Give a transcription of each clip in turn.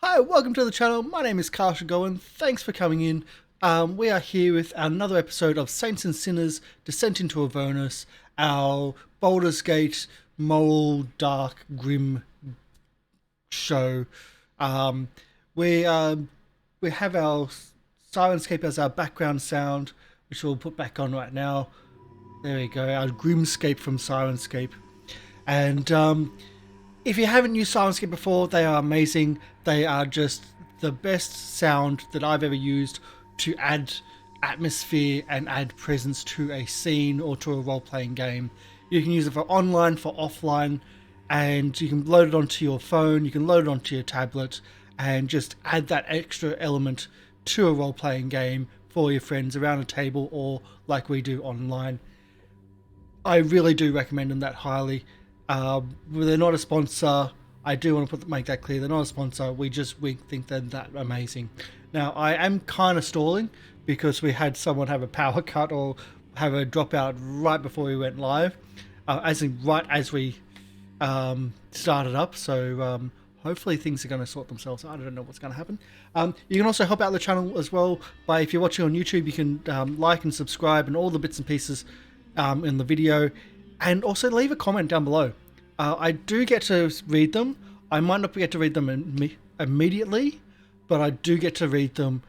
Hi, welcome to the channel. My name is Carl Shagowan. Thanks for coming in. We are here with another episode of Saints and Sinners Descent into Avernus, our Baldur's Gate moral, dark, grim show. Um, we we have our Syrinscape as our background sound, which we'll put back on right now. There we go, our Grimscape from Syrinscape. And if you haven't used Syrinscape before, they are amazing. They are just the best sound that I've ever used to add atmosphere and add presence to a scene or to a role-playing game. You can use it for online, for offline, and you can load it onto your phone, you can load it onto your tablet, and just add that extra element to a role-playing game for your friends around a table or like we do online. I really do recommend them that highly. They're not a sponsor. I do want to make that clear. They're not a sponsor. We think they're that amazing. Now, I am kind of stalling because we had someone have a power cut or have a dropout right before we went live, right as we started up. So hopefully things are going to sort themselves out. I don't know what's going to happen. You can also help out the channel as well by, if you're watching on YouTube, you can like and subscribe and all the bits and pieces in the video, and also leave a comment down below. I do get to read them. I might not get to read them immediately, but I do get to read them,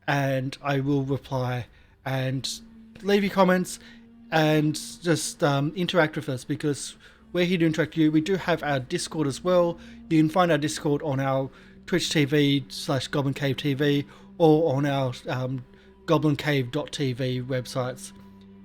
and I will reply. And leave your comments and just interact with us, because we're here to interact with you. We do have our Discord as well. You can find our Discord on our Twitch TV /GoblinCaveTV or on our GoblinCave.tv websites.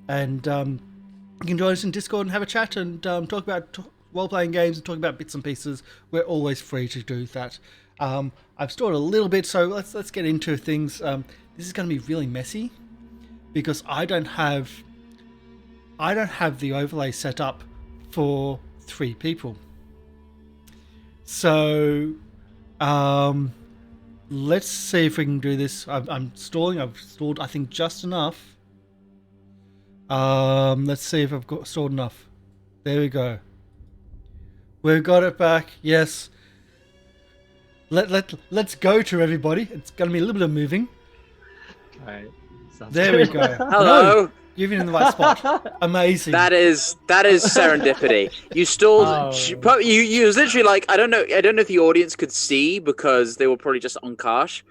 And you can join us in Discord and have a chat and talk about role-playing games and talk about bits and pieces. We're always free to do that. I've stored a little bit, so let's get into things. This is going to be really messy because I don't have the overlay set up for 3 people. So let's see if we can do this. I'm stalling. I've stalled, I think, just enough. Let's see if I've got stored enough. There we go. We've got it back. Yes. Let's go to everybody. It's going to be a little bit of moving. All right. There we go. Hello. No, you've been in the right spot. Amazing. That is serendipity. You stalled. Oh. You was literally like, I don't know if the audience could see because they were probably just on Karsh.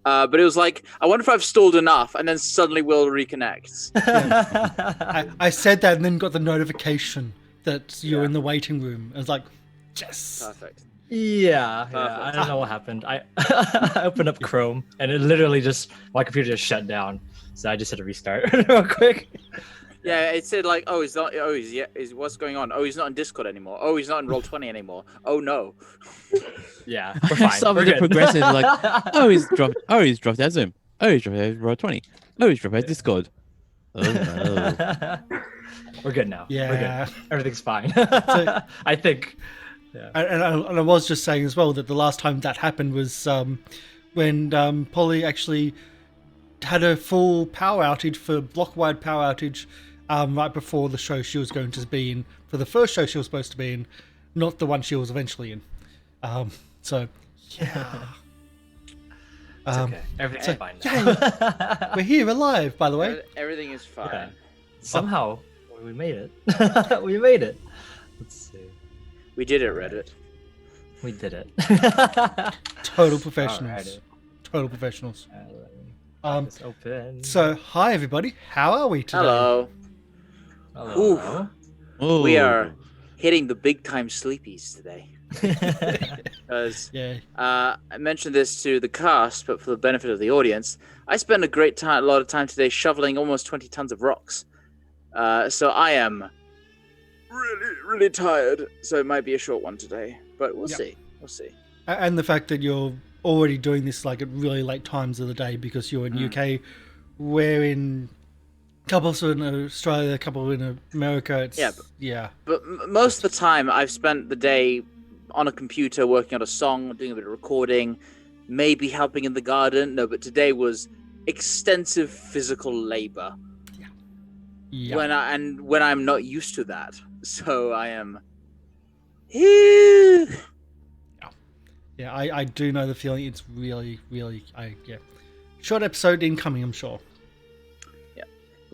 But it was like, I wonder if I've stalled enough, and then suddenly we'll reconnect. Yeah. I said that and then got the notification that you're in the waiting room. I was like, yes. Perfect. Yeah, I don't know what happened. I opened up Chrome and it literally my computer just shut down. So I just had to restart real quick. Yeah, it said like, oh, he's not. Oh, what's going on? Oh, he's not in Discord anymore. Oh, he's not in Roll20 anymore. Oh no. Yeah, we're fine. Some of the progressive like, oh, he's dropped out of Zoom. Oh, he's dropped out of Roll20. Oh, he's dropped out of Discord. Oh no. We're good now. Yeah. We're good. Everything's fine. So, I think. Yeah. And I was just saying as well that the last time that happened was when Polly actually had a full power outage, for block-wide power outage, right before the show she was going to be in, for the first show she was supposed to be in, not the one she was eventually in. So, yeah. It's okay. Everything's fine now. Yeah, we're here, we're live, by the way. Everything is fine. Yeah. Somehow, we made it. We made it. Let's see. We did it, Reddit. We did it. Total professionals. Alrighty. Total professionals. It's open. So, hi everybody. How are we today? Hello. Hello. Oh. We are hitting the big time sleepies today. Because Yeah. I mentioned this to the cast, but for the benefit of the audience, I spent a lot of time today shoveling almost 20 tons of rocks. So I am really tired. So it might be a short one today, but we'll see. We'll see. And the fact that you're already doing this like at really late times of the day because you're in UK, we're in couples in Australia, a couple in America. But most of the time, I've spent the day on a computer working on a song, doing a bit of recording, maybe helping in the garden. No, but today was extensive physical labor. Yeah. When I'm not used to that, so I am. Yeah, I do know the feeling. It's really, really, yeah. Short episode incoming, I'm sure. Yeah,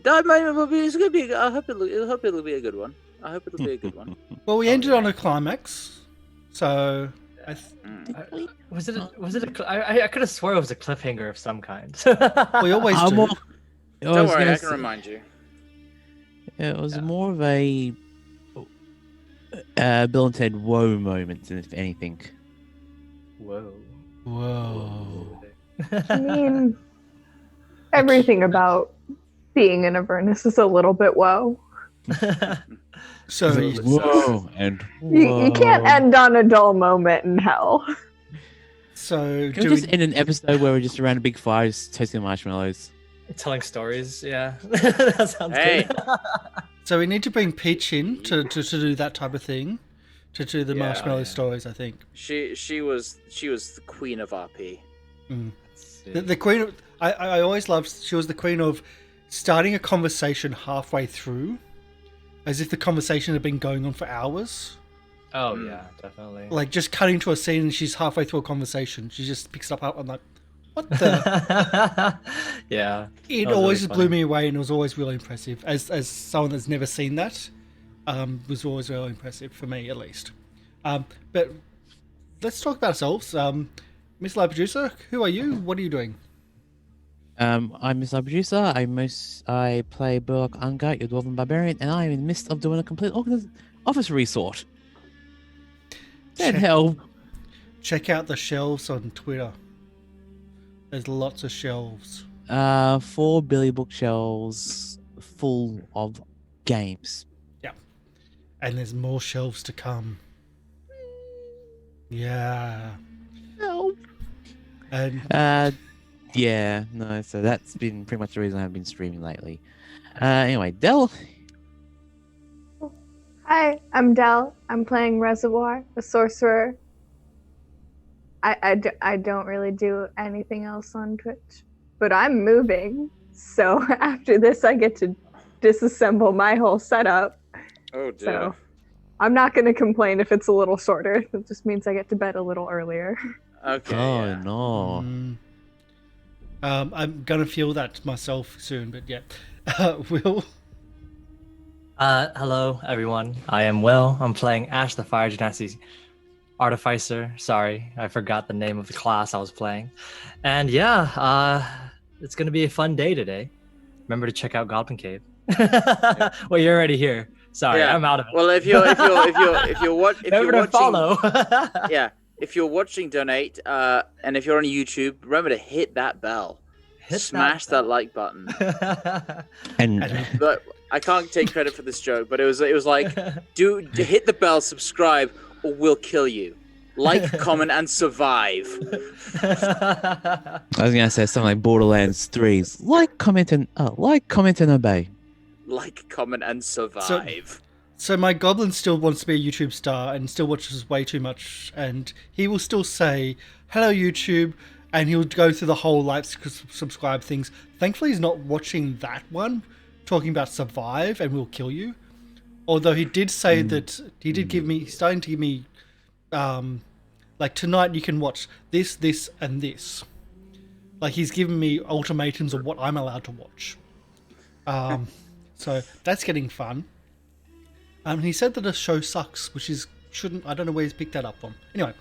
that might be. It's gonna be. I hope it'll be a good one. I hope it'll be a good one. Well, we ended on a climax, so Was it? I could have swore it was a cliffhanger of some kind. we always I'm do. more- Don't worry, gonna I can say- remind you. It was more of a Bill and Ted woe moment, if anything. Whoa. Whoa. I mean, everything about being in Avernus is a little bit whoa. So Whoa and You can't end on a dull moment in hell. So Can we just end an episode where we're just around a big fire, just toasting marshmallows? Telling stories, yeah. That sounds Hey. good. So we need to bring Peach in to do that type of thing, to do the Yeah, marshmallow stories. I think She was the queen of RP. the queen. I always loved. She was the queen of starting a conversation halfway through, as if the conversation had been going on for hours. Oh yeah, definitely. Like just cutting to a scene and she's halfway through a conversation. She just picks it up. I'm like, what the? Yeah. It That was always really blew funny. me away, and it was always really impressive. As someone that's never seen that, was always really impressive for me, at least. But let's talk about ourselves. Miss Live Producer, who are you? What are you doing? I'm Mr. Producer. I play Burlock Ungut, your Dwarven Barbarian, and I am in the midst of doing a complete office resort. That hell. Check out the shelves on Twitter. There's lots of shelves. 4 Billy bookshelves full of games. Yeah. And there's more shelves to come. Yeah. Help. And Yeah, no, so that's been pretty much the reason I haven't been streaming lately. Anyway, Del. Hi, I'm Del. I'm playing Reservoir, a sorcerer. I don't really do anything else on Twitch, but I'm moving. So after this, I get to disassemble my whole setup. Oh dear. So I'm not going to complain if it's a little shorter. It just means I get to bed a little earlier. Okay. Oh yeah. no. I'm gonna feel that myself soon, but yeah. Will. Hello everyone. I am Will. I'm playing Ash the Fire Genasi Artificer. Sorry, I forgot the name of the class I was playing. And yeah, it's gonna be a fun day today. Remember to check out Goblin Cave. Well, you're already here. Sorry, Yeah. I'm out of it. Well, if you're Remember to watching, follow. yeah, if you're watching, donate, and if you're on YouTube, remember to hit that bell, smash that like button. And But I can't take credit for this joke, but it was like, hit the bell, subscribe, or we'll kill you. Like, comment, and survive. I was gonna say something like Borderlands 3's like, comment, and obey. Like, comment, and survive. So my goblin still wants to be a YouTube star and still watches way too much, and he will still say, hello YouTube, and he'll go through the whole like subscribe things. Thankfully he's not watching that one, talking about survive and we'll kill you. Although he did say that he did give me, he's starting to give me, like tonight you can watch this, this, and this. Like he's given me ultimatums of what I'm allowed to watch. So that's getting fun. He said that a show sucks, which is I don't know where he's picked that up from. Anyway,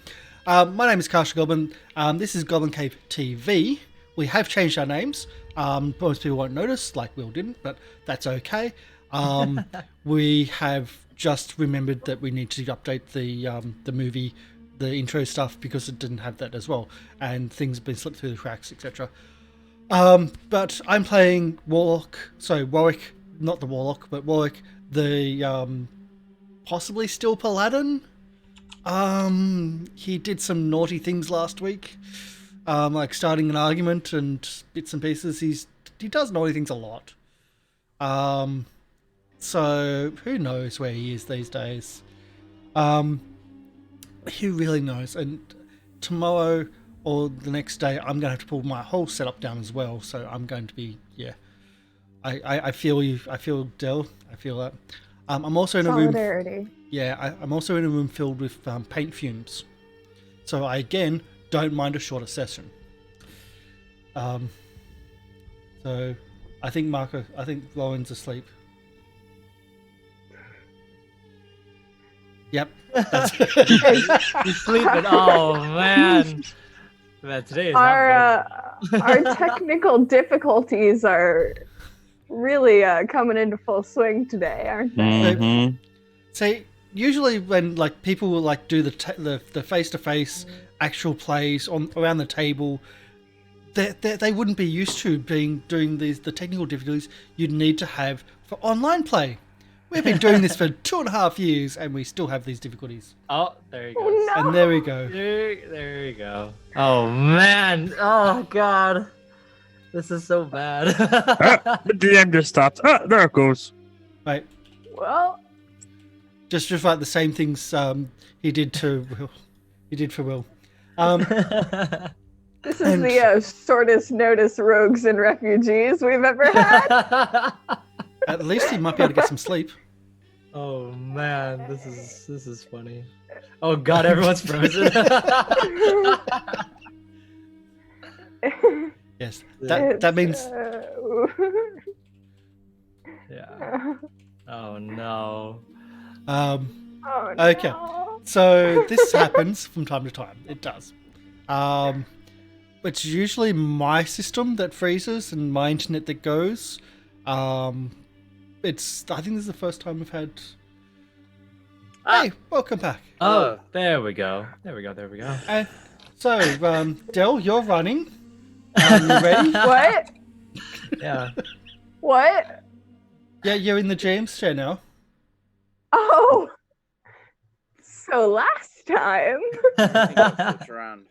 my name is Kasha Goblin. This is GoblinCaveTV. We have changed our names. Most people won't notice, like Will didn't, but that's okay. We have just remembered that we need to update the movie, the intro stuff, because it didn't have that as well, and things have been slipped through the cracks, etc. But I'm playing Warwick, not the Warlock, but Warwick, the possibly still Paladin. He did some naughty things last week, like starting an argument and bits and pieces. He does naughty things a lot. So who knows where he is these days? Who really knows? And tomorrow or the next day, I'm gonna have to pull my whole setup down as well. So I'm going to be I feel you. I feel Del. I feel that. I'm also in a room. Solidarity. Yeah, I'm also in a room filled with paint fumes. So I again don't mind a shorter session. So I think Lorian's asleep. Yep. That's He's sleeping. Oh man. Man, today is not good. Our technical difficulties are really coming into full swing today, aren't they? Mhm. See, usually when like people will like do the face-to-face actual plays around the table, they wouldn't be used to doing the technical difficulties you'd need to have for online play. We've been doing this for 2.5 years, and we still have these difficulties. Oh, there you go. Oh, no. And there we go. There you go. Oh man. Oh god. This is so bad. The DM just stopped. There it goes. Right. Well, Just like the same things he did to Will. He did for Will. this is the shortest notice rogues and refugees we've ever had. At least he might be able to get some sleep. Oh man, this is funny. Oh god, everyone's frozen. Yes, that means Yeah. Oh no. Oh, Okay. no. So this happens from time to time. It does. It's usually my system that freezes and my internet that goes. I think this is the first time we've had. Hey, welcome back. Oh, there we go. There we go. So, Del, you're running. You ready? What? Yeah. What? Yeah, you're in the James chair now. Oh. So last time Flipped around.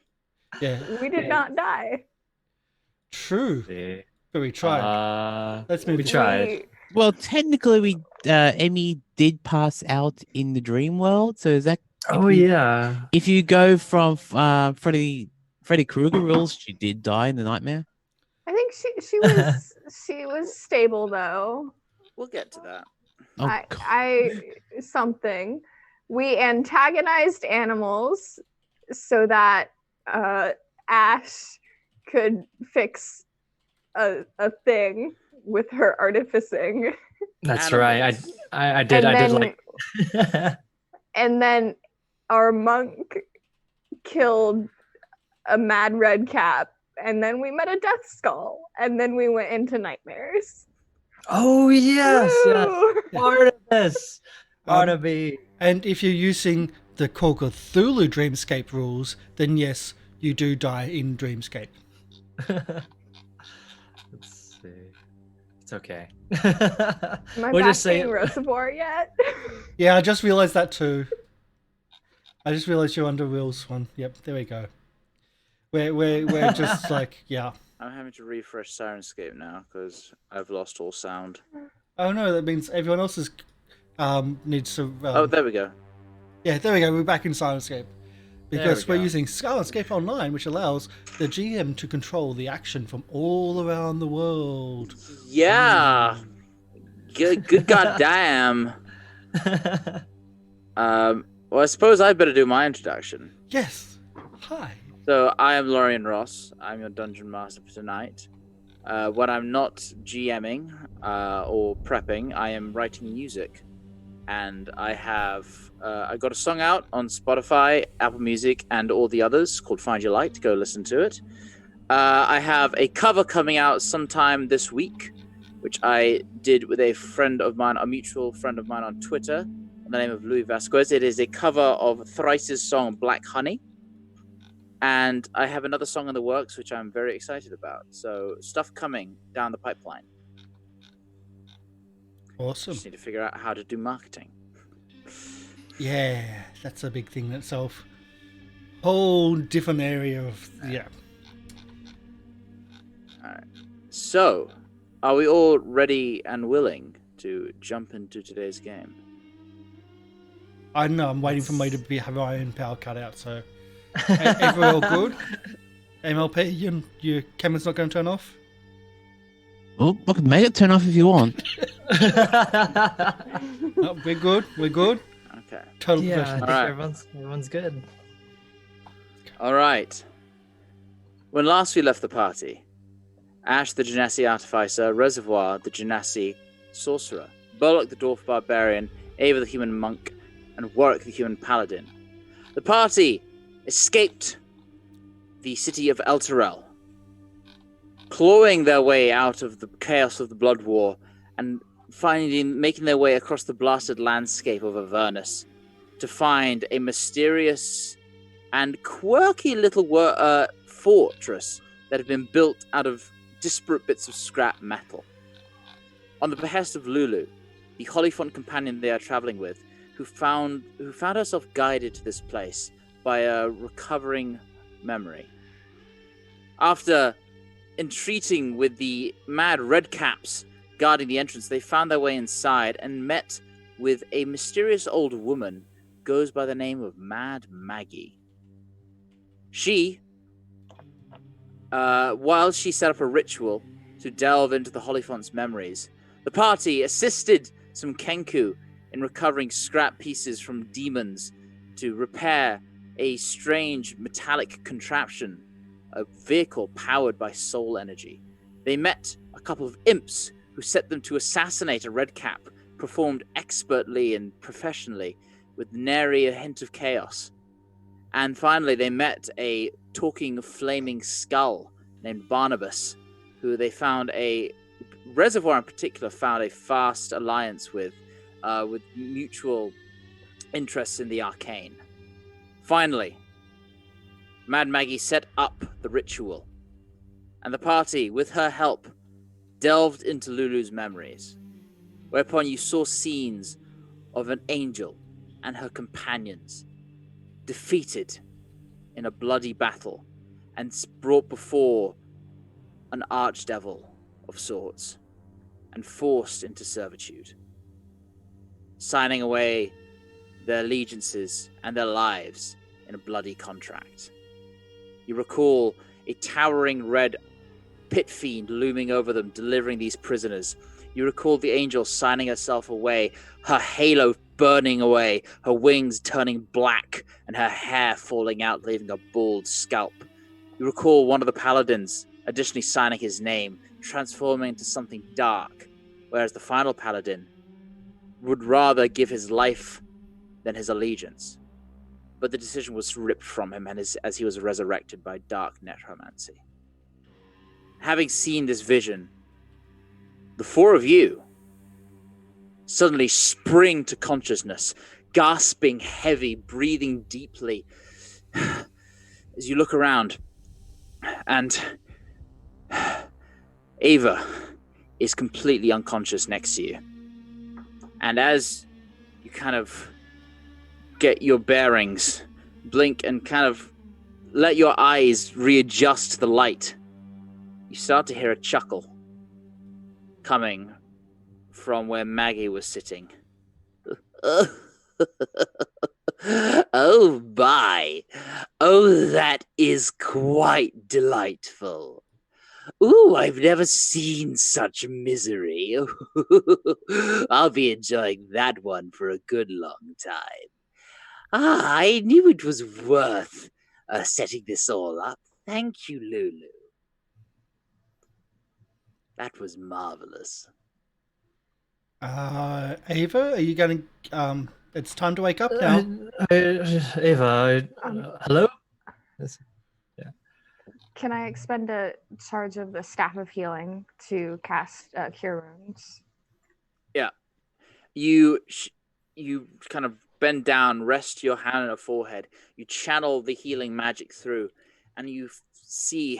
Yeah, we did not die. true. See. But we tried. Let's move we on. tried. Well, technically, Emmy did pass out in the dream world. So is that? Oh yeah. If you go from Freddy Krueger rules, she did die in the nightmare. I think she was stable though. We'll get to that. Oh, Something. We antagonized animals so that Ash could fix a thing with her artificing. That's Animals. right. I did like. And then our monk killed a mad red cap, and then we met a death skull, and then we went into nightmares. Oh yes, yes. Woo! Part of this. Part of me. And if you're using the Call of Cthulhu Dreamscape rules, then yes, you do die in Dreamscape. Let's see. It's okay. Am I We'll back just say in Reservoir yet? Yeah, I just realised that too. I just realised you're under Will's one. Yep, there we go. We're just like, yeah. I'm having to refresh Syrinscape now because I've lost all sound. Oh no, that means everyone else's needs to. Oh, there we go. Yeah, there we go. We're back in Syrinscape. Because we we're go. using Syrinscape Online, which allows the GM to control the action from all around the world. Yeah. Good goddamn. Well, I suppose I better do my introduction. Yes. Hi. So I am Lorian Ross. I'm your dungeon master for tonight. When I'm not GMing or prepping, I am writing music, and I got a song out on Spotify, Apple Music, and all the others called "Find Your Light." Go listen to it. I have a cover coming out sometime this week, which I did with a friend of mine, a mutual friend of mine on Twitter, by the name of Louis Vasquez. It is a cover of Thrice's song "Black Honey." And I have another song in the works, which I'm very excited about. So stuff coming down the pipeline. Awesome. Just need to figure out how to do marketing. Yeah, that's a big thing in itself. Whole different area of yeah. All right. So, are we all ready and willing to jump into today's game? I know. I'm waiting for me to have my own power cut out. So, everyone all good? MLP, your camera's not going to turn off? Oh, I can make it turn off if you want. No, we're good. We're good. Okay. Total Yeah, I professional. think Alright. everyone's good. All right. When last we left the party, Ash the Genasi Artificer, Reservoir the Genasi Sorcerer, Bullock the Dwarf Barbarian, Ava the Human Monk, and Warwick the Human Paladin. The party escaped the city of Elturel, clawing their way out of the chaos of the Blood War and making their way across the blasted landscape of Avernus to find a mysterious and quirky little fortress that had been built out of disparate bits of scrap metal. On the behest of Lulu, the Hollyphant companion they are traveling with, who found herself guided to this place by a recovering memory. After entreating with the mad redcaps guarding the entrance, they found their way inside and met with a mysterious old woman who goes by the name of Mad Maggie. She, while she set up a ritual to delve into the Hollyphant's memories, the party assisted some Kenku in recovering scrap pieces from demons to repair a strange metallic contraption, a vehicle powered by soul energy. They met a couple of imps who set them to assassinate a redcap, performed expertly and professionally with nary a hint of chaos. And finally, they met a talking flaming skull named Barnabas, who they found Reservoir in particular found a fast alliance with mutual interests in the arcane. Finally, Mad Maggie set up the ritual, and the party, with her help, delved into Lulu's memories, whereupon you saw scenes of an angel and her companions defeated in a bloody battle and brought before an archdevil of sorts and forced into servitude, signing away their allegiances and their lives in a bloody contract. You recall a towering red pit fiend looming over them, delivering these prisoners. You recall the angel signing herself away, her halo burning away, her wings turning black, and her hair falling out, leaving a bald scalp. You recall one of the paladins additionally signing his name, transforming into something dark, whereas the final paladin would rather give his life than his allegiance. But the decision was ripped from him as he was resurrected by dark necromancy. Having seen this vision, the four of you suddenly spring to consciousness, gasping heavy, breathing deeply as you look around, and Ava is completely unconscious next to you. And as you kind of get your bearings, blink and kind of let your eyes readjust to the light, you start to hear a chuckle coming from where Maggie was sitting. Oh, my. Oh, that is quite delightful. Ooh, I've never seen such misery. I'll be enjoying that one for a good long time. I knew it was worth setting this all up. Thank you, Lulu. That was marvelous. Ava, are you going to... it's time to wake up now. Ava, hello? Can I expend a charge of the Staff of Healing to cast Cure Wounds? Yeah. You kind of bend down, rest your hand on her forehead. You channel the healing magic through, and you see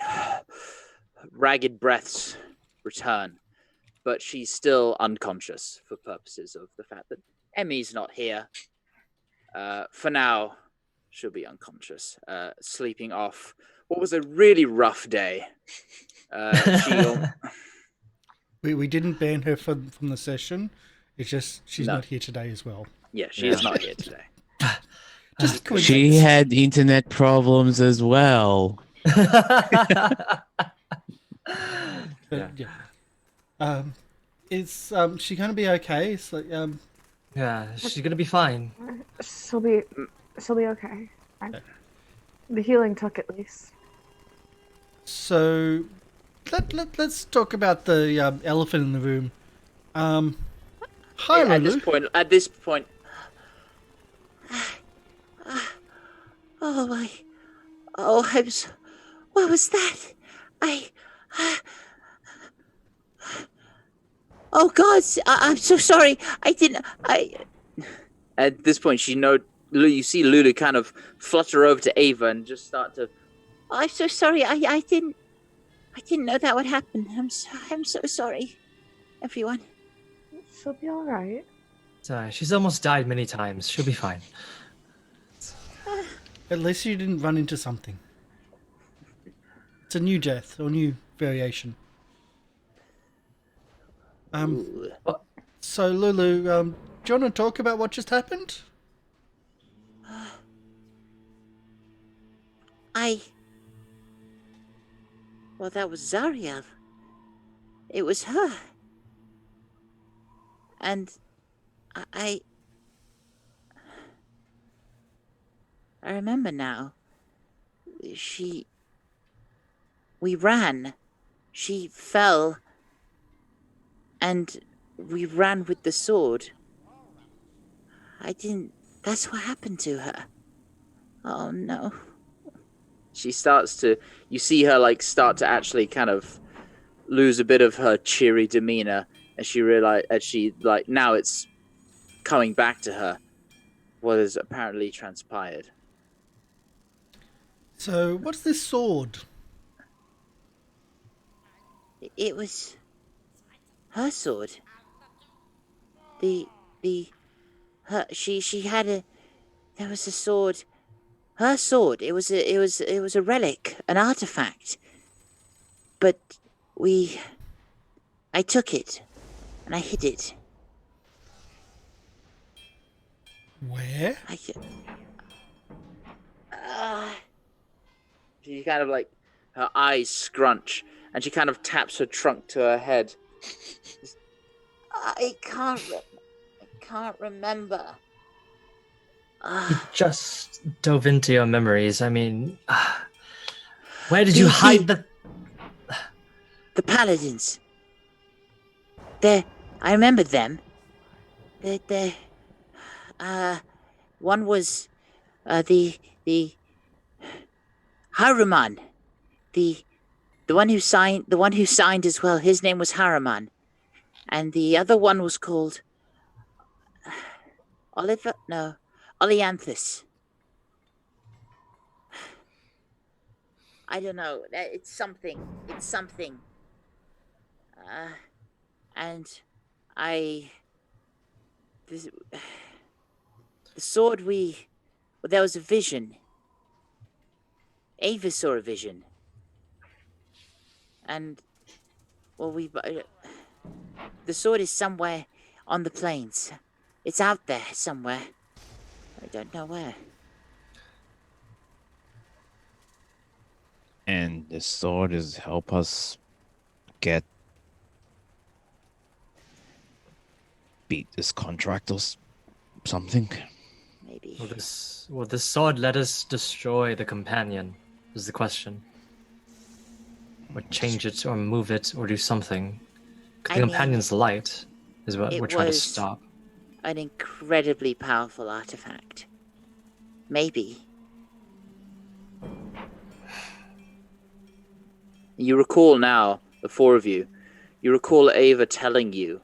ragged breaths return. But she's still unconscious for purposes of the fact that Emmy's not here. For now, she'll be unconscious, sleeping off what was a really rough day. We didn't ban her from the session. It's just she's not here today as well. Yeah, she is not here today. Just She had internet problems as well. Yeah. Is she gonna be okay? It's like Yeah, she's gonna be fine. She'll be okay. The healing took at least. So, let's talk about the elephant in the room. Hi, At Lulu. this point, Oh my! Oh, what was that? I. Oh God! I'm so sorry. I didn't. At this point, you see Lulu kind of flutter over to Ava and just start to. Oh, I'm so sorry. I didn't know that would happen. I'm so sorry, everyone. She'll be all right. Sorry, she's almost died many times. She'll be fine. At least you didn't run into something. It's a new death or new variation. Ooh. So Lulu, do you want to talk about what just happened? Well, that was Zariel. It was her. And I remember now. We ran. She fell. And we ran with the sword. That's what happened to her. Oh no. She starts to. You see her start to actually kind of lose a bit of her cheery demeanor as she now it's coming back to her what has apparently transpired. So, what's this sword? It was her sword. She had there was a sword. Her sword. It was a relic, an artifact. But I took it and I hid it. Where? She kind of her eyes scrunch and she kind of taps her trunk to her head. I can't remember. You just dove into your memories. I mean, where did you hide the paladins? I remember them. One was the Haruman, the one who signed as well. His name was Haruman, and the other one was called Olyanthus. I don't know. It's something. And the sword there was a vision. Ava saw a vision. And, the sword is somewhere on the plains. It's out there somewhere. I don't know where. And the sword is help us beat this contract or something. Maybe. Will this sword let us destroy the companion? Is the question. Or change it, or move it, or do something. 'Cause the companion's light is what we're trying to stop. An incredibly powerful artifact. Maybe. You recall now, the four of you, you recall Ava telling you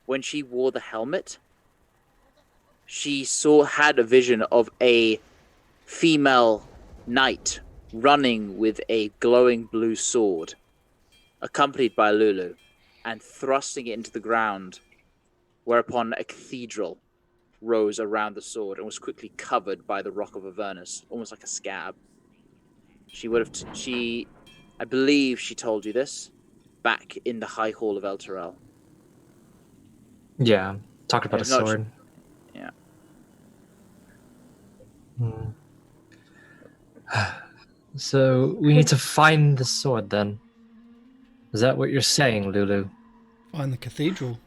when she wore the helmet, she had a vision of a female knight running with a glowing blue sword, accompanied by Lulu, and thrusting it into the ground, whereupon a cathedral rose around the sword and was quickly covered by the rock of Avernus, almost like a scab. I believe she told you this back in the High Hall of El Terrell. Yeah, talked about a sword. Yeah. So we need to find the sword then. Is that what you're saying, Lulu? Find the cathedral.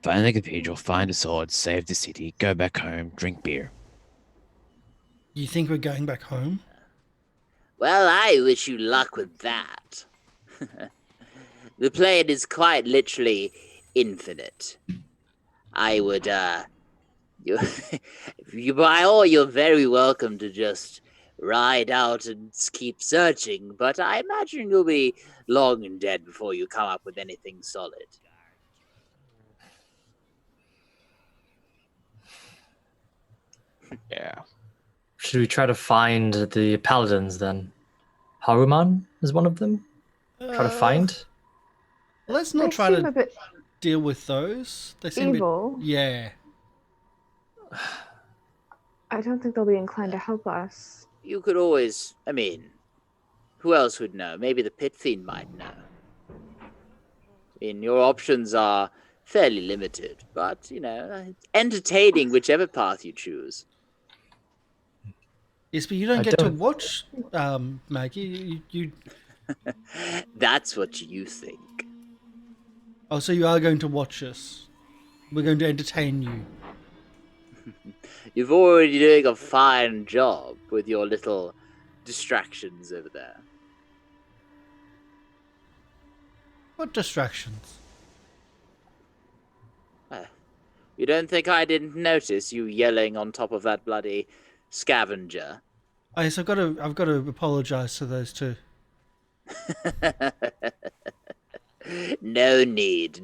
Find the cathedral, find a sword, save the city, go back home, drink beer. You think we're going back home? Well, I wish you luck with that. The plane is quite literally infinite. I would, by all, you're very welcome to just ride out and keep searching, but I imagine you'll be long and dead before you come up with anything solid. Yeah. Should we try to find the paladins then? Haruman is one of them. Try to find. Let's They not try seem to a bit deal with those. They seem evil. a bit... Yeah. I don't think they'll be inclined to help us. You could always, I mean, who else would know? Maybe the Pit Fiend might know. I mean, your options are fairly limited, but, entertaining whichever path you choose. Yes, but you don't I get to don't- watch Maggie. You... That's what you think. Oh, so you are going to watch us. We're going to entertain you. You've already doing a fine job with your little distractions over there. What distractions? You don't think I didn't notice you yelling on top of that bloody scavenger? Oh, yes, I've got to apologise to those two. No need.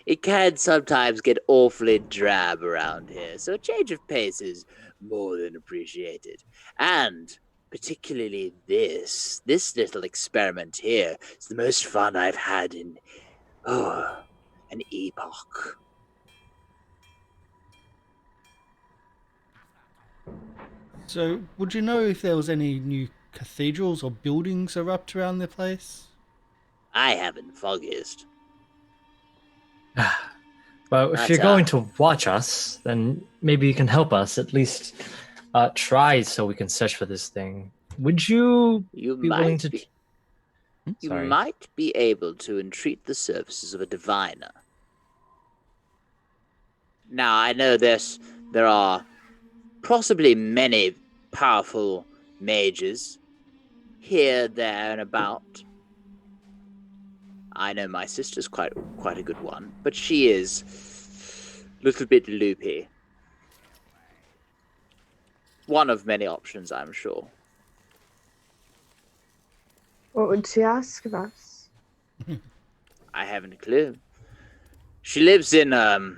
It can sometimes get awfully drab around here, so a change of pace is more than appreciated. And particularly this little experiment here is the most fun I've had in, an epoch. So, would you know if there was any new cathedrals or buildings erupt around the place? I haven't foggiest. Well, if That's you're going to watch us, then maybe you can help us at least try so we can search for this thing. Would you You be willing to? You Sorry. might be able to entreat the services of a diviner. Now, I know there are possibly many powerful mages here, there, and about. I know my sister's quite a good one, but she is a little bit loopy. One of many options, I'm sure. What would she ask of us? I haven't a clue. She lives in a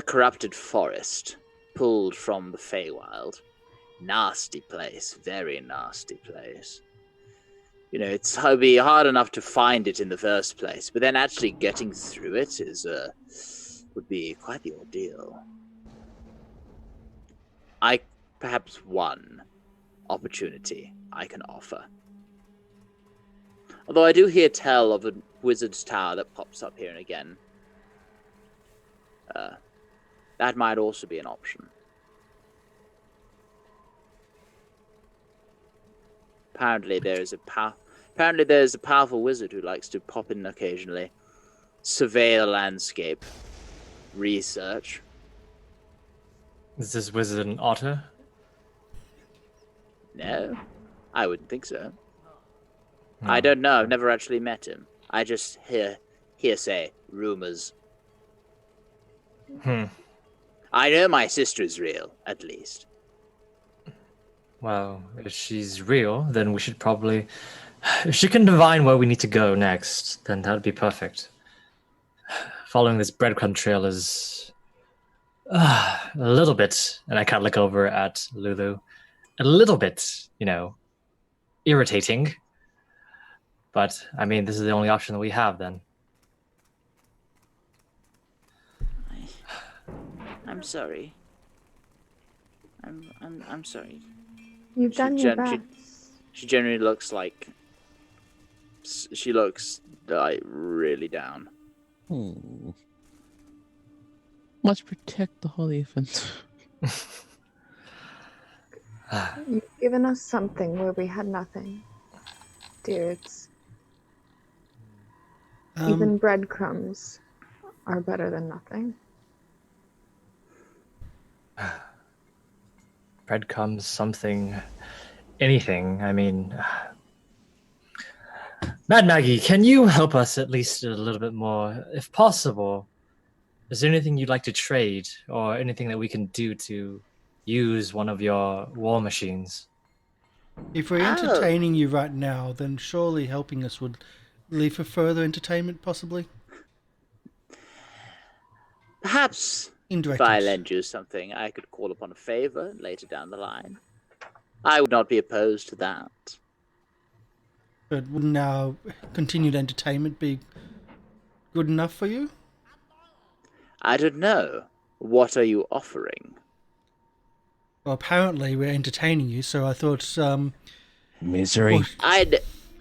corrupted forest, pulled from the Feywild. Nasty place, very nasty place. It's be hard enough to find it in the first place, but then actually getting through it would be quite the ordeal. Perhaps one opportunity I can offer. Although I do hear tell of a wizard's tower that pops up here and again. That might also be an option. Apparently there's a powerful wizard who likes to pop in occasionally, survey the landscape, research. Is this wizard an otter? No, I wouldn't think so. I don't know. I've never actually met him. I just hearsay, rumors. I know my sister is real, at least. Well, if she's real, then we should probably... If she can divine where we need to go next, then that would be perfect. Following this breadcrumb trail is... a little bit, and I kind of look over at Lulu, a little bit, irritating. But, I mean, this is the only option that we have, then. I'm sorry. I'm sorry. You've done your best. She generally looks like... She looks, really down. Must protect the holy infant. You've given us something where we had nothing. Dear, even breadcrumbs are better than nothing. breadcrumbs, something, anything. I mean, Mad Maggie, can you help us at least a little bit more, if possible? Is there anything you'd like to trade, or anything that we can do to use one of your war machines? If we're entertaining you right now, then surely helping us would leave for further entertainment, possibly? Perhaps Indirect. if I lend you something, I could call upon a favor later down the line. I would not be opposed to that. But wouldn't our continued entertainment be good enough for you? I don't know. What are you offering? Well, apparently we're entertaining you, so I thought Misery. well,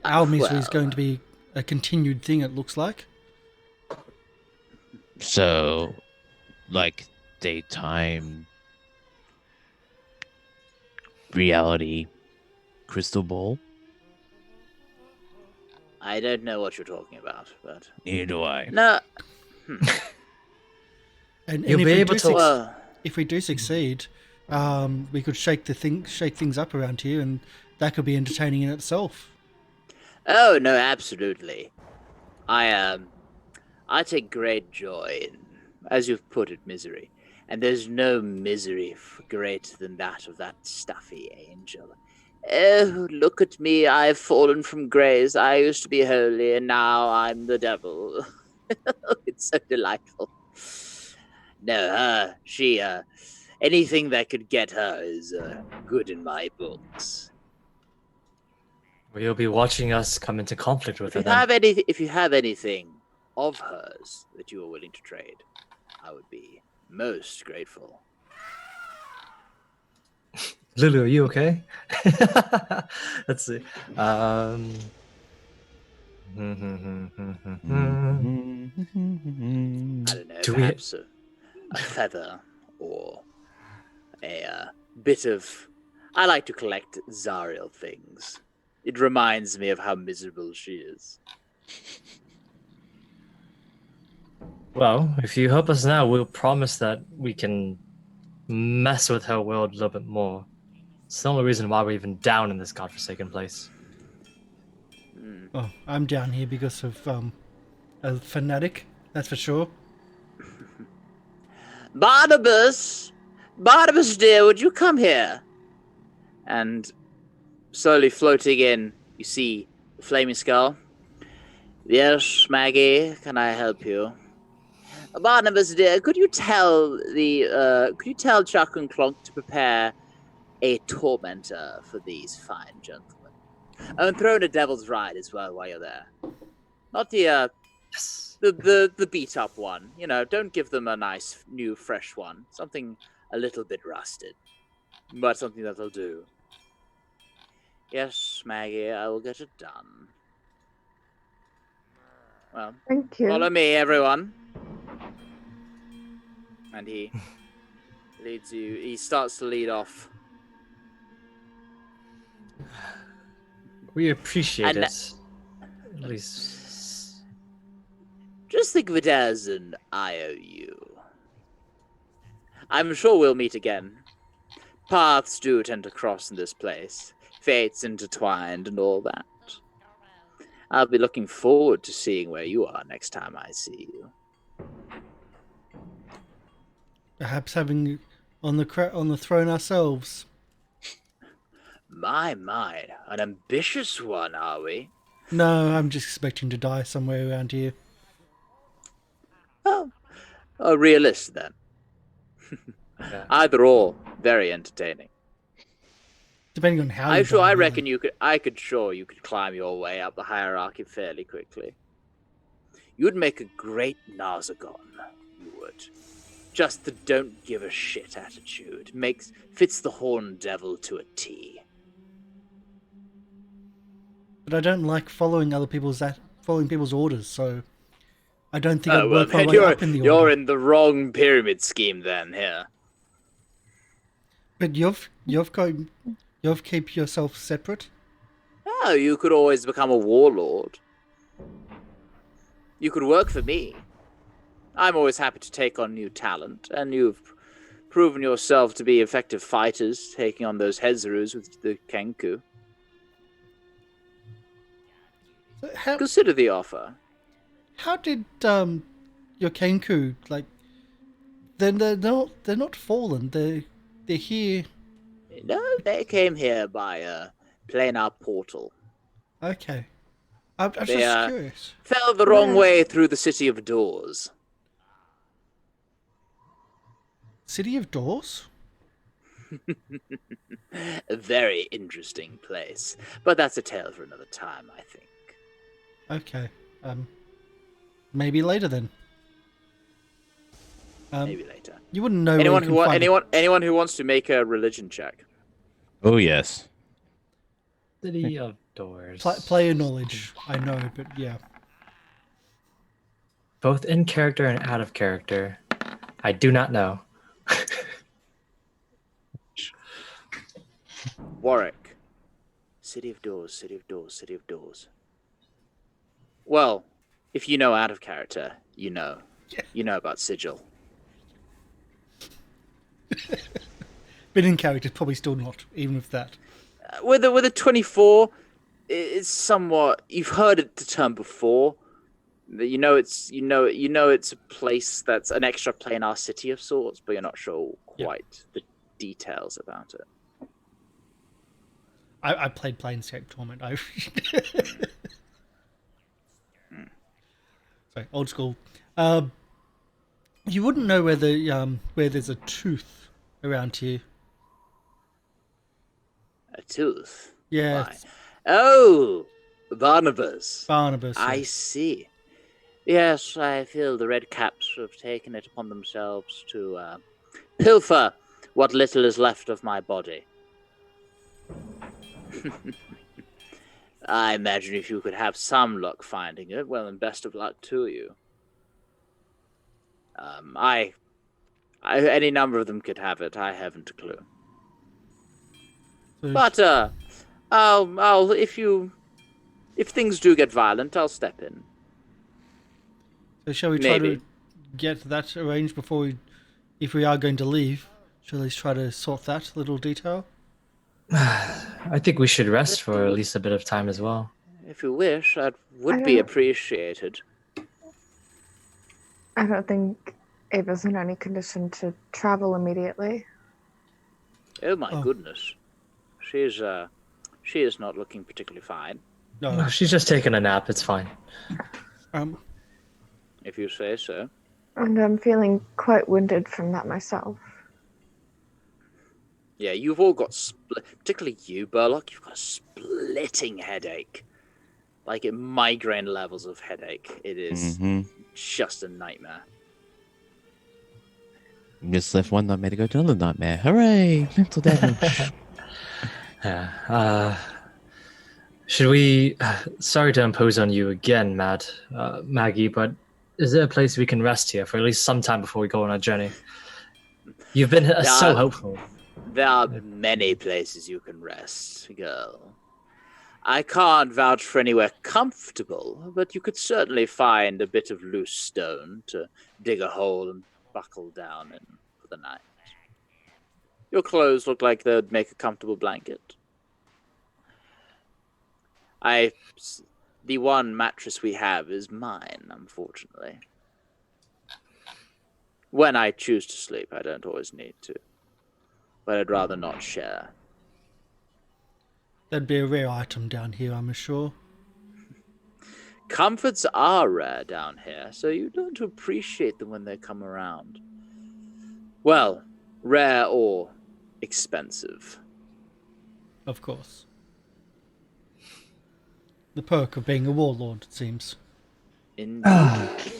our misery is going to be a continued thing, it looks like. So, like, daytime reality crystal ball? I don't know what you're talking about, but... Neither do I. No. And You'll be able to... if we do succeed, we could shake things up around here, and that could be entertaining in itself. Oh, no, absolutely. I take great joy in, as you've put it, misery. And there's no misery greater than that of that stuffy angel. Oh, look at me, I've fallen from grace. I used to be holy, and now I'm the devil. It's so delightful. No, she, anything that could get her is good in my books. Well, you'll be watching us come into conflict with her then. If you have anything of hers that you are willing to trade, I would be most grateful. Lulu, are you okay? Let's see. I don't know, perhaps a feather or a bit of... I like to collect Zariel things. It reminds me of how miserable she is. Well, if you help us now, we'll promise that we can mess with her world a little bit more. It's the only reason why we're even down in this godforsaken place. Oh, I'm down here because of a fanatic, that's for sure. Barnabas! Barnabas, dear, would you come here? And slowly floating in, you see the flaming skull. Yes, Maggie, can I help you? Barnabas, dear, could you tell Chuck and Clonk to prepare a tormentor for these fine gentlemen? Oh, and throw in a devil's ride as well while you're there. Not the the beat up one. You know, don't give them a nice new fresh one. Something a little bit rusted, but something that'll do. Yes, Maggie, I will get it done. Well, Thank you. follow me, everyone. And he leads you. He starts to lead off. We appreciate And- it. At least. Just think of it as an IOU. I'm sure we'll meet again. Paths do tend to cross in this place. Fates intertwined and all that. I'll be looking forward to seeing where you are next time I see you. Perhaps having on the throne ourselves. My, an ambitious one, are we? No, I'm just expecting to die somewhere around here. Oh, a realist then. Yeah. Either or, very entertaining. Depending on how. I'm you sure. die, I really. reckon you could climb your way up the hierarchy fairly quickly. You'd make a great Nazagon. You would. Just the don't give a shit attitude fits the Horned Devil to a T. But I don't like following people's orders, so I don't think I'd Oh well, work my then way up in the you're order. in the wrong pyramid scheme then. Here. But you've keep yourself separate. Oh, you could always become a warlord. You could work for me. I'm always happy to take on new talent, and you've proven yourself to be effective fighters, taking on those Hezarus with the Kenku. Consider the offer. How did your Kenku, like, then they're not fallen. They're here. No, they came here by planar portal. Okay. I'm They just curious. fell the wrong way through the City of Doors. City of Doors? A very interesting place. But that's a tale for another time, I think. Okay. Maybe later then. Maybe later. You wouldn't know. Anyone where you can find anyone who wants to make a religion check. Oh yes. City of Doors. player knowledge. I know, but yeah. Both in character and out of character. I do not know. Warwick. City of Doors, City of Doors, City of Doors. Well, if you know out of character, you know. Yeah. You know about Sigil. But in character, probably still not, even with that. With a 24, it's somewhat. You've heard it the term before. You know it's a place that's an extra planar city of sorts, but you're not sure quite the details about it. I played Planescape Torment. Sorry, old school. You wouldn't know where there's a tooth around here. A tooth? Yeah. Why? Oh, Barnabas. Barnabas. I yeah. see. Yes, I feel the red caps have taken it upon themselves to pilfer what little is left of my body. I imagine if you could have some luck finding it, well, and best of luck to you. Any number of them could have it. I haven't a clue. So, But I'll if things do get violent, I'll step in. so shall we try maybe. to get that arranged before if we are going to leave? Shall we try to sort that little detail? I think we should rest for at least a bit of time as well. If you wish, that would I be don't- appreciated. I don't think Ava's in any condition to travel immediately. Oh my Oh. goodness, she is not looking particularly fine, No. No, she's just taking a nap. It's fine. if you say so. And I'm feeling quite wounded from that myself. Yeah, you've all got particularly you, Burlock. You've got a splitting headache, like at migraine levels of headache. It is just a nightmare. Just left one nightmare to go to another nightmare. Hooray! Mental damage. Yeah. Should we? Sorry to impose on you again, Maggie, but is there a place we can rest here for at least some time before we go on our journey? You've been so helpful. There are many places you can rest, girl. I can't vouch for anywhere comfortable, but you could certainly find a bit of loose stone to dig a hole and buckle down in for the night. Your clothes look like they'd make a comfortable blanket. The one mattress we have is mine, unfortunately. When I choose to sleep, I don't always need to. But I'd rather not share. That'd be a rare item down here, I'm sure. Comforts are rare down here, so you learn to appreciate them when they come around. Well, rare or expensive. Of course. The perk of being a warlord, it seems. Indeed.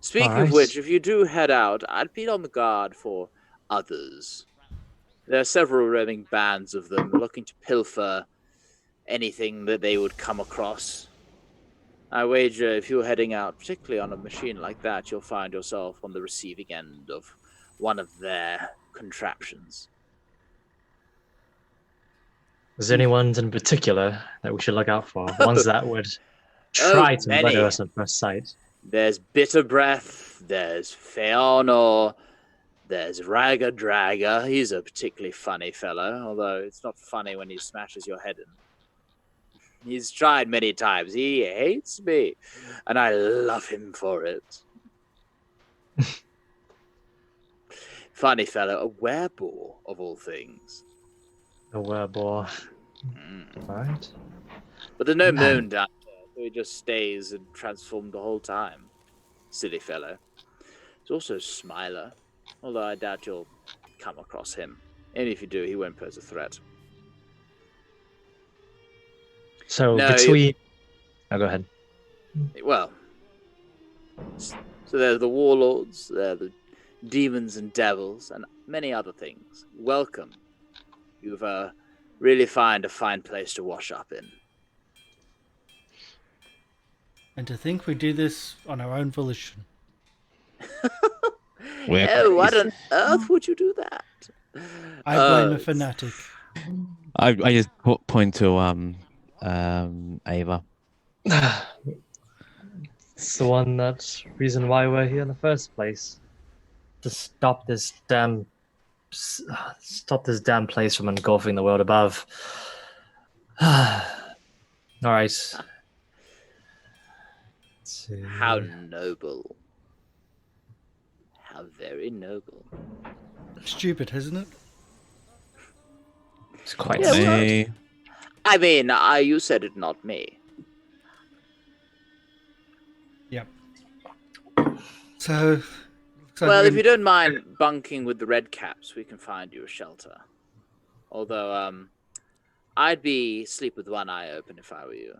Speaking of Alright. which, if you do head out, I'd be on the guard for others. There are several roaming bands of them looking to pilfer anything that they would come across. I wager if you're heading out, particularly on a machine like that, you'll find yourself on the receiving end of one of their contraptions. Is there any ones in particular that we should look out for? Ones that would try to many. murder us at first sight? There's Bitter Breath, there's Feanor, There's Ragga Dragga. He's a particularly funny fellow, although it's not funny when he smashes your head in. He's tried many times. He hates me, and I love him for it. Funny fellow, a werebore of all things. A werebore. Mm. Alright. But there's no moon down there, so he just stays and transformed the whole time. Silly fellow. He's also a smiler, although I doubt you'll come across him. And if you do, he won't pose a threat. So No, between... Oh, go ahead. Well, so there are the warlords, there are the demons and devils, and many other things. Welcome. You've really found a fine place to wash up in. And to think we do this on our own volition. Oh, why on earth would you do that? I blame a fanatic. I just point to Ava. It's the one that's reason why we're here in the first place. To stop this damn place from engulfing the world above. All right. How noble. How very noble. Stupid, isn't it? It's quite Yeah, well, Me. I mean, you said it, not me. Yep. So... Well, if you don't mind bunking with the red caps, we can find you a shelter. Although, I'd be sleep with one eye open if I were you.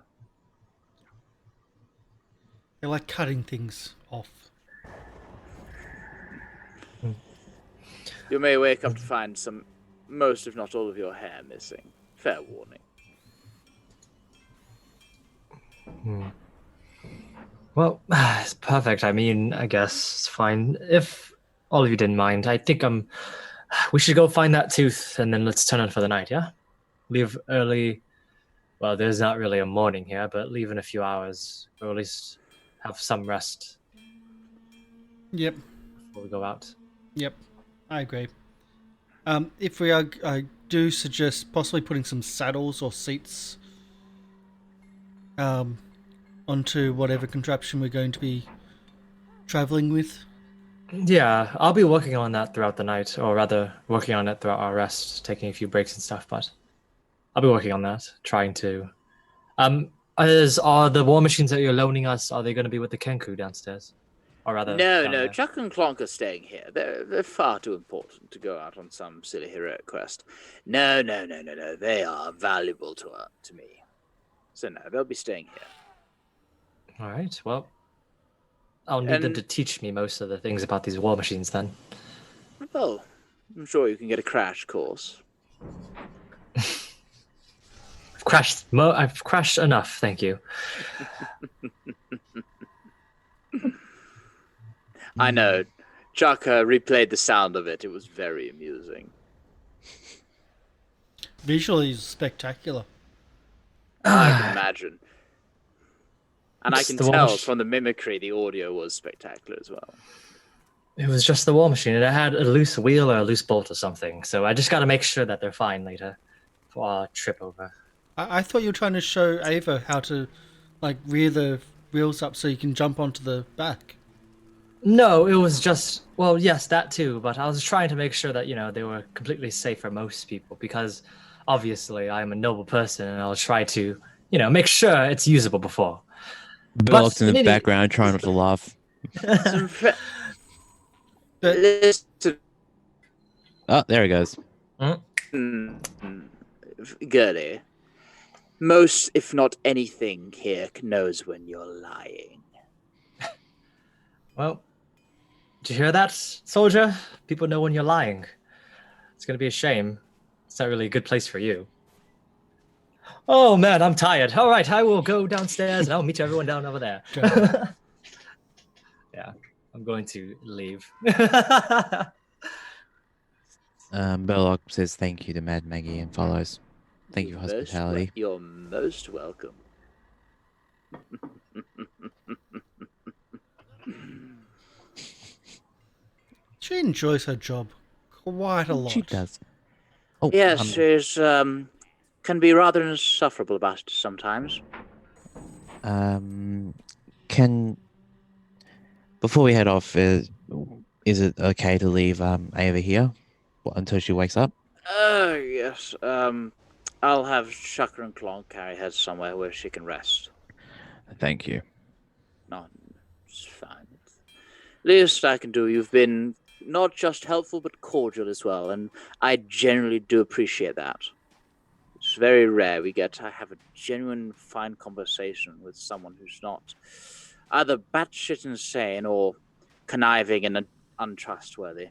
They're like cutting things off. You may wake up to find most if not all of your hair missing. Fair warning. Well, it's perfect. I mean, I guess it's fine. If all of you didn't mind, I think we should go find that tooth and then let's turn in for the night, yeah? Leave early. Well, there's not really a morning here, but leave in a few hours, or at least have some rest Yep. before we go out. Yep. I agree. If we are, I do suggest possibly putting some saddles or seats onto whatever contraption we're going to be traveling with. Yeah, I'll be working on that throughout the night, or rather, working on it throughout our rest, taking a few breaks and stuff, but I'll be working on that, trying to... Are the war machines that you're loaning us, are they going to be with the Kenku downstairs? Or rather, No, down no, there? Chuck and Clonk are staying here. They're far too important to go out on some silly heroic quest. No. They are valuable to me. So no, they'll be staying here. All right, well, I'll need them And- to teach me most of the things about these war machines then. Well, I'm sure you can get a crash course. I've crashed enough, thank you. I know. Chuck replayed the sound of it. It was very amusing. Visually spectacular. I can imagine. And I It's can the war tell mach- from the mimicry the audio was spectacular as well. It was just the war machine, and it had a loose wheel or a loose bolt or something, so I just got to make sure that they're fine later for our trip over. I thought you were trying to show Ava how to, like, rear the wheels up so you can jump onto the back. No, it was just, well, yes, that too, but I was trying to make sure that, they were completely safe for most people, because obviously I'm a noble person, and I'll try to, make sure it's usable before. Bellocs in in the any- background trying not to laugh. Listen, Oh, there he goes. Gertie, most, if not anything here, knows when you're lying. Well, did you hear that, soldier? People know when you're lying. It's going to be a shame. It's not really a good place for you. Oh, man, I'm tired. All right, I will go downstairs and I'll meet everyone down over there. Yeah, I'm going to leave. Belloc says thank you to Mad Maggie and follows. Thank you for hospitality. You're most welcome. She enjoys her job quite a lot. She does. Oh, Yes, she's can be rather insufferable about it sometimes. Can before we head off, is it okay to leave Ava here until she wakes up? Yes. I'll have Shaka and Clonk carry her somewhere where she can rest. Thank you. No, it's fine. Least I can do. You've been not just helpful but cordial as well, and I generally do appreciate that. It's very rare we get to have a genuine, fine conversation with someone who's not either batshit insane or conniving and untrustworthy.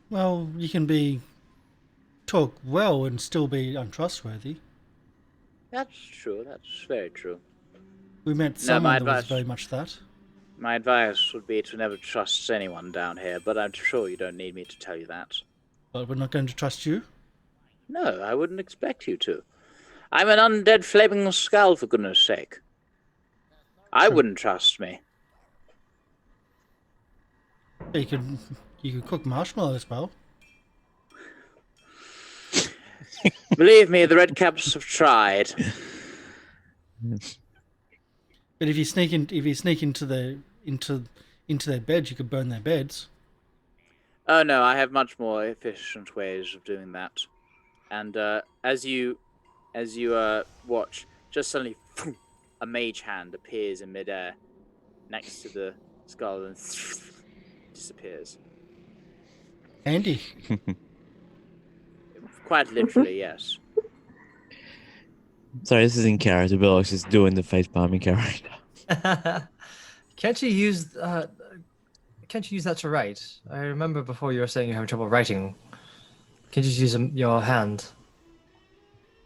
Well, you can talk well and still be untrustworthy. That's true. That's very true. We met No, someone my that was advice- very much that. My advice would be to never trust anyone down here, but I'm sure you don't need me to tell you that. But we're not going to trust you. No, I wouldn't expect you to. I'm an undead flaming skull, for goodness sake. I True. wouldn't trust me. You could cook marshmallows well. Believe me, the Redcaps have tried. But if you sneak into their beds, you could burn their beds. Oh no, I have much more efficient ways of doing that. And as you watch, just suddenly a mage hand appears in midair next to the skull and disappears. Andy, Quite literally, yes. Sorry, this is in character. Bill's just doing the face palming character. Can't you use that to write? I remember before you were saying you're having trouble writing. Can't you just use your hand?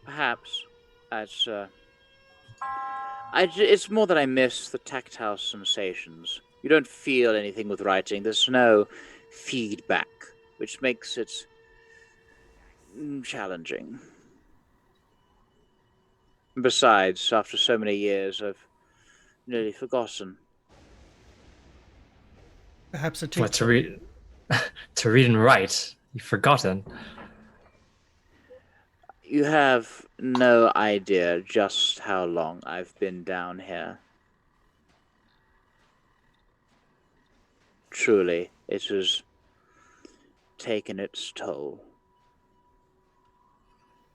Perhaps. It's more that I miss the tactile sensations. You don't feel anything with writing. There's no feedback, which makes it challenging. Besides, after so many years, I've nearly forgotten. perhaps a What, teacher. to read and write? You've forgotten. You have no idea just how long I've been down here. Truly, it has taken its toll.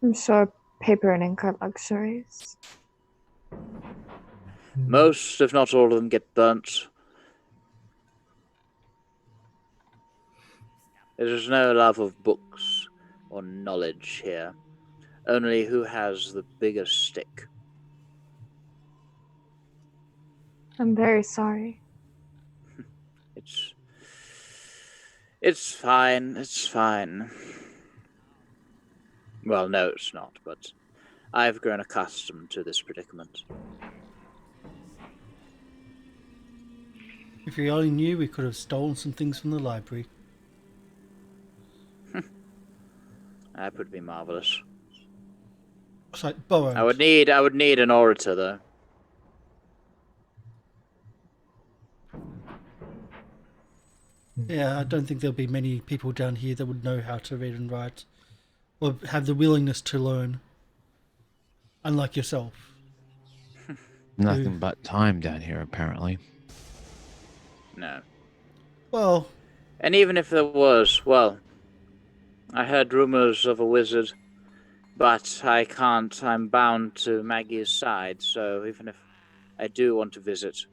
I'm sure paper and ink are luxuries. Most, if not all of them, get burnt. There is no love of books or knowledge here. Only who has the bigger stick. I'm very sorry. It's fine. It's fine. Well, no, it's not, but I've grown accustomed to this predicament. If we only knew, we could have stolen some things from the library. That would be marvelous. It's like borrowed. I would need an orator, though. Yeah, I don't think there'll be many people down here that would know how to read and write, or have the willingness to learn. Unlike yourself. Nothing but time down here, apparently. No. Well, And even if there was, well, I heard rumors of a wizard, but I can't. I'm bound to Maggie's side, so even if I do want to visit,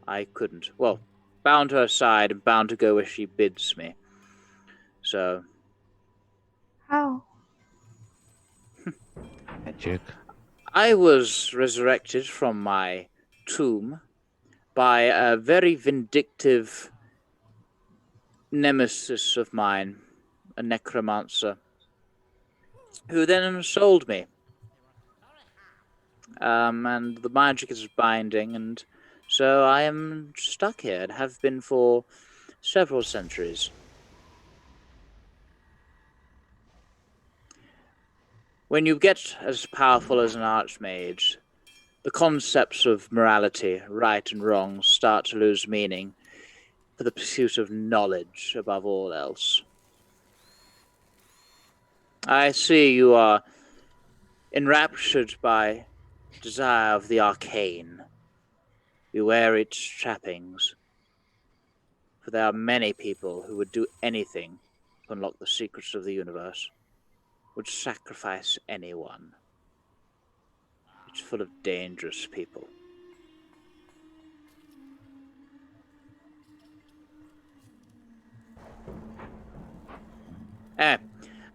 I couldn't. Well, bound to her side and bound to go where she bids me. So, How? Magic. I was resurrected from my tomb by a very vindictive nemesis of mine, a necromancer, who then sold me. And the magic is binding, and so I am stuck here and have been for several centuries. When you get as powerful as an archmage, the concepts of morality, right and wrong, start to lose meaning for the pursuit of knowledge above all else. I see you are enraptured by desire of the arcane. Beware its trappings, for there are many people who would do anything to unlock the secrets of the universe, would sacrifice anyone. It's full of dangerous people. I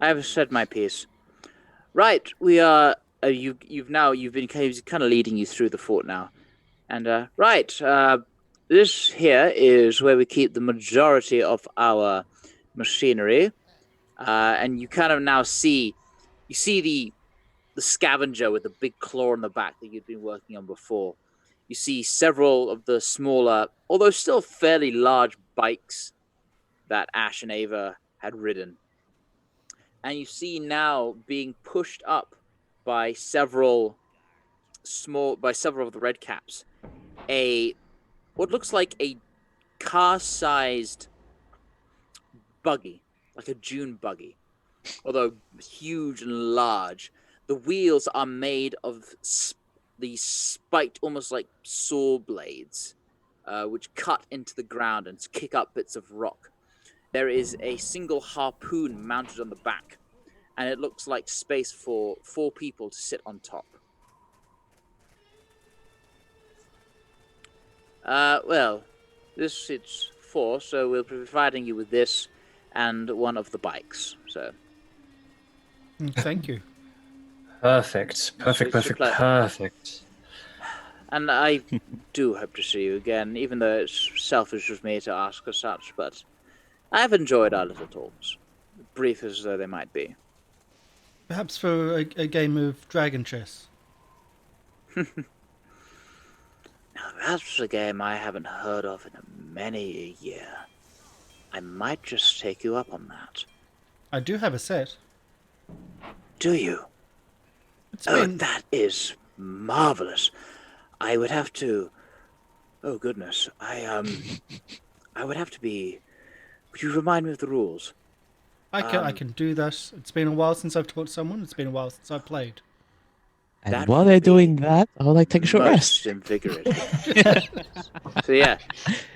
have said my piece. Right, we are. You've been kind of leading you through the fort now, and this here is where we keep the majority of our machinery, and you kind of now see the scavenger with the big claw on the back that you'd been working on before. You see several of the smaller, although still fairly large bikes that Ash and Ava had ridden. And you see now being pushed up by several of the red caps, what looks like a car-sized buggy, like a dune buggy, although huge and large. The wheels are made of these spiked, almost like saw blades, which cut into the ground and kick up bits of rock. There is a single harpoon mounted on the back, and it looks like space for 4 people to sit on top. This it's 4, so we'll be providing you with this and one of the bikes. So, Thank you. Perfect. And I do hope to see you again, even though it's selfish of me to ask as such, but I've enjoyed our little talks, brief as though they might be. Perhaps for a game of dragon chess. Now, that's a game I haven't heard of in many a year. I might just take you up on that. I do have a set. Do you? That is marvelous. I would have to... Oh, goodness. I would have to be... Would you remind me of the rules? I can do that. It's been a while since I've taught someone. It's been a while since I've played. And That while would they're be doing that, I'll take a short most rest. invigorating. So yeah,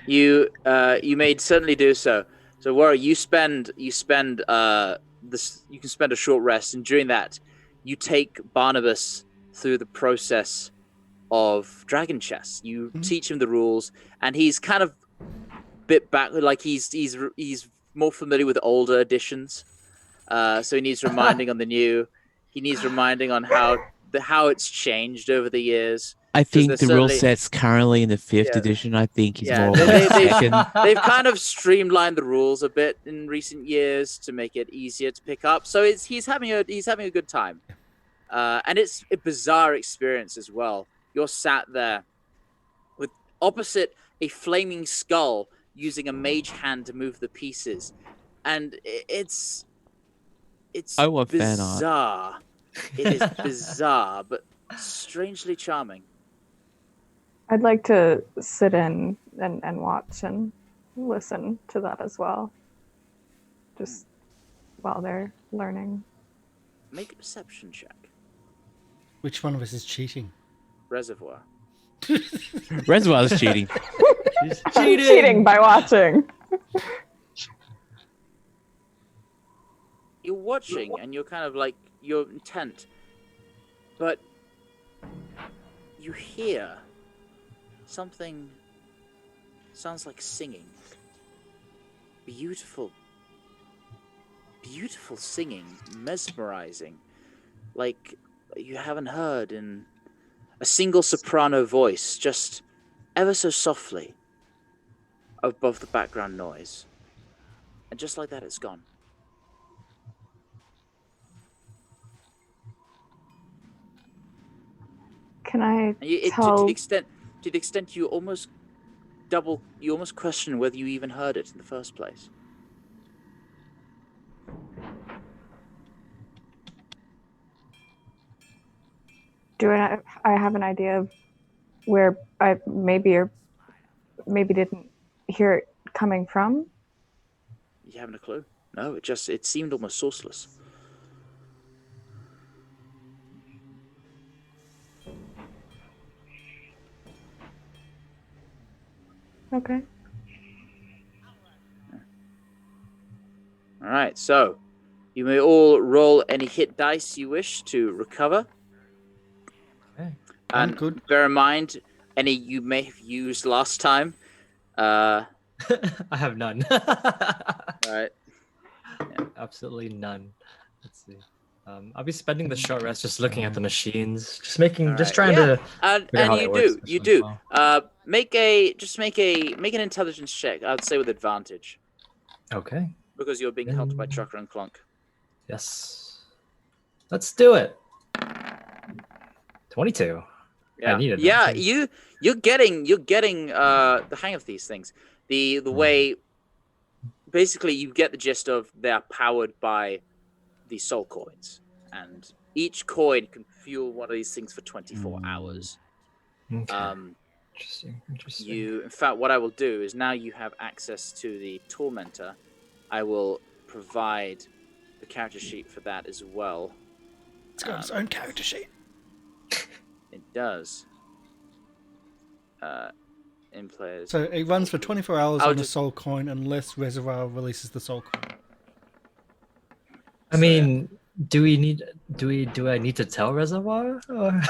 you may certainly do so. So Warren, you can spend a short rest, and during that, you take Barnabas through the process of dragon chess. You teach him the rules, and he's kind of bit back, like he's more familiar with older editions. So he needs reminding on the new. He needs reminding on how it's changed over the years. I think the rule set's currently in the 5th edition. I think he's more second. They've kind of streamlined the rules a bit in recent years to make it easier to pick up. So he's having a good time, and it's a bizarre experience as well. You're sat there with opposite a flaming skull using a mage hand to move the pieces, and it's I want bizarre. It is bizarre, but strangely charming. I'd like to sit in and watch and listen to that as well. Just while they're learning. Make a perception check. Which one of us is cheating? Reservoir. Reservoir's cheating. I'm cheating by watching. You're watching and you're kind of like, you're intent, but you hear something, sounds like singing. Beautiful singing, mesmerizing, like you haven't heard in a single soprano voice, just ever so softly above the background noise. And just like that, it's gone. Can I to the extent you almost question whether you even heard it in the first place. Do I have an idea of where I maybe didn't hear it coming from? You haven't a clue? No, it seemed almost sourceless. Okay. All right, so you may all roll any hit dice you wish to recover. Okay. And good. bear in mind, any you may have used last time. I have none. Right. Absolutely none. Let's see. I'll be spending the short rest just looking at the machines, just trying to. And figure out how it works you as do. well. Make an intelligence check. I'd say with advantage Okay. because you're being helped by Chucker and Clunk. Yes. Let's do it. 22. I need advantage. you're getting the hang of these things. The way, basically, you get the gist of they are powered by the soul coins, and each coin can fuel one of these things for 24 hours. Okay. Interesting. In fact, what I will do is now you have access to the Tormentor. I will provide the character sheet for that as well. It's got its own character sheet. It does. In players. So it runs for 24 hours I'll on a just- soul coin unless Reservoir releases the soul coin. I mean, do I need to tell Reservoir? Or...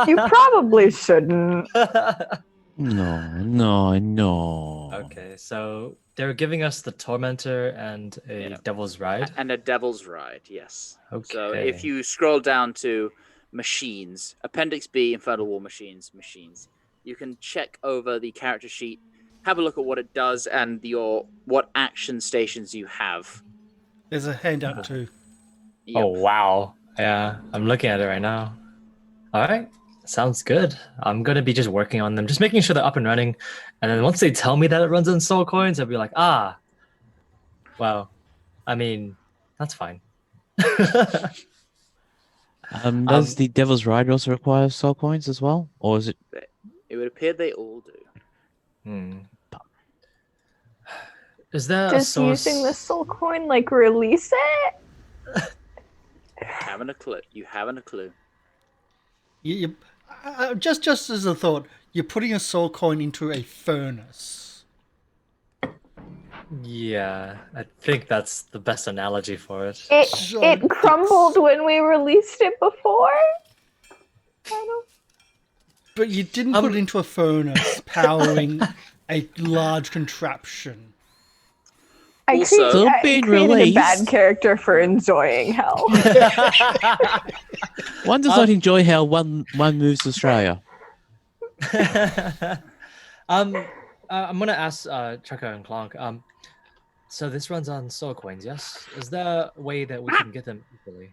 You probably shouldn't. No. Okay, so they're giving us the Tormentor and a Devil's Ride. And a Devil's Ride, yes. Okay. So if you scroll down to machines, Appendix B, Infernal War machines, you can check over the character sheet, have a look at what it does and what action stations you have. There's a handout too. Yep. Oh wow! Yeah, I'm looking at it right now. All right, sounds good. I'm gonna be just working on them, just making sure they're up and running, and then once they tell me that it runs on soul coins, I'll be like, well, I mean, that's fine. Does the Devil's Ride also require soul coins as well, or is it? It would appear they all do. Is there a Just source? using the soul coin, like release it? You haven't a clue. Just as a thought, you're putting a soul coin into a furnace. Yeah, I think that's the best analogy for it. It crumbled when we released it before? But you didn't put it into a furnace powering a large contraption. I created a bad character for enjoying hell. One does not enjoy hell. One moves to Australia. I'm gonna ask Chucker and Clonk. So this runs on soul coins, yes? Is there a way that we can get them easily?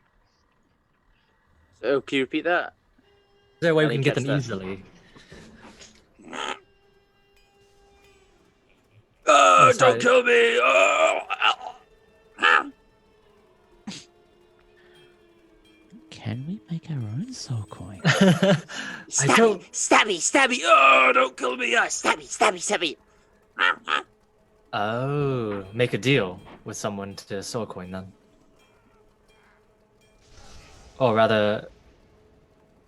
So can you repeat that? Is there a way I we can didn't get them catch that. easily? Oh, sorry. don't kill me! Oh, Can we make our own soul coin? Stabby! Oh, don't kill me! Stabby! Oh, make a deal with someone to soul coin then. Or rather,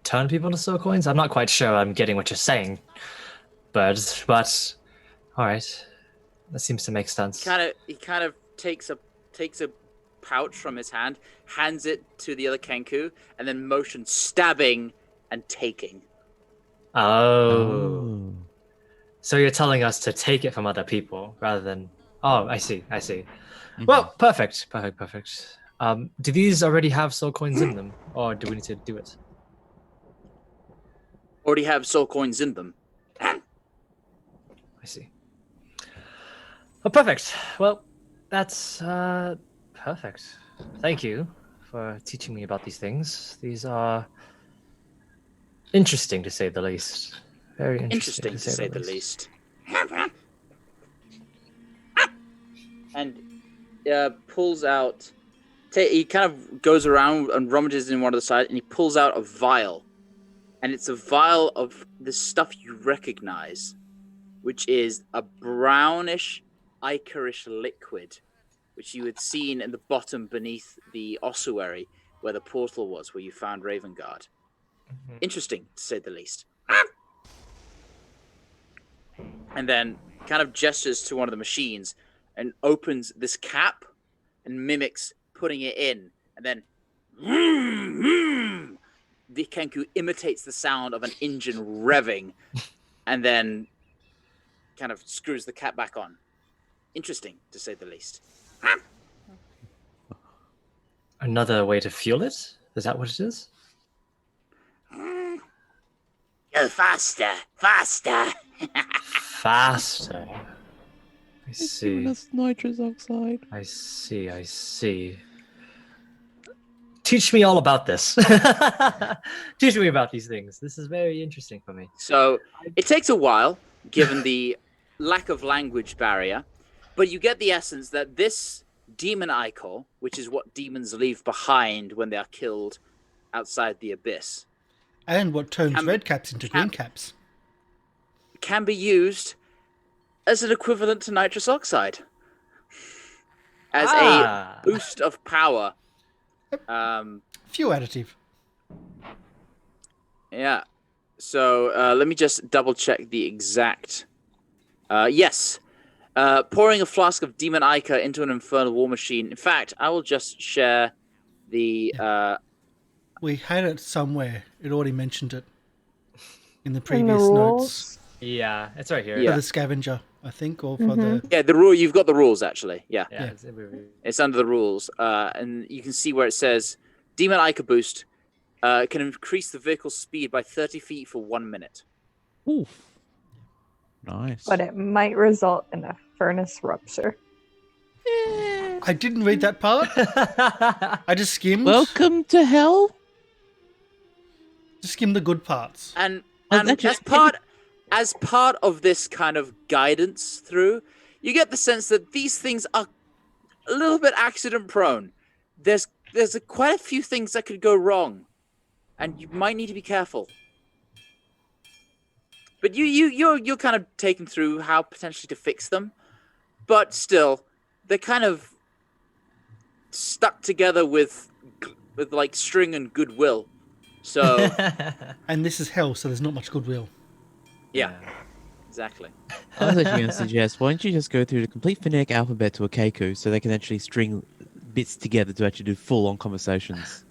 turn people into soul coins? I'm not quite sure I'm getting what you're saying. But all right. That seems to make sense. He kind of takes a pouch from his hand, hands it to the other Kenku, and then motions stabbing and taking. Oh. So you're telling us to take it from other people rather than... Oh, I see. Mm-hmm. Well, perfect. Do these already have soul coins in them, or do we need to do it? Already have soul coins in them. I see. Oh, perfect. Well, that's perfect. Thank you for teaching me about these things. These are interesting, to say the least. Very interesting to say the least. And pulls out... He kind of goes around and rummages in one of the sides, and he pulls out a vial and it's a vial of the stuff you recognize, which is a brownish, ichorish liquid, which you had seen in the bottom beneath the ossuary where the portal was, where you found Ravengard. Interesting, to say the least. And then kind of gestures to one of the machines and opens this cap and mimics putting it in. And then the Kenku imitates the sound of an engine revving and then kind of screws the cap back on. Interesting, to say the least. Another way to fuel it? Is that what it is? Go faster, faster. Faster. I It's giving see. us nitrous oxide. I see. Teach me all about this. Teach me about these things. This is very interesting for me. So it takes a while, given the lack of language barrier, but you get the essence that this demon ichor, which is what demons leave behind when they are killed outside the abyss, And what turns Can- red caps into can- green caps. can be used as an equivalent to nitrous oxide. As a boost of power. Fuel additive. Yeah. So let me just double check the exact. Yes. Pouring a flask of demon ichor into an infernal war machine. In fact, I will just share the. We had it somewhere. It already mentioned it in the In the previous rules. notes. Yeah, it's right here. Yeah. For the scavenger, I think, or for the... Yeah, the rule. You've got the rules actually. Yeah. Yeah. It's under the rules, and you can see where it says demon ichor boost can increase the vehicle's speed by 30 feet for 1 minute. Oof. Nice. But it might result in a furnace rupture. I didn't read that part. I just skimmed. Welcome to hell. Just skimmed the good parts. And Oh, that's as part of this kind of guidance through, you get the sense that these things are a little bit accident prone. There's quite a few things that could go wrong, and you might need to be careful. But you're kind of taken through how potentially to fix them, but still, they're kind of stuck together with like string and goodwill. So And this is hell, so there's not much goodwill. yeah, exactly. I was actually going to suggest, why don't you just go through the complete phonetic alphabet to a Keiku so they can actually string bits together to actually do full-on conversations.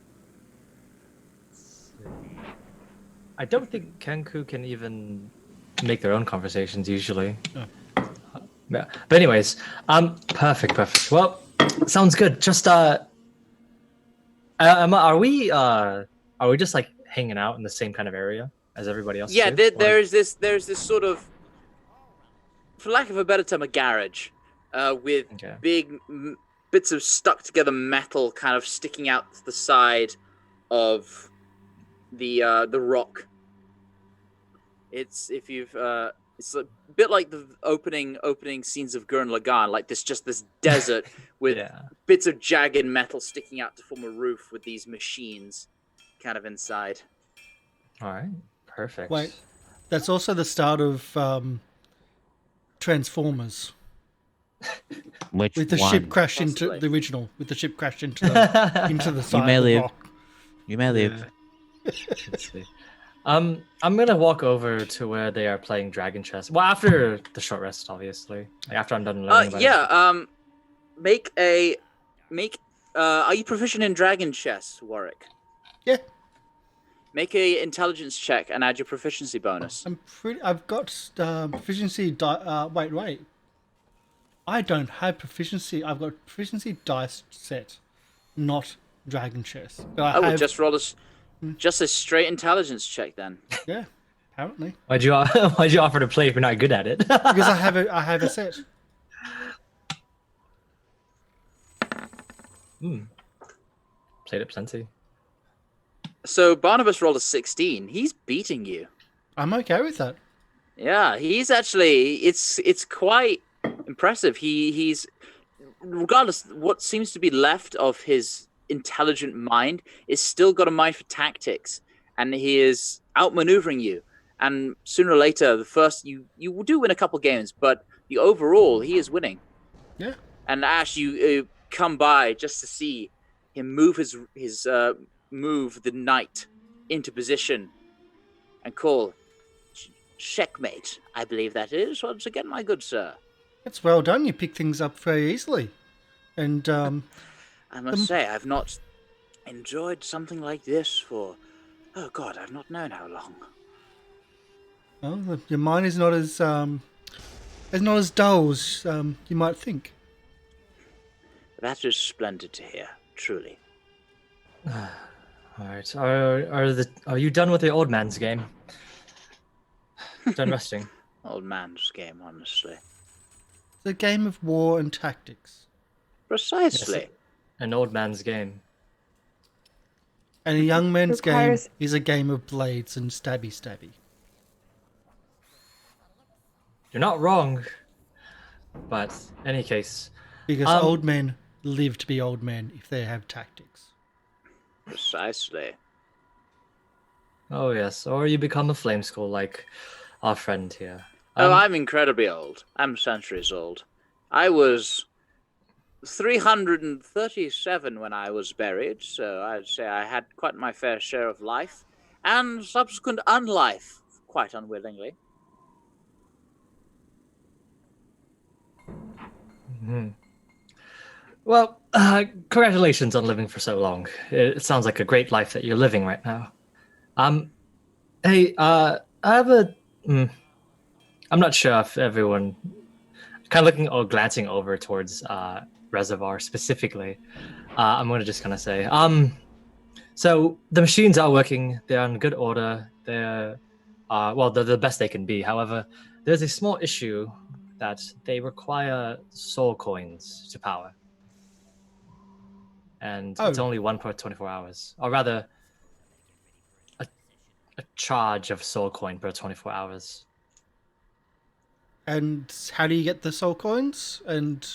I don't think Kenku can even make their own conversations usually. Oh. Yeah. But anyways, perfect. Well, sounds good. Just are we just like hanging out in the same kind of area as everybody else? Yeah, too? there's this sort of, for lack of a better term, a garage with Okay. big bits of stuck together metal kind of sticking out to the side of the rock. It's it's a bit like the opening scenes of Gurren Lagann, like this desert with Yeah. bits of jagged metal sticking out to form a roof with these machines kind of inside. All right. Perfect. Wait, that's also the start of Transformers. Which With the one? ship crash into Possibly. the original. With the ship crash into the side may of the live. rock. You may live. Let's see. I'm gonna walk over to where they are playing Dragon Chess. Well, after the short rest, obviously. Like, after I'm done learning about it. Yeah. Are you proficient in Dragon Chess, Warwick? Yeah, Make a intelligence check and add your proficiency bonus. I've got proficiency. Wait. I don't have proficiency. I've got proficiency dice set, not dragon chess. But I I would have, just roll just a straight intelligence check then. yeah, apparently Why'd you offer to play if you're not good at it? because I have a set. Played it plenty. So Barnabas rolled a 16. He's beating you. I'm okay with that. Yeah, he's actually it's quite impressive. He's regardless what seems to be left of his intelligent mind is still got a mind for tactics and he is outmaneuvering you. And sooner or later, the first you do win a couple games, but the overall he is winning. Yeah. And Ash, you come by just to see him move his move the knight into position and call checkmate. I believe that is once again, my good sir. It's well done. You pick things up very easily. And I must say, I've not enjoyed something like this for, oh God, I've not known how long. well, your mind is not as dull as you might think. That is splendid to hear, truly. All right. Are you done with the old man's game? Done resting? Old man's game, honestly. It's a game of war and tactics. Precisely. Yes, an old man's game. And a young man's Requires- game is a game of blades and stabby. You're not wrong. But in any case, Because old men live to be old men if they have tactics. Precisely. oh yes, or you become a flame skull like our friend here. Oh, I'm incredibly old. I'm centuries old. I was 337 when I was buried, so I'd say I had quite my fair share of life, and subsequent unlife, quite unwillingly. Mhm. Well, congratulations on living for so long. It sounds like a great life that you're living right now. Hey, I have a. I'm not sure if everyone, kind of looking or glancing over towards Reservoir specifically. I'm going to just kind of say, so the machines are working. They're in good order. They're the best they can be. However, there's a small issue that they require soul coins to power. And it's only one per 24 hours. Or rather, a charge of soul coin per 24 hours. And how do you get the soul coins? And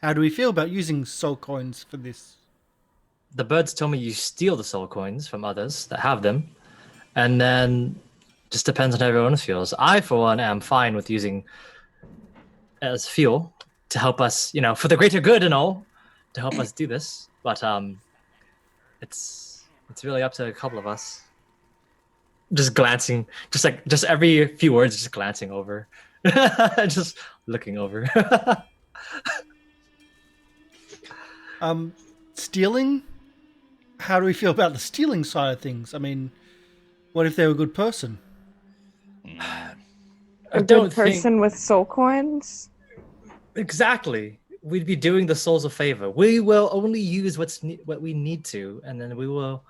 how do we feel about using soul coins for this? The birds tell me you steal the soul coins from others that have them. And then just depends on how everyone feels. I, for one, am fine with using as fuel to help us, for the greater good and all, to help us do this. But it's really up to a couple of us. Just glancing, just every few words, just glancing over, just looking over. Stealing? How do we feel about the stealing side of things? I mean, what if they're a good person? A good person with soul coins? Exactly. We'd be doing the souls a favor. We will only use what we need to, and then we will,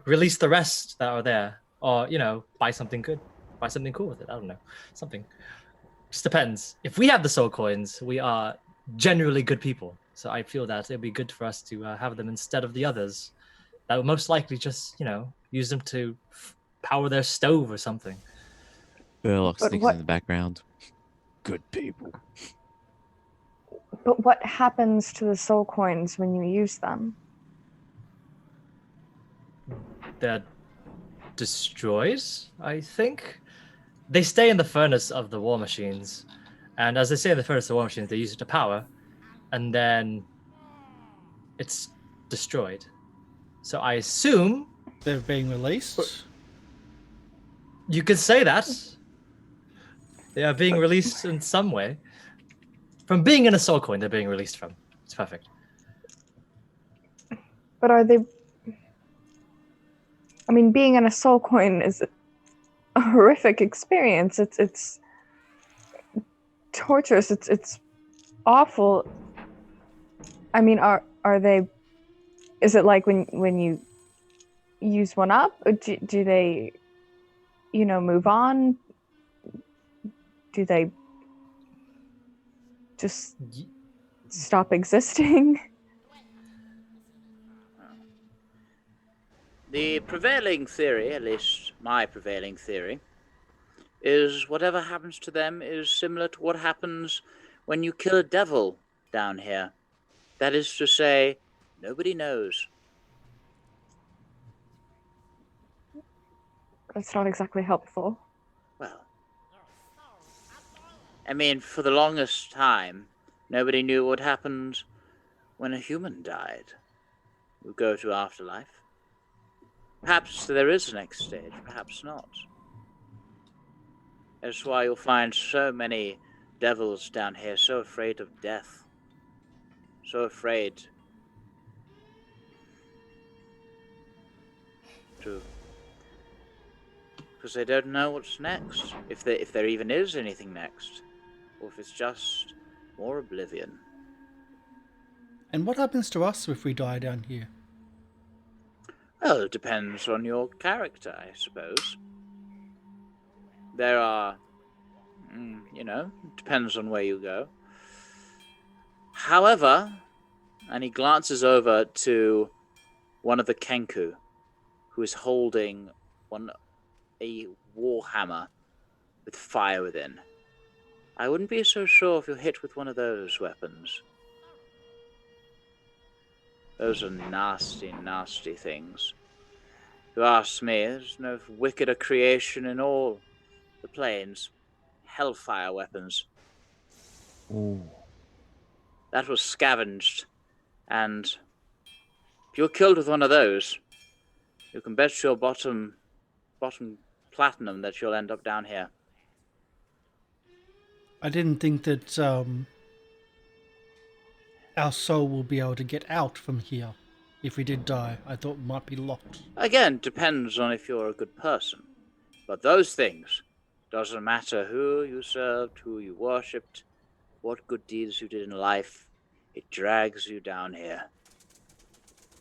release the rest that are there, or buy something good, buy something cool with it. I don't know, something. Just depends. If we have the soul coins, we are generally good people. So I feel that it'd be good for us to have them instead of the others that would most likely just, use them to power their stove or something. Burlock But sneaks what- in the background. Good people. But what happens to the soul coins when you use them? They're destroyed, I think. They stay in the furnace of the war machines. And as they stay in the furnace of the war machines, they use it to power. And then it's destroyed. So I assume They're being released? you could say that. They are being released in some way. From being in a soul coin, they're being released from. It's perfect. But are they... I mean, being in a soul coin is a horrific experience. It's torturous. It's awful. I mean, are they... Is it like when you use one up? Or do they, move on? Do they just stop existing? The prevailing theory, at least my prevailing theory, is whatever happens to them is similar to what happens when you kill a devil down here. That is to say, nobody knows. That's not exactly helpful. Well, I mean, for the longest time, nobody knew what happened when a human died. We go to afterlife. Perhaps there is a next stage, perhaps not. That's why you'll find so many devils down here so afraid of death. So afraid to... because they don't know what's next. If there even is anything next. Or if it's just more oblivion. And what happens to us if we die down here? Well, it depends on your character, I suppose. There are... depends on where you go. However, and he glances over to one of the Kenku, who is holding a warhammer with fire within. I wouldn't be so sure if you're hit with one of those weapons. Those are nasty, nasty things. If you ask me, there's no wickeder creation in all the planes. Hellfire weapons. Ooh. That was scavenged, and if you're killed with one of those, you can bet your bottom platinum that you'll end up down here. I didn't think that our soul will be able to get out from here if we did die. I thought it might be locked. Again, depends on if you're a good person. But those things, doesn't matter who you served, who you worshipped, what good deeds you did in life, it drags you down here.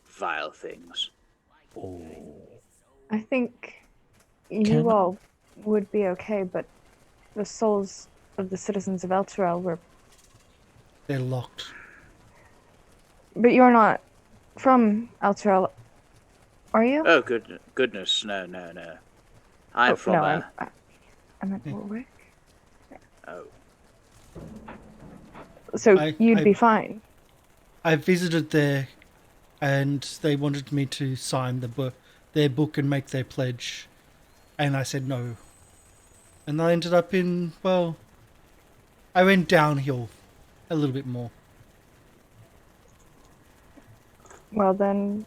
Vile things. I think Can- you all would be okay, but the souls of the citizens of Elturel were... They're locked. But you're not from Elturel, are you? Oh, goodness, no. I'm from no, I meant Warwick. Oh. So you'd I- be fine. I visited there, and they wanted me to sign their book and make their pledge, and I said no. And I ended up in, well, I went downhill a little bit more. Well then,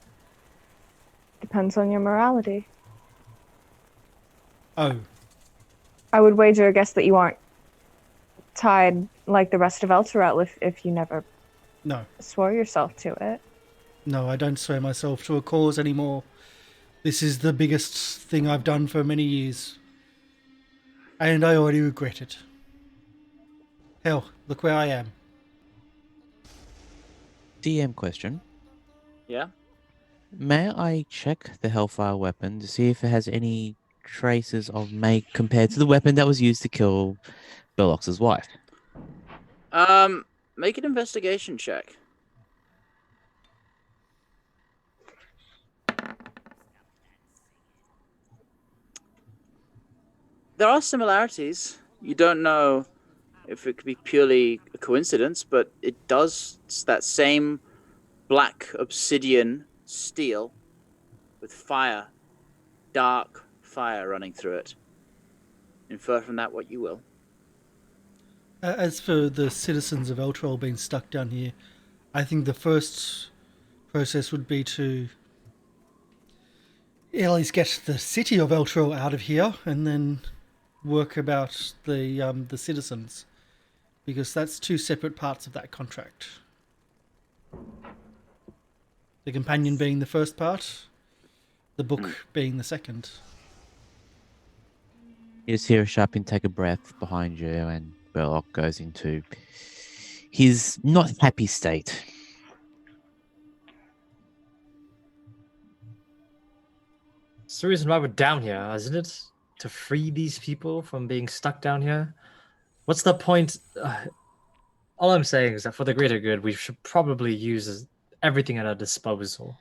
depends on your morality. Oh, I would wager a guess that you aren't tied like the rest of Elturel if you never no. swore yourself to it. No, I don't swear myself to a cause anymore. This is the biggest thing I've done for many years. And I already regret it. Hell, look where I am. DM question. Yeah? May I check the Hellfire weapon to see if it has any traces of make compared to the weapon that was used to kill Bellox's wife? Make an investigation check. There are similarities. You don't know if it could be purely a coincidence, but it does. It's that same black obsidian steel with fire, dark fire running through it. Infer from that what you will. As for the citizens of Eltrol being stuck down here, I think the first process would be to at least get the city of Eltrol out of here, and then work about the citizens, because that's two separate parts of that contract. The companion being the first part, the book being the second. You just hear a Sharpin take a breath behind you, and Belloc goes into his not happy state. It's the reason why we're down here, isn't it? To free these people from being stuck down here? What's the point? All I'm saying is that for the greater good, we should probably use everything at our disposal,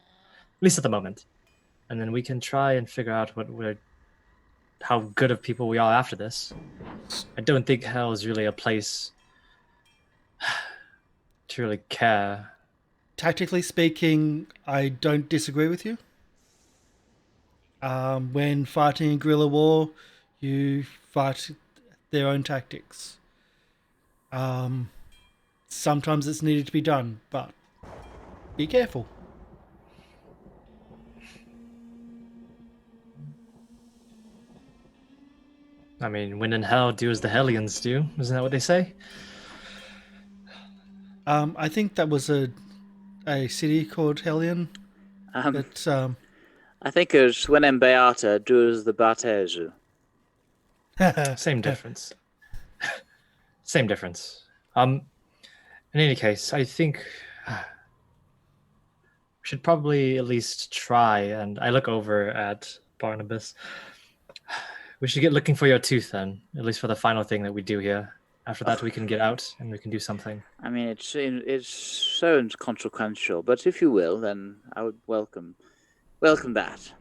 at least at the moment. And then we can try and figure out how good of people we are after this. I don't think hell is really a place to really care. Tactically speaking, I don't disagree with you. When fighting a guerrilla war, you fight their own tactics. Sometimes it's needed to be done, but be careful. I mean, when in hell, do as the Hellions do. Isn't that what they say? I think that was a city called Hellion. But I think it's when in Beata, do as the Batezu. Same difference. Same difference. In any case, I think we should probably at least try. And I look over at Barnabas. We should get looking for your tooth then, at least for the final thing that we do here. After that, we can get out and we can do something. I mean, it's so inconsequential, but if you will, then I would welcome that.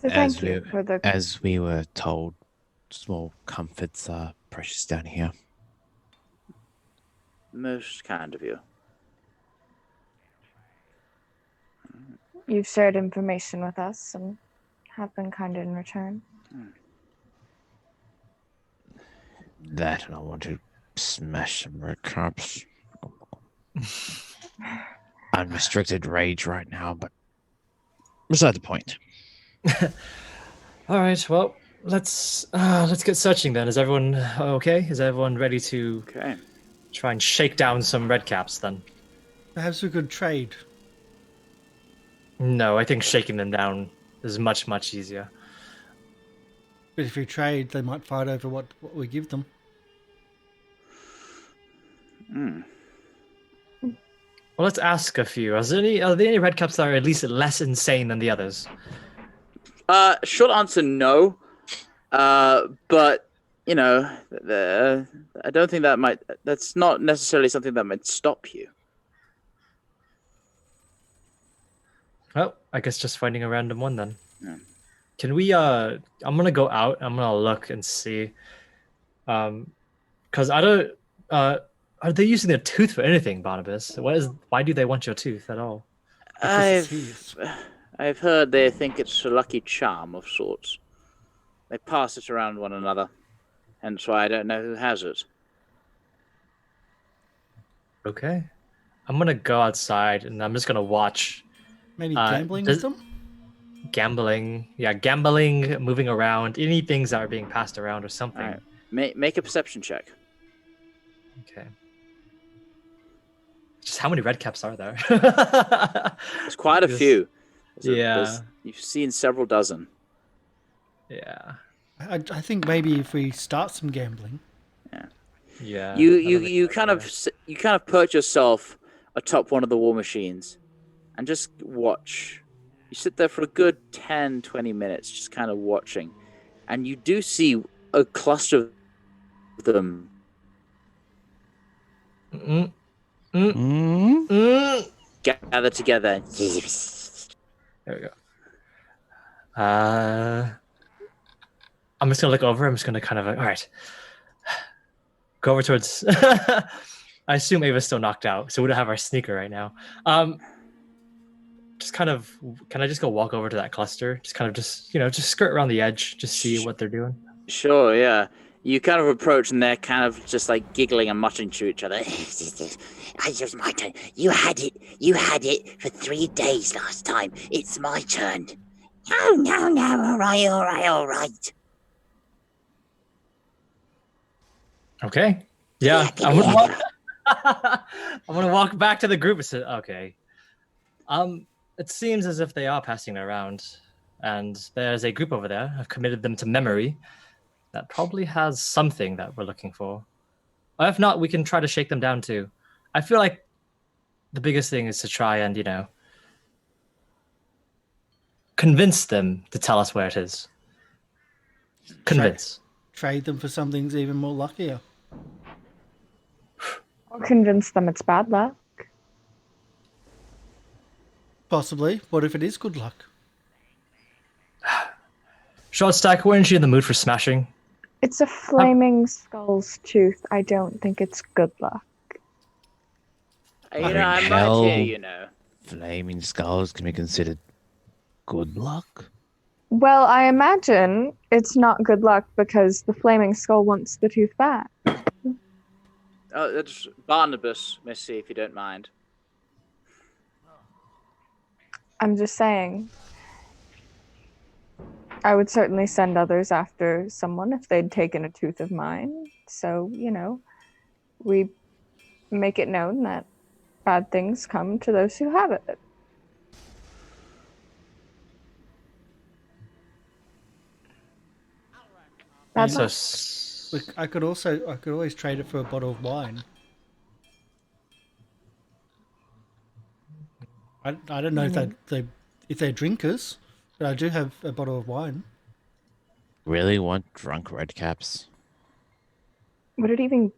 So thank you for the. As we were told, small comforts are precious down here. Most kind of you. You've shared information with us and have been kind in return. That, and I want to smash some red cups. Unrestricted rage right now, but beside the point. All right, well, let's get searching then. Is everyone okay? Is everyone ready to try and shake down some red caps then? Perhaps we could trade. No, I think shaking them down is much, much easier. But if we trade, they might fight over what we give them. Well, let's ask a few. Are there any red caps that are at least less insane than the others? Short answer, no. But you know, I don't think that's not necessarily something that might stop you. Well, I guess just finding a random one then. Yeah. Can we? I'm gonna go out. I'm gonna look and see. Because I don't. Are they using their tooth for anything, Barnabas? Why do they want your tooth at all? I've heard they think it's a lucky charm of sorts. They pass it around one another, hence why I don't know who has it. Okay, I'm gonna go outside and I'm just gonna watch. Maybe gambling with them? Gambling, moving around, any things that are being passed around or something. All right. Make a perception check. Okay. Just how many red caps are there? There's quite a few. Yeah. You've seen several dozen. Yeah. I think maybe if we start some gambling. Yeah. You kind of perch yourself atop one of the war machines and just watch. You sit there for a good 10, 20 minutes just kind of watching. And you do see a cluster of them gather together. There we go. I'm just gonna look over. I'm just gonna kind of all right. Go over towards. I assume Ava's still knocked out, so we don't have our sneaker right now. Just kind of. Can I just go walk over to that cluster? Just kind of just skirt around the edge, just see what they're doing. Sure, yeah. You kind of approach and they're kind of just like giggling and muttering to each other. It's my turn. You had it for 3 days last time. It's my turn. No. All right. Okay. Yeah. I'm gonna walk back to the group and say, okay. It seems as if they are passing it around, and there's a group over there. I've committed them to memory. That probably has something that we're looking for. Or if not, we can try to shake them down too. I feel like the biggest thing is to try and, convince them to tell us where it is. Convince. Trade them for something's even more luckier. Or convince them it's bad luck. Possibly. What if it is good luck? Short stack, weren't you in the mood for smashing? It's a flaming skull's tooth. I don't think it's good luck. I might hear, Flaming skulls can be considered good luck. Well, I imagine it's not good luck because the flaming skull wants the tooth back. Oh, that's Barnabas, Missy, if you don't mind. I'm just saying. I would certainly send others after someone if they'd taken a tooth of mine. So, we make it known that bad things come to those who have it. That's So, Look, I could always trade it for a bottle of wine. I don't know if they're drinkers, but I do have a bottle of wine. Really want drunk redcaps? would it even?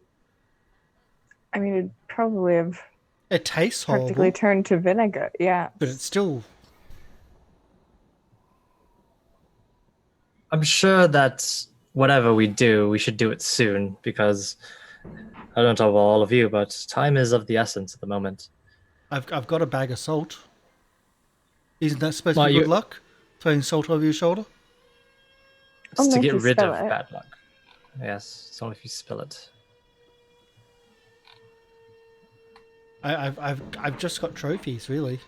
I mean, it'd probably have It tastes practically horrible, turned to vinegar. Yeah. but it's still. I'm sure that whatever we do, we should do it soon because I don't know about all of you, but time is of the essence at the moment. I've got a bag of salt. Isn't that supposed to Well, be good you- luck? Throwing salt over your shoulder? It's Only to if get you rid spill of it. bad luck. Yes, it's only if you spill it. I've just got trophies, really.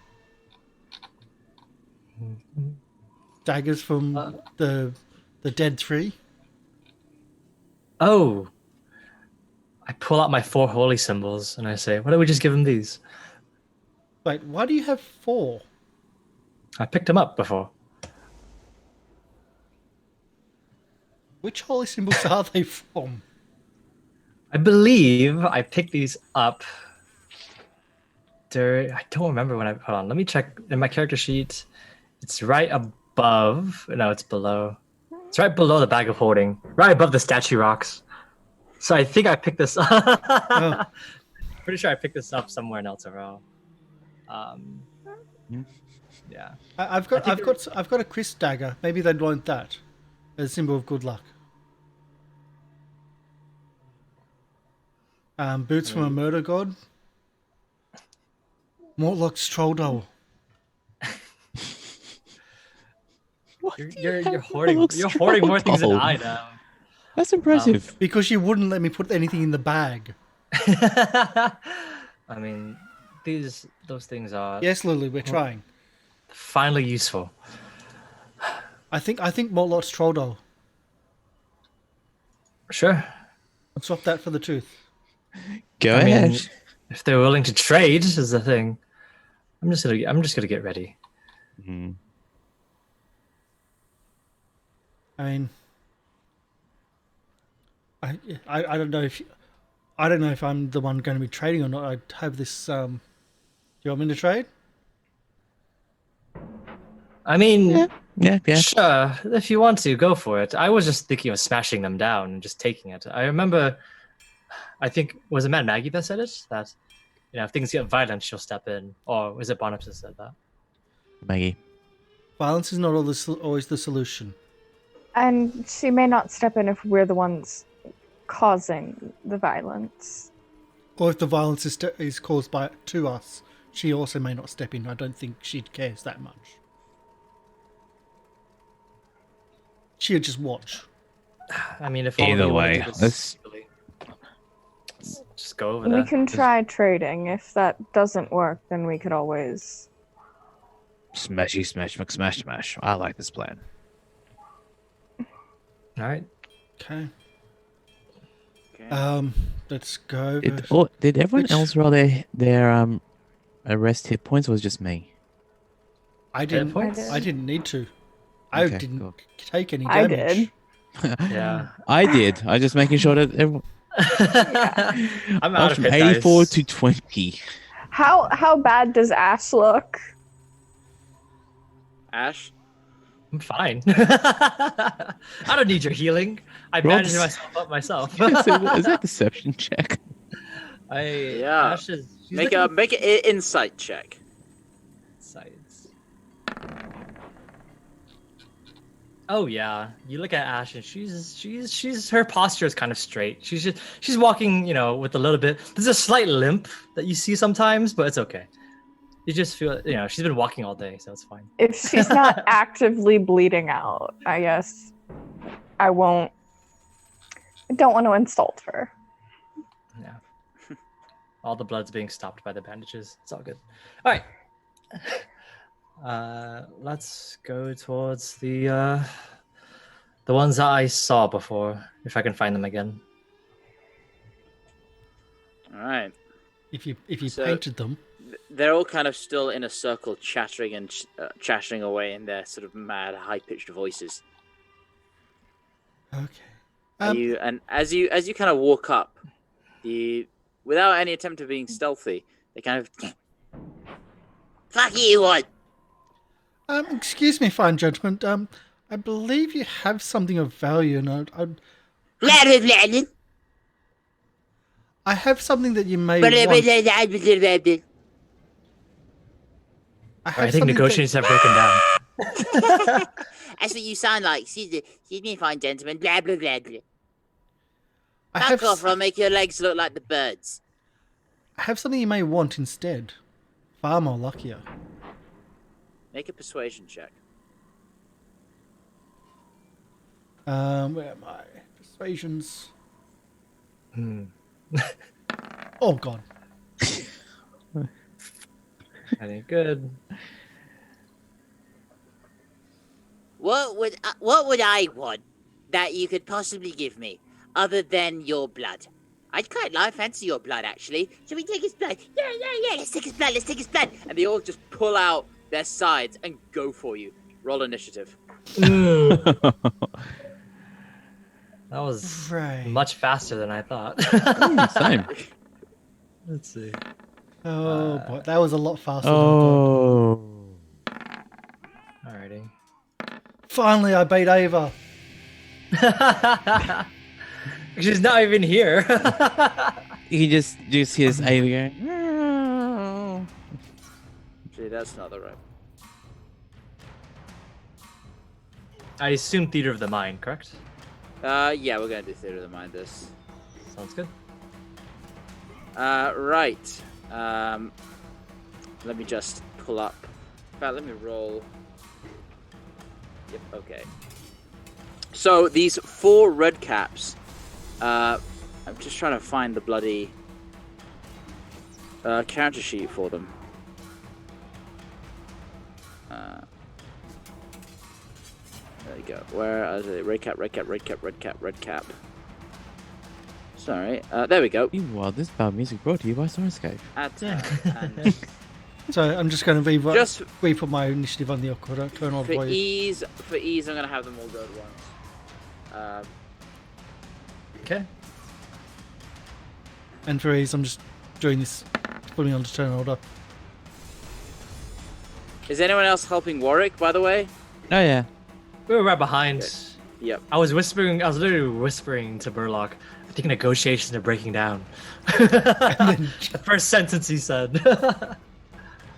Daggers from the Dead 3. Oh! I pull out my 4 holy symbols and I say, why don't we just give him these? Wait, why do you have 4? I picked them up before. Which holy symbols are they from? I believe I picked these up. I don't remember when hold on. Let me check in my character sheet. It's right above. No, it's below. It's right below the bag of holding. Right above the statue rocks. So I think I picked this up. Oh. Pretty sure I picked this up somewhere else around. Yeah. I've got a Chris dagger. Maybe they'd want that as a symbol of good luck. Boots from a murder god. Mortlock's troll doll. You're hoarding more things than I am. That's impressive. Because you wouldn't let me put anything in the bag. I mean, those things are Yes, Lily, we're trying. finally useful. I think Mortlock's troll doll. Sure. I'll swap that for the tooth. Go I ahead. mean, if they're willing to trade, is the thing. I'm just gonna get ready. Mhm. I mean, I don't know if I'm the one going to be trading or not. I have this. Do you want me to trade? I mean, Yeah. sure, if you want to, go for it. I was just thinking of smashing them down and just taking it. I remember, I think, was it Mad Maggie that said it? That, if things get violent, she'll step in. Or was it Barnabas that said that? Maggie. Violence is not always the solution. And she may not step in if we're the ones causing the violence. Or if the violence is caused to us, she also may not step in. I don't think she cares that much. She'll just watch. I mean, if all Either of you want to way, do this, let's- let's just go over We there. can try trading. If that doesn't work, then we could always. Smashy, smash, smash. I like this plan. All right. Okay. Okay. Let's go. Did everyone Which- else roll their arrest hit points, or was it just me? I didn't. points? I didn't need to. I Okay, didn't cool. take any I damage. did. Yeah. I did. I was just making sure that everyone. I'm I out was of from hit 84 dice. to 20. How bad does Ash look? Ash? I'm fine. I don't need your healing. I Roll bandaged this- myself up myself. Is that deception check? Yeah. Ash is, she's Make looking an insight check. sides. Oh yeah, you look at Ash and she's her posture is kind of straight. She's walking, with a little bit. There's a slight limp that you see sometimes, but it's okay. You just feel, she's been walking all day, so it's fine. If she's not actively bleeding out, I guess I won't. I don't want to insult her. Yeah. All the blood's being stopped by the bandages. It's all good. All right. Let's go towards the ones that I saw before, if I can find them again. All right. If you So- painted them. They're all kind of still in a circle, chattering and chattering away in their sort of mad, high-pitched voices. Okay. As you kind of walk up, without any attempt of being stealthy, they kind of Fuck you, what? Excuse me, fine judgment. I believe you have something of value, and I have something that you may want. I think negotiations have broken down. That's what you sound like. Excuse me, fine gentlemen. Blah, blah, blah, blah. I Fuck have, off, or I'll make your legs look like the birds. I have something you may want instead. Far more luckier. make a persuasion check. Where am I? Persuasions. Oh god. That ain't good. What would I want that you could possibly give me, other than your blood? I'd quite fancy your blood, actually. Shall we take his blood? Yeah. Let's take his blood. And they all just pull out their sides and go for you. Roll initiative. That was Right. much faster than I thought. Same. Let's see. Oh boy, that was a lot faster than Oh. Alrighty. I thought. Finally, I beat Ava. She's not even here. You just hear this Ava going. See, that's not the right. I assume Theater of the Mind, correct? Yeah, we're gonna do Theater of the Mind this. Sounds good. Right. Let me just pull up. In fact, let me roll. Yep, okay. So these 4 red caps, I'm just trying to find the bloody character sheet for them. There you go. Where are they? Red cap. Sorry. There we go. Meanwhile, this bad music brought to you by Syrinscape. Add 10. And So I'm just going to just re-put my initiative on the turn on for volume. ease, I'm gonna have them all go at once. Okay. And for ease, I'm just doing this, putting on the turn order. Is anyone else helping Warwick, by the way? Oh yeah. We were right behind. Okay. Yep. I was literally whispering to Burlock, I think negotiations are breaking down. And then, The first sentence he said.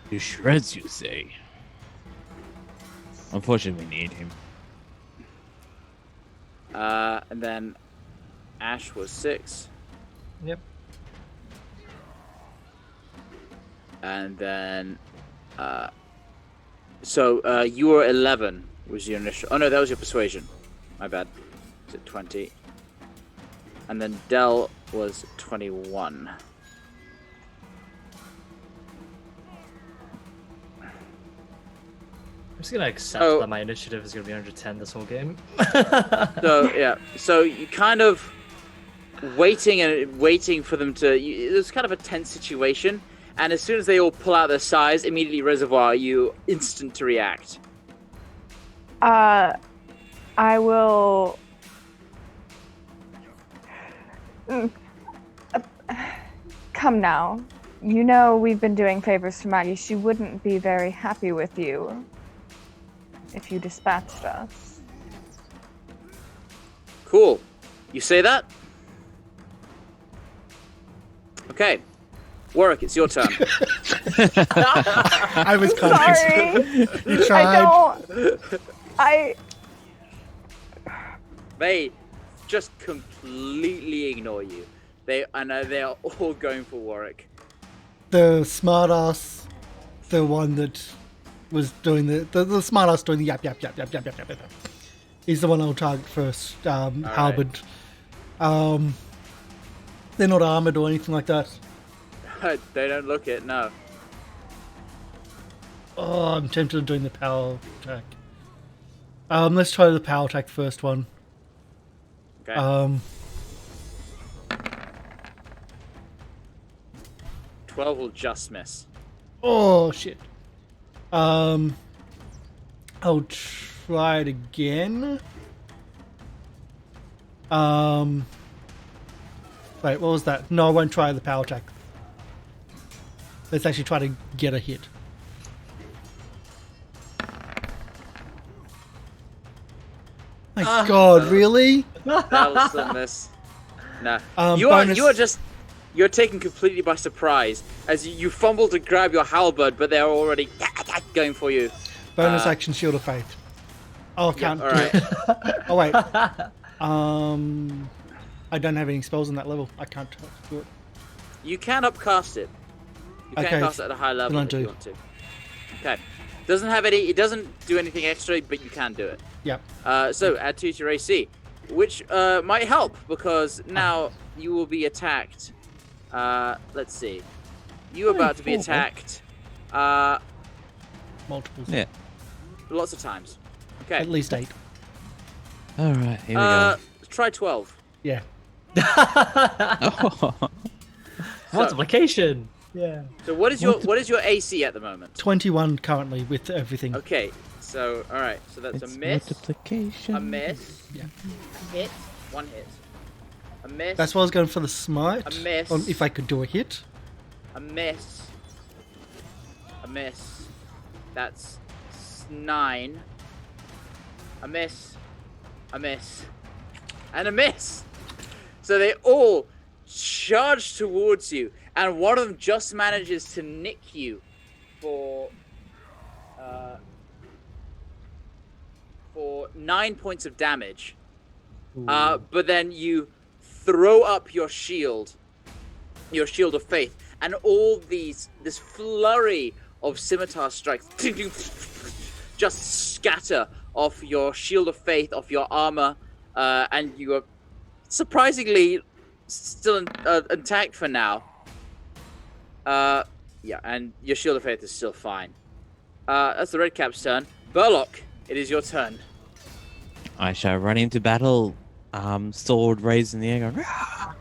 To shreds, you say. Unfortunately, we need him. And then Ash was 6, Yep. and then so you were 11 was your initial. Oh no, that was your persuasion. My bad. Was it 20? And then Dell was 21. I'm just gonna accept Oh. that my initiative is gonna be under 10 this whole game. So yeah, so you kind of waiting for them to. It was kind of a tense situation, and as soon as they all pull out their size, immediately Reservoir, you instant to react. I will. Come now. You know we've been doing favors for Maggie. She wouldn't be very happy with you if you dispatched us. Cool. You say that? Okay. Warwick, it's your turn. I was kind Sorry. You I tried. don't. They just completely ignore you. I know they are all going for Warwick. The smartass the one that was doing the smart ass doing the yap yap yap yap yap yap yap yap. He's the one I'll target first. Halberd. They're not armored or anything like that. They don't look it, no. Oh, I'm tempted of doing the power attack. Let's try the power attack first one. Okay. 12 will just miss. Oh shit. I'll try it again. Wait, what was that? No, I won't try the power attack. Let's actually try to get a hit. My God, really? That was the miss. No. Bonus- You're taken completely by surprise as you fumble to grab your halberd, but they're already going for you. Bonus action, Shield of Faith. Oh, can't do alright. it. Oh wait. I don't have any spells on that level. I can't do it. You can upcast it. You can Okay, cast it at a high level then I if do. you want to. Okay. It doesn't do anything extra, but you can do it. Yep. So add 2 to your AC, which might help because now you will be attacked. Let's see. You're about to be attacked. Multiples. Yeah. Lots of times. Okay. At least 8. All right, here we go. Try 12. Yeah. Multiplication. Yeah. So what is your AC at the moment? 21 currently with everything. Okay. So all right. So that's It's a miss. multiplication. A miss. Yeah. Hit. 1 hit. A miss. That's why I was going for the smite. A miss. If I could do a hit. A miss. A miss. That's 9. A miss. A miss. And a miss. So they all charge towards you, and one of them just manages to nick you for 9 points of damage. But then you throw up your shield of faith, and all this flurry of scimitar strikes just scatter off your shield of faith, off your armor, and you are surprisingly still intact for now. Yeah, and your shield of faith is still fine. That's the red cap's turn. Burlock, it is your turn. I shall run into battle, sword raised in the air, going, "Rah!"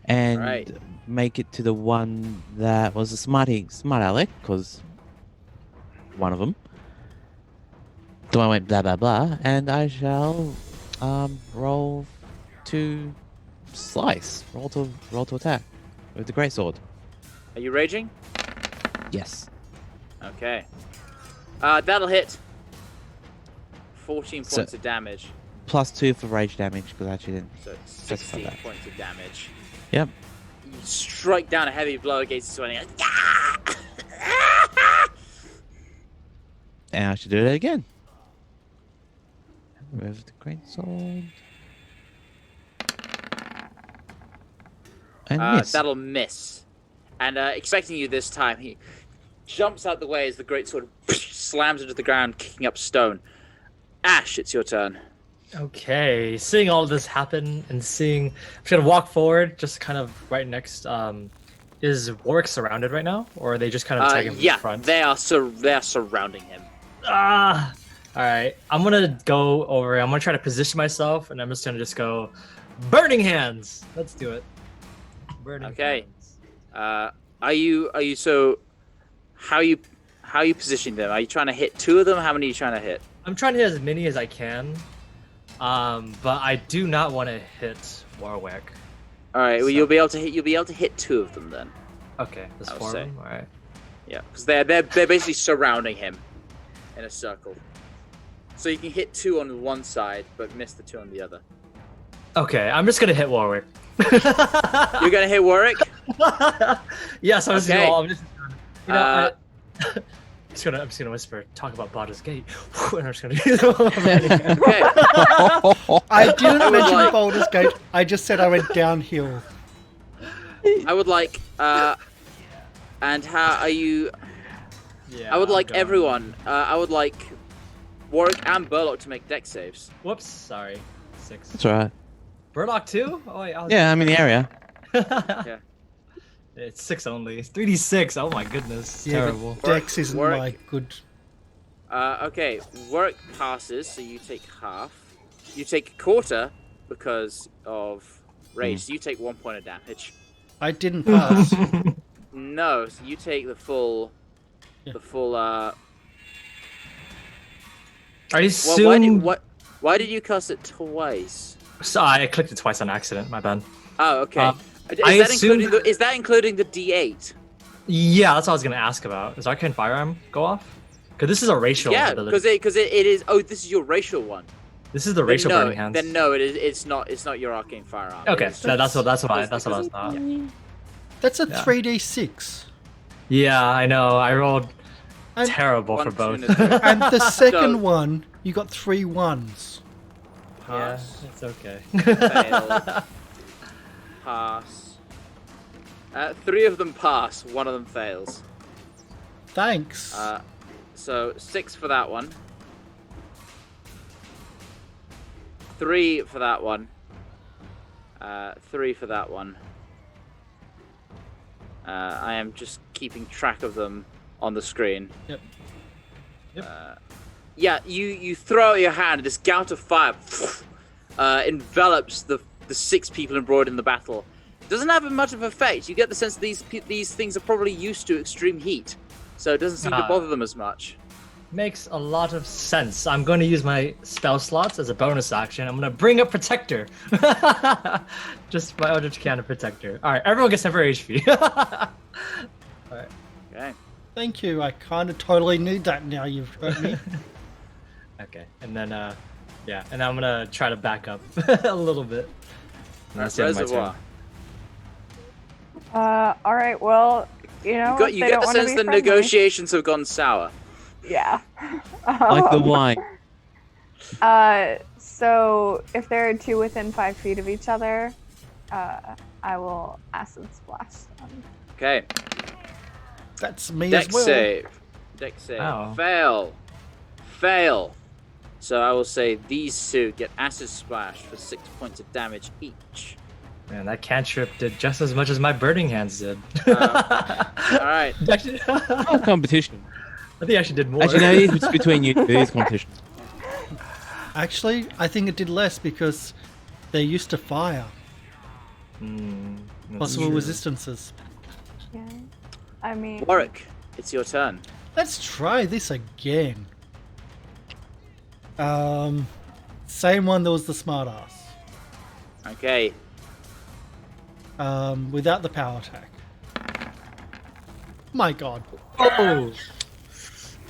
and Right. make it to the one that was a smart aleck, because one of them. So I went blah blah blah, and I shall roll to slice, roll to attack with the greatsword. Are you raging? Yes. Okay. That'll hit. 14 So- points of damage. +2 for rage damage, because I actually didn't. So Specify 16 that. points of damage. Yep. You strike down a heavy blow against the swelling. And I should do it again. With the greatsword. And miss. That'll miss. And expecting you this time, he jumps out the way as the greatsword slams into the ground, kicking up stone. Ash, it's your turn. Okay, seeing all this happen and I'm just gonna walk forward, just kind of right next. Is Warwick surrounded right now, or are they just kind of tagging from Yeah, the front? they are surrounding him. All right. I'm gonna go over. I'm gonna try to position myself, and I'm just gonna go, burning hands. Let's do it. Burning. Okay. Hands. Are you so? How are you positioning them? Are you trying to hit 2 of them? How many are you trying to hit? I'm trying to hit as many as I can, but I do not want to hit Warwick. All right. Well, So- you'll be able to hit 2 of them then. Okay, there's I would 4 of say. them. All right. Yeah, because they're basically surrounding him in a circle. So you can hit 2 on one side, but miss the 2 on the other. Okay, I'm just gonna hit Warwick. You're gonna hit Warwick. Yes, I'm just Okay. gonna. You know, Uh, I'm just gonna whisper, talk about Baldur's Gate, and I'm just gonna. Okay. I didn't would mention like- Baldur's Gate. I just said I went downhill. I would like. And how are you? Yeah. I would I'm like going. everyone. I would like Warwick and Burlock to make deck saves. Whoops, sorry. 6. That's all right. Burlock too? Oh wait, Yeah, I'm in the area. Yeah. It's 6 only. It's 3d6. Oh my goodness. Yeah, Terrible. but Dex isn't Work. my good. Okay, Warwick passes, so you take half. You take a quarter because of rage. So you take 1 point of damage. I didn't pass. No, so you take the full. Yeah. The full. Are you Well, soon? why did you cast it twice? Sorry, I clicked it twice on accident. My bad. Oh, okay. I Is assumed- is that including the D8? Yeah, that's what I was gonna ask about. Does Arcane Firearm go off? Because this is a racial Yeah, ability. because it is. Oh, this is your racial one. This is the Then racial no, burning hands. Then no, it's not your arcane firearm. Okay, It's that's what I because- thought. That's a Yeah. 3d6. Yeah, I know. I rolled And- terrible for One, both. two, and a three. And the second So- one, you got 3 1s. Yeah, Pass. it's okay. Fail. Pass. 3 of them pass. 1 of them fails. Thanks. So 6 for that one. 3 for that one. 3 for that one. I am just keeping track of them on the screen. Yep. Yeah, you throw out your hand, this gout of fire envelops the 6 people embroiled in the battle. Doesn't have much of an effect. You get the sense that these things are probably used to extreme heat, so it doesn't seem to bother them as much. Makes a lot of sense. I'm going to use my spell slots as a bonus action. I'm going to bring up Protector. Just my Eldritch Cannon Protector. Alright, everyone gets temporary HP. Alright. Okay. Thank you. I kind of totally need that now you've hurt me. Okay, and then, yeah, and I'm going to try to back up a little bit. And that's the end of my Reservoir. turn. All right. Well, you know, You if they get don't the wanna sense be the friendly- negotiations have gone sour. Yeah. Like the wine. So if there are 2 within 5 feet of each other, I will acid splash them. Okay. That's me Deck as well. save. Deck save. Ow. Fail. Fail. So I will say these 2 get acid splash for 6 points of damage each. Man, that cantrip did just as much as my burning hands did. All right. Actually, Oh, competition. I think I actually did more. Actually, no, it's between you. It is competition. Actually, I think it did less because they're used to fire. That's Possible true. resistances. Yeah. I mean, Warwick, it's your turn. Let's try this again. Same one that was the smartass. Okay. Without the power attack. My god. Oh!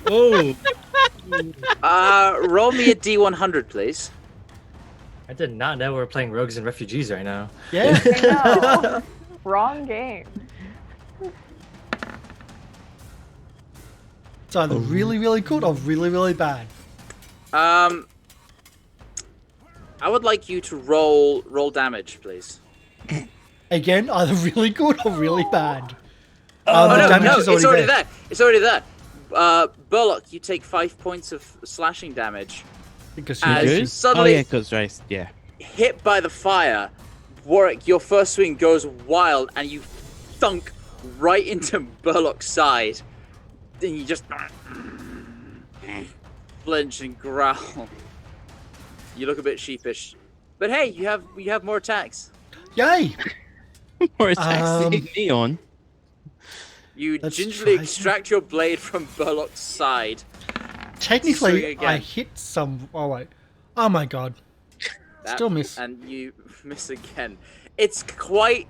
Oh! Roll me a D100, please. I did not know we were playing rogues and refugees right now. Yeah. I know. Wrong game. It's either really, really good or really, really bad. I would like you to roll damage, please. Again, either really good or really bad. Oh the no, damage no, is it's already there. there. It's already there. Burlock, you take 5 points of slashing damage. Because As you you do. suddenly- Oh, yeah, because race. Yeah. Hit by the fire, Warwick, your first swing goes wild, and you thunk right into Burlock's side. Then you just flinch and growl. You look a bit sheepish, but hey, you have more attacks. Yay! Or attacks Um, Neon. You Let's gingerly try extract your blade from Burlock's side. Swing Technically, again. I hit some. Oh, wait. Oh my god. Still miss. And you miss again. It's quite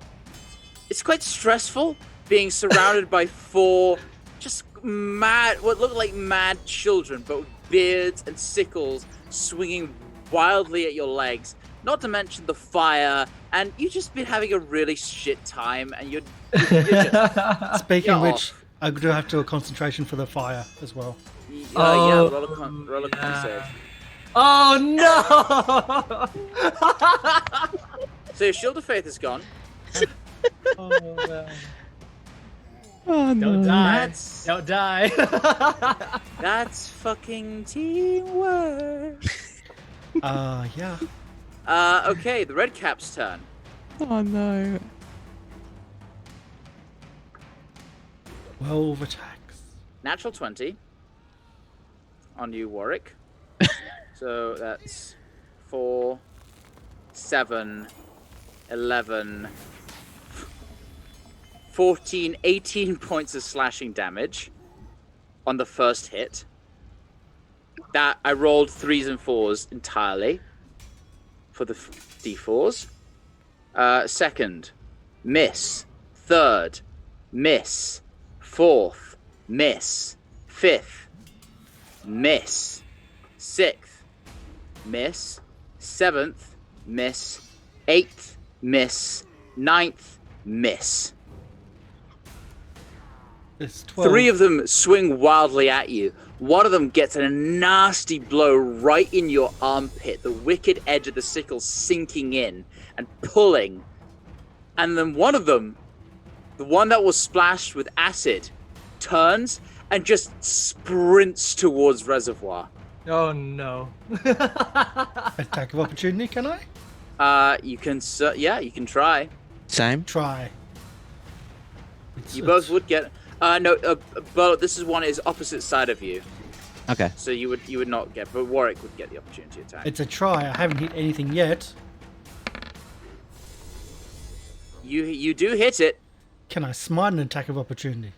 stressful being surrounded by 4 just what look like mad children, but with beards and sickles swinging wildly at your legs. Not to mention the fire, and you've just been having a really shit time, and you're just, Speaking of Get which, I do have to do a concentration for the fire as well. yeah, roll a con save. Oh no! So your shield of faith is gone. Oh, man. Oh Don't no. die. That's Don't die. that's fucking teamwork. Yeah. Okay, the red cap's turn. Oh no. 12 attacks. Natural 20 on you, Warwick. So that's 4, 7, 11, 14, 18 points of slashing damage on the first hit. That I rolled 3s and 4s entirely for the d4s. Second, miss. Third, miss. Fourth, miss. Fifth, miss. Sixth, miss. Seventh, miss. Eighth, miss. Ninth, miss. It's 12. 3 of them swing wildly at you. One of them gets a nasty blow right in your armpit, the wicked edge of the sickle sinking in and pulling. And then one of them, the one that was splashed with acid, turns and just sprints towards Reservoir. Oh no. Attack of opportunity, can I? You can try. Same. Try. You both would get. No, but this one is opposite side of you, Okay. so you would not get. But Warwick would get the opportunity attack. It's a try. I haven't hit anything yet. You do hit it. Can I smite an attack of opportunity?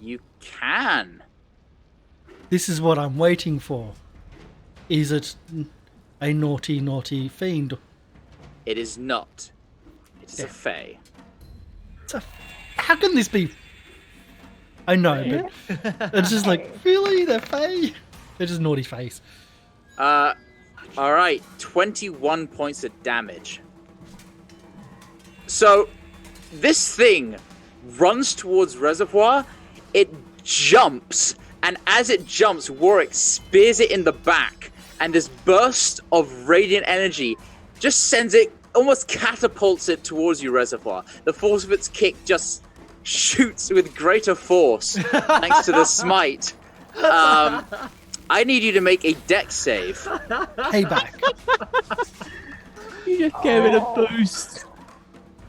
You can. This is what I'm waiting for. Is it a naughty, naughty fiend? It is not. It is a fae. How can this be? I know, but it's just like, really? They're fae? They're just naughty face. All right, 21 points of damage. So, this thing runs towards Reservoir. It jumps, and as it jumps, Warwick spears it in the back, and this burst of radiant energy just sends it, almost catapults it towards you, Reservoir. The force of its kick just shoots with greater force thanks to the smite. I need you to make a dex save. Payback. You just gave it a boost.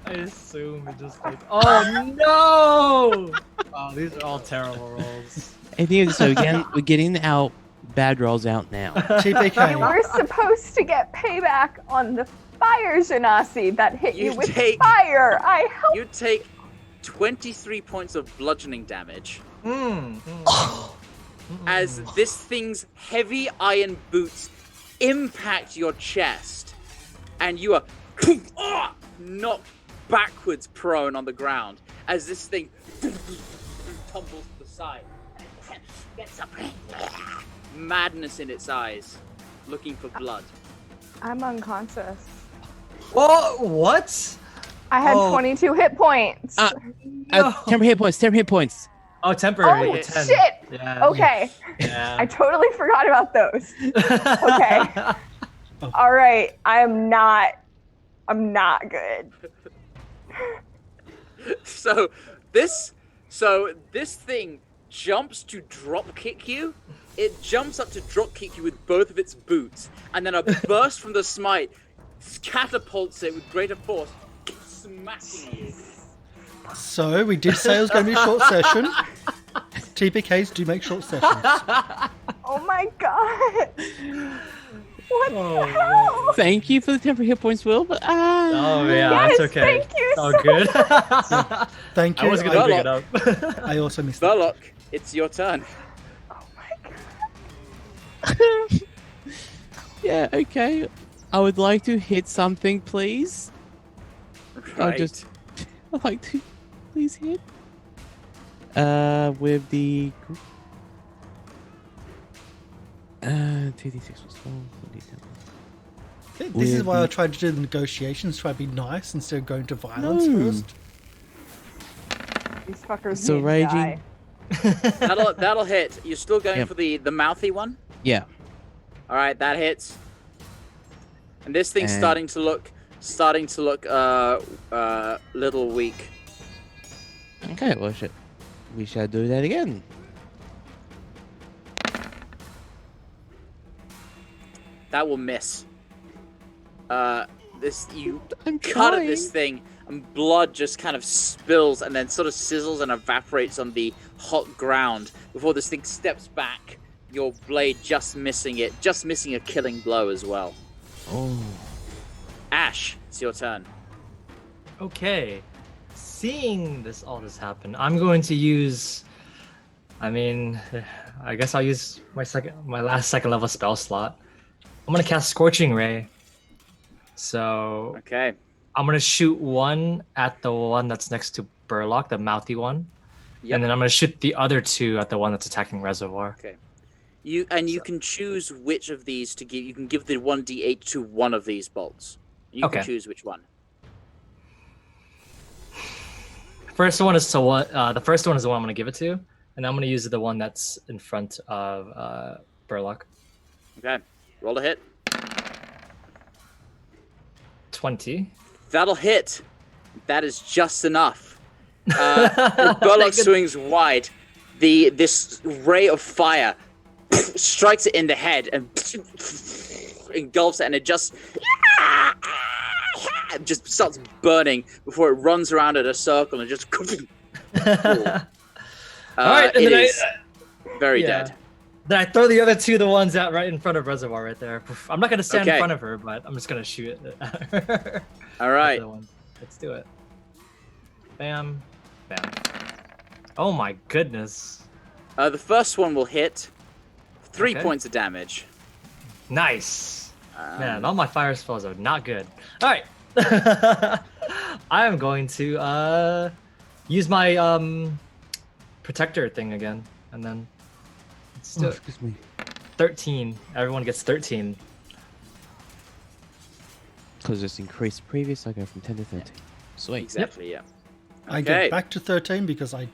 I assume it just like, oh no! Oh, these are all terrible rolls. I think so. Again, we're getting our bad rolls out now. TPK. We're supposed to get payback on the fire genasi that hit you, You with take- fire. I helped. You take 23 points of bludgeoning damage as this thing's heavy iron boots impact your chest, and you are knocked backwards prone on the ground as this thing tumbles to the side. Gets up. Madness in its eyes, looking for blood. I'm unconscious. Oh, what? I had Oh. 22 hit points. Temporary hit points. Temporary hit points. Oh, temporary. Oh, 10. shit! Yeah. Okay. Yeah. I totally forgot about those. Okay. All right. I'm not good. So this thing jumps to drop kick you. It jumps up to drop kick you with both of its boots, and then a burst from the smite catapults it with greater force, smacking you. So, we did say it was going to be a short session. TPKs do make short sessions. Oh my god. What the hell? Thank you for the temporary hit points, Will. But Oh yeah, Yes, that's okay. thank you It's all so good. Thank I you. was gonna bring it up. I also missed that. Verloc, it's your turn. Oh my god. yeah, okay. I would like to hit something, please. Right. I'd like to please hit. With the 2d6 plus 12, 4d10. This is why I With tried to do the negotiations, try to be nice instead of going to violence No. first. These fuckers So need to raging. die. That'll hit. You're still going Yep. for the mouthy one. Yeah. All right, that hits. And this thing's And- starting to look little weak. Okay, well, shit. we shall do that again. That will miss. You I'm cut at trying. this thing, and blood just kind of spills and then sort of sizzles and evaporates on the hot ground before this thing steps back. Your blade just missing it, just missing a killing blow as well. Oh. Ash, it's your turn. Okay. Seeing all this happen, I'm going to use. I guess I'll use my last second level spell slot. I'm gonna cast Scorching Ray. So Okay. I'm gonna shoot one at the one that's next to Burlock, the mouthy one, Yep. and then I'm gonna shoot the other two at the one that's attacking Reservoir. Okay. You can choose which of these to give. You can give the 1d8 to one of these bolts. You Okay. can choose which one. First one is to what? The first one is the one I'm gonna give it to, and I'm gonna use the one that's in front of Burlock. Okay. Roll a hit. 20. That'll hit. That is just enough. The Burlock swings wide. This ray of fire strikes it in the head and engulfs it, and it just starts burning before it runs around in a circle and just. Alright, and it then is very yeah. dead. Then I throw the other two, the ones out right in front of Reservoir right there. I'm not gonna stand in Okay. front of her, but I'm just gonna shoot it at her. All right. The one. Let's do it. Bam. Bam. Oh my goodness. The first one will hit. 3 Okay. points of damage. Nice. Man, Um, all my fire spells are not good. Alright. I am going to use my protector thing again. And then let's do Oh, it. excuse me. 13. Everyone gets 13. Because it's increased previous, I go from 10 to 13. Sweet. Exactly. Yeah. I Okay. get back to 13 because I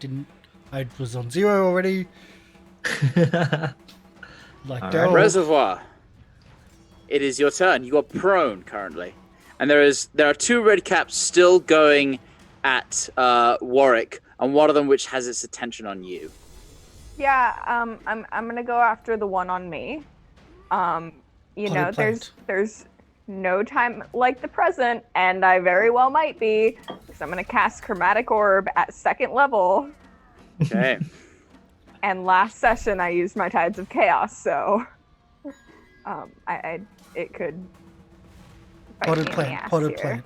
was on 0 already. Like All right. Daryl. Reservoir. It is your turn. You are prone currently, and there are two red caps still going at Warwick, and one of them which has its attention on you. Yeah, I'm gonna go after the one on me. You know, Potted plant. there's no time like the present, and I very well might be, because I'm gonna cast Chromatic Orb at 2nd level. Okay. And last session I used my Tides of Chaos, so it could bite me Potted in the plant. ass Potted here.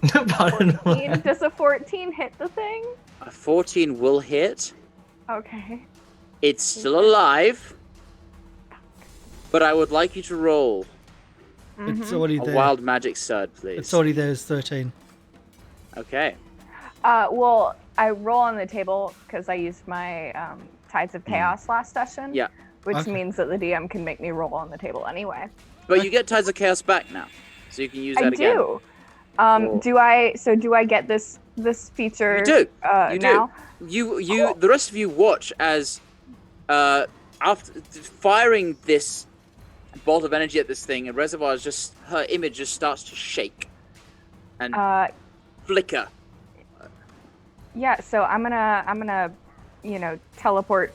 plant. Pardon 14, me. does a 14 hit the thing? A 14 will hit. Okay. It's still alive, but I would like you to roll It's already a there. wild magic surge, please. It's already there as 13. Okay. Well, I roll on the table because I used my Tides of Chaos last session. Yeah. Which Okay. means that the DM can make me roll on the table anyway. But you get Tides of Chaos back now, so you can use that I again. do. Cool. Do I get this feature? You do. You now? do. You. The rest of you watch as, after firing this bolt of energy at this thing, and Reservoir her image just starts to shake and flicker. Yeah. So I'm gonna, teleport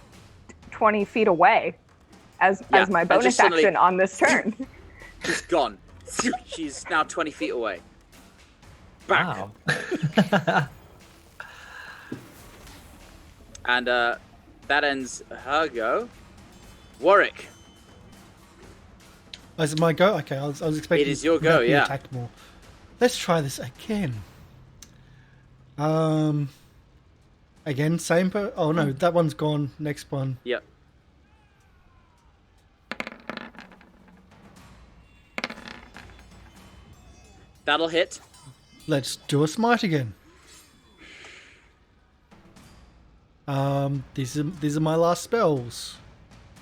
20 feet away as my and bonus just suddenly- action on this turn. She's gone. She's now 20 feet away. Back. Wow. And that ends her go. Warwick. Oh, is it my go? Okay, I was expecting. It is your to go, be yeah. attacked more. Let's try this again. Again, same. Oh no, that one's gone. Next one. Yep. That'll hit. Let's do a smite again. These are my last spells.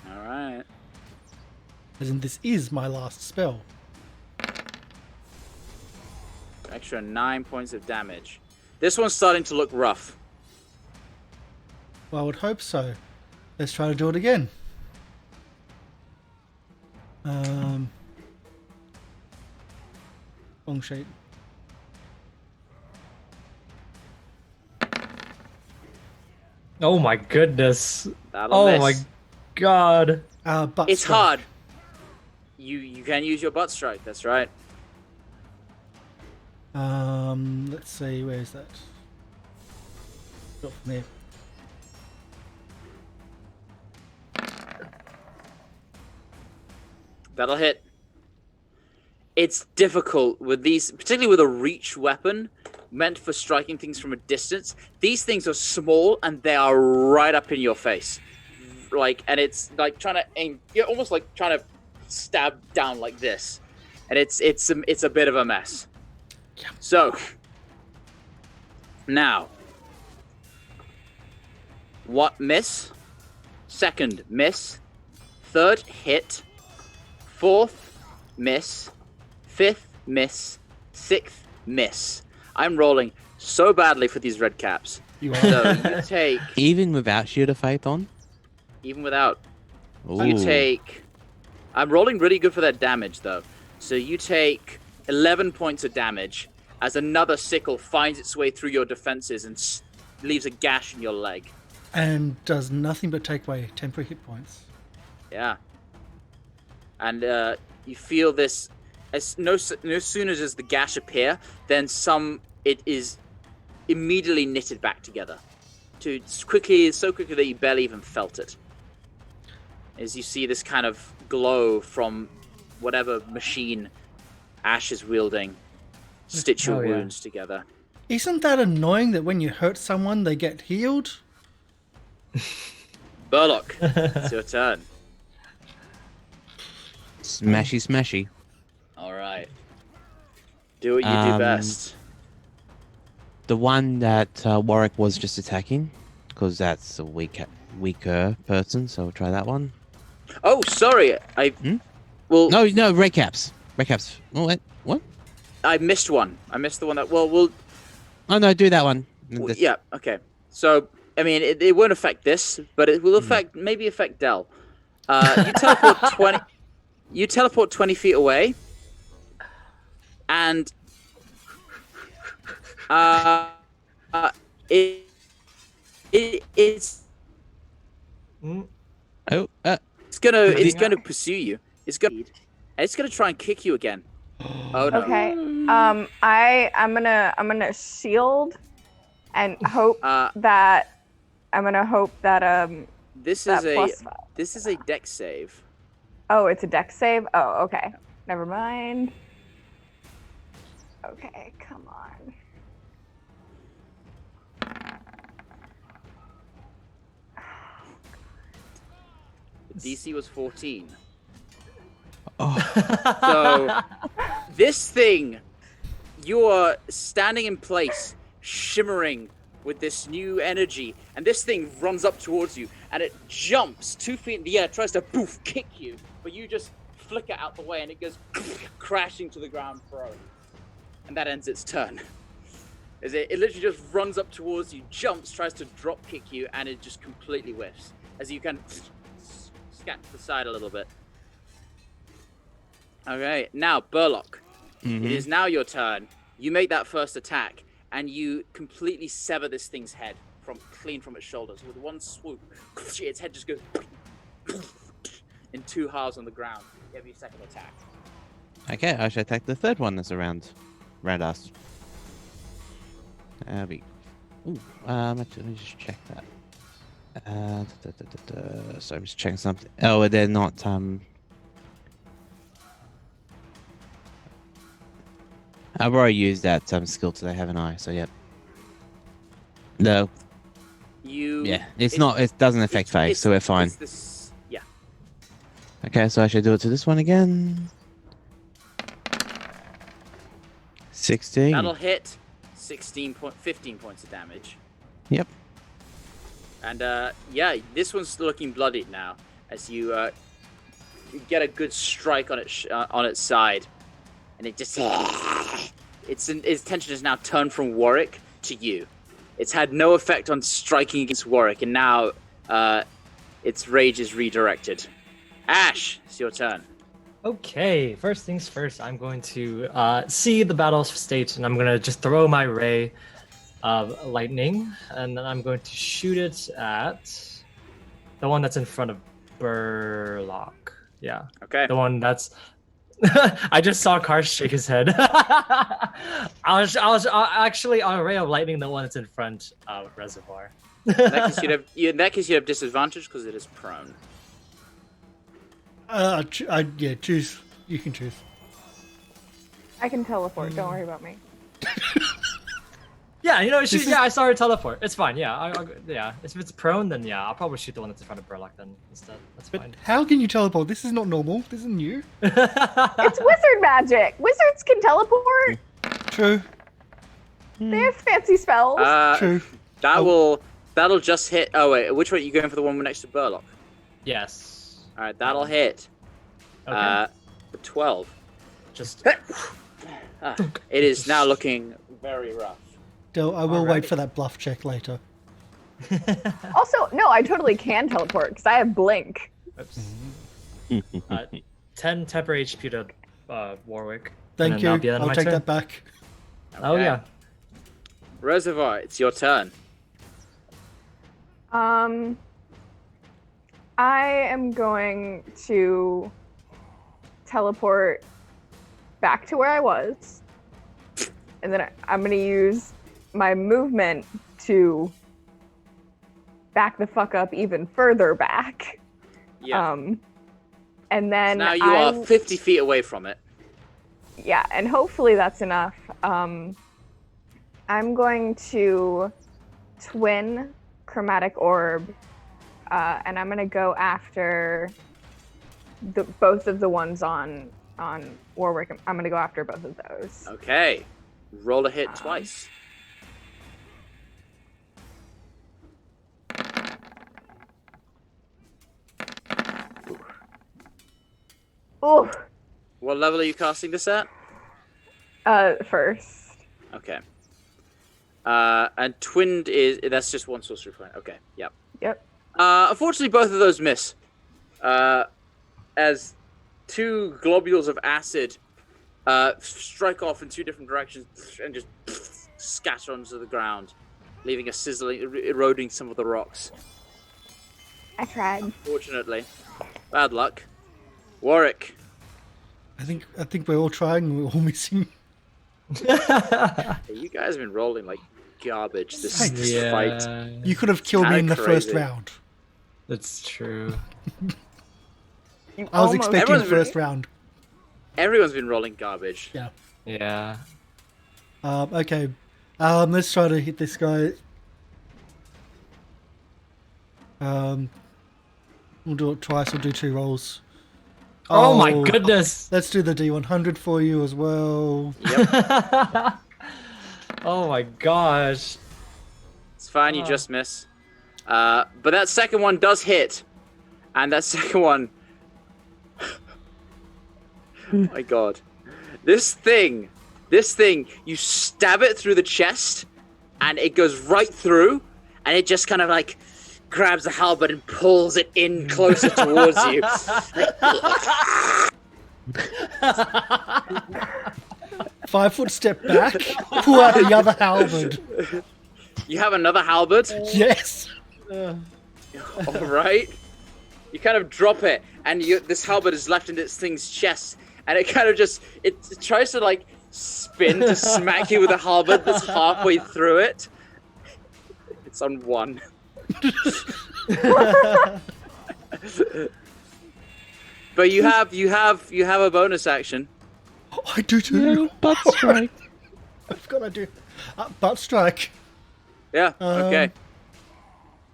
All right. As in, this is my last spell. Extra 9 points of damage. This one's starting to look rough. Well, I would hope so. Let's try to do it again. Wrong sheet. Oh my goodness. That'll Oh miss. my god. Butt It's strike. hard. You can use your butt strike. That's right. Let's see, where is that? Not from here. That'll hit. It's difficult with these, particularly with a reach weapon meant for striking things from a distance. These things are small and they are right up in your face. And it's like trying to aim. You're almost like trying to stab down like this, and it's a bit of a mess. Yeah. So now, what miss? Second miss. Third hit. Fourth miss. Fifth miss. Sixth miss. I'm rolling so badly for these red caps. You are. So you take, Even without Shield of Faith on? even without, Ooh. you take, I'm rolling really good for that damage though. So you take 11 points of damage as another sickle finds its way through your defenses and leaves a gash in your leg. And does nothing but take away temporary hit points. Yeah. And you feel this, no sooner does the gash appear, then it is immediately knitted back together. So quickly that you barely even felt it. As you see this kind of glow from whatever machine Ash is wielding, stitch your Oh, yeah. wounds together. Isn't that annoying that when you hurt someone, they get healed? Burlock, it's your turn. Smashy, smashy. All right. Do what you do best. The one that Warwick was just attacking, because that's a weaker person, so we'll try that one. Oh, sorry. Well, No, red caps. Red caps. Oh, wait, what? I missed one. I missed the one that. Well, we'll. Oh, no, do that one. Yeah. Okay. So, I mean, it won't affect this, but it will maybe affect Del. You teleport 20. You teleport 20 feet away, and it's Oh, it's gonna pursue you. It's gonna try and kick you again. Oh no. Okay. I'm gonna shield and hope that This that is a plus 5. this is a dex save. Oh, it's a dex save? Oh, okay. Never mind. Okay, come on. DC was 14. oh. So this thing, you are standing in place, shimmering with this new energy, and this thing runs up towards you, and it jumps 2 feet in the air, tries to kick you, but you just flicker out the way, and it goes crashing to the ground prone. And that ends its turn. As it literally just runs up towards you, jumps, tries to drop kick you, and it just completely whiffs. As you can scat to the side a little bit. Okay, now Burlock. Mhm. It is now your turn. You make that first attack, and you completely sever this thing's head clean from its shoulders. With one swoop, its head just goes in 2 halves on the ground. You have your second attack. Okay, I should attack the third one that's around us. Actually, let me just check that. So I'm just checking something. Oh, they're not. I've already used that skill today, haven't I? So yep. No. Yeah, it's not. It doesn't affect phase, so we're fine. Yeah. Okay, so I should do it to this one again. 16. That'll hit. 15 points of damage. Yep. And yeah, this one's looking bloodied now. As you get a good strike on its side, and it just its attention has now turned from Warwick to you. It's had no effect on striking against Warwick, and now its rage is redirected. Ash, it's your turn. Okay, first things first, I'm going to see the battle stage, and I'm going to just throw my ray of lightning, and then I'm going to shoot it at the one that's in front of Burlock. Yeah, Okay. the one that's. I just saw Karsh shake his head. I'll actually on a ray of lightning the one that's in front of Reservoir. In that case, you'd have disadvantage because it is prone. Yeah, choose. You can choose. I can teleport. Don't worry about me. Yeah, you know, I saw her teleport. It's fine. Yeah, yeah. If it's prone, then yeah, I'll probably shoot the one that's in front of Burlock then instead. That's But fine. how can you teleport? This is not normal. This is new. It's wizard magic. Wizards can teleport. True. They have fancy spells. True. That'll just hit. Oh wait, which one are you going for? The one next to Burlock? Yes. All right, that'll hit. Okay. For 12. Just. It is now looking very rough. Del, I will Alright. wait for that bluff check later. Also, no, I totally can teleport because I have blink. Oops. 10 temporary HP to Warwick. Thank And you. then that'll be the end of I'll my take turn. that back. Oh Okay. yeah. Reservoir, it's your turn. I am going to teleport back to where I was, and then I'm going to use my movement to back the fuck up even further back. Yeah. And then Now you are 50 feet away from it. Yeah, and hopefully that's enough. I'm going to twin chromatic orb, and I'm gonna go after both of the ones on Warwick. I'm gonna go after both of those. Okay. Roll a hit twice. Oh, What level are you casting this at? first. Okay. And twinned that's just one sorcery point. Okay, yep. Yep. Unfortunately, both of those miss. As two globules of acid strike off in two different directions and just scatter onto the ground, leaving a sizzling, eroding some of the rocks. I tried. Fortunately, bad luck. Warwick. I think we're all trying. We're all missing. You guys have been rolling like garbage this fight. You could have killed me in the first crazy. round. That's true. You I was almost- expecting Everyone's first round. Everyone's been rolling garbage. Yeah. Yeah. Okay. Let's try to hit this guy. We'll do it twice. We'll do 2 rolls. Oh my goodness. Let's do the D100 for you as well. Oh my gosh. It's fine, you just miss. But that second one does hit. And that second one... Oh my god. This thing, you stab it through the chest, and it goes right through, and it just kind of like grabs the halberd and pulls it in closer towards you. 5-foot step back. Pull out the other halberd. You have another halberd? Yes. Alright. You kind of drop it, and this halberd is left in this thing's chest, and it kind of just, it tries to like spin to smack you with a halberd that's halfway through it. It's on 1. But you have a bonus action. Oh, I do too. Butt strike. I forgot I do. Butt strike. Yeah. Okay.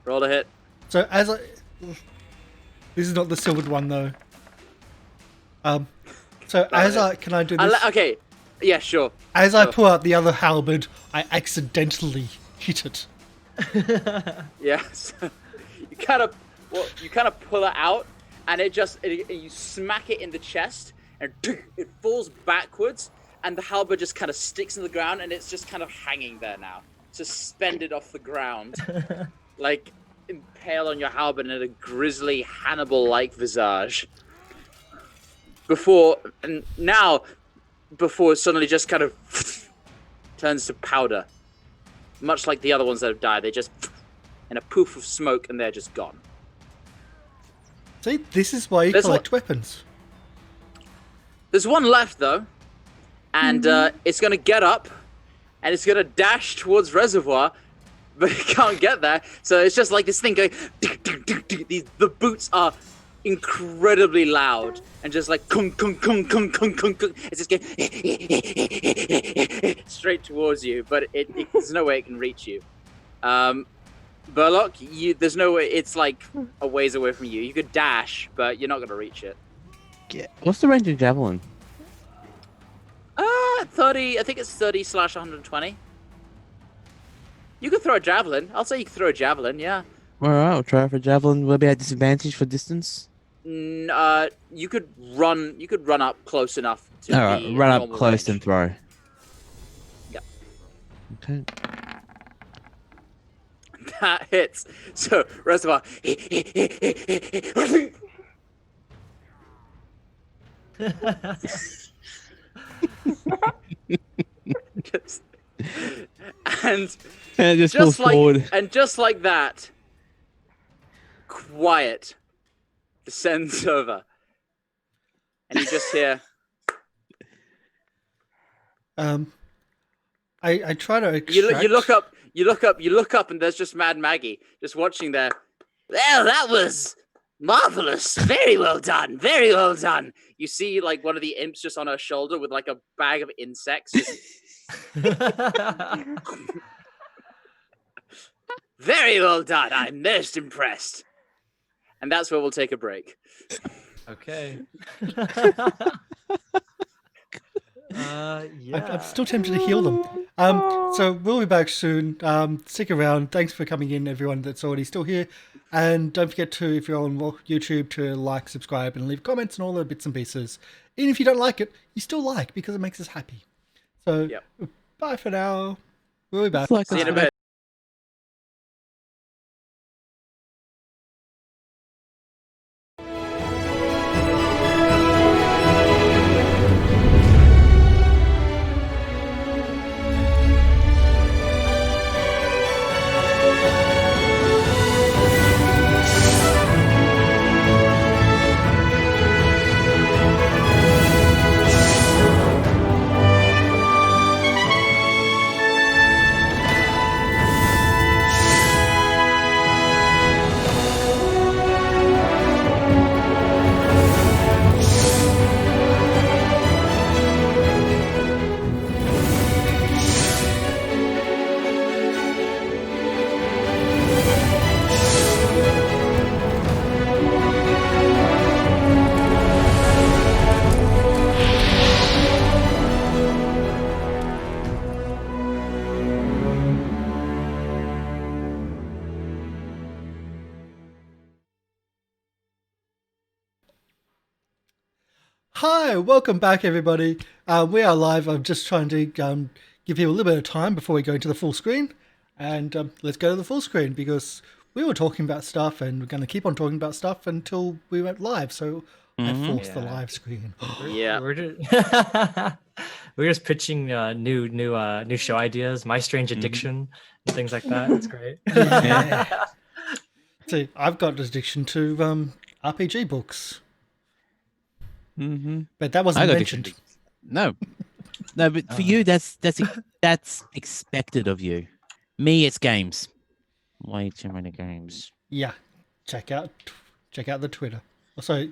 Roll a hit. So as I... This is not the silvered one though. So as I... Can I do this? Okay. Yeah. Sure. As I pull out the other halberd, I accidentally hit it. Yes. You kind of pull it out, and you smack it in the chest, and it falls backwards, and the halberd just kind of sticks in the ground, and it's just kind of hanging there now, suspended off the ground, like impaled on your halberd in a grisly Hannibal-like visage. Before it suddenly just kind of turns to powder. much like the other ones that have died. They just in a poof of smoke, and they're just gone. See, this is why you There's collect weapons. There's one left though, and it's gonna get up, and it's gonna dash towards Reservoir, but it can't get there. So it's just like this thing going. The boots are incredibly loud and just like kung kung kung kung kung kung kung. It's just going straight towards you, but there's no way it can reach you. Burlock, there's no way. It's like a ways away from you. You could dash, but you're not gonna reach it. Yeah. What's the range of javelin? 30. I think it's 30/120. You could throw a javelin. I'll say you could throw a javelin. Yeah. All right, I'll try for javelin. Will be at disadvantage for distance. You could run. You could run up close enough to. All right, run up close range. and throw. Yep. Okay. That hits. So Reservoir. and just just like forward. and just like that, quiet descends over, and you just hear. I try to extract... You look up, and there's just Mad Maggie just watching there. Well, that was marvelous. Very well done. Very well done. You see, like, one of the imps just on her shoulder with like a bag of insects. Just... Very well done. I'm most impressed. And that's where we'll take a break. Okay. I'm still tempted to heal them. So we'll be back soon. Stick around. Thanks for coming in, everyone that's already still here. And don't forget to, if you're on YouTube, to like, subscribe, and leave comments and all the bits and pieces. Even if you don't like it, you still like, because it makes us happy. So bye for now. We'll be back. See you in a bit. Hi, welcome back, everybody. We are live. I'm just trying to give people a little bit of time before we go into the full screen. And let's go to the full screen, because we were talking about stuff, and we're going to keep on talking about stuff until we went live. So I forced the live screen. Yeah. We're just pitching new show ideas, My Strange Addiction, and things like that. It's great. Yeah. See, I've got addiction to RPG books. But that wasn't mentioned. No, but for you, that's expected of you. Me, it's games. Way too many games. Yeah, check out the Twitter. Also,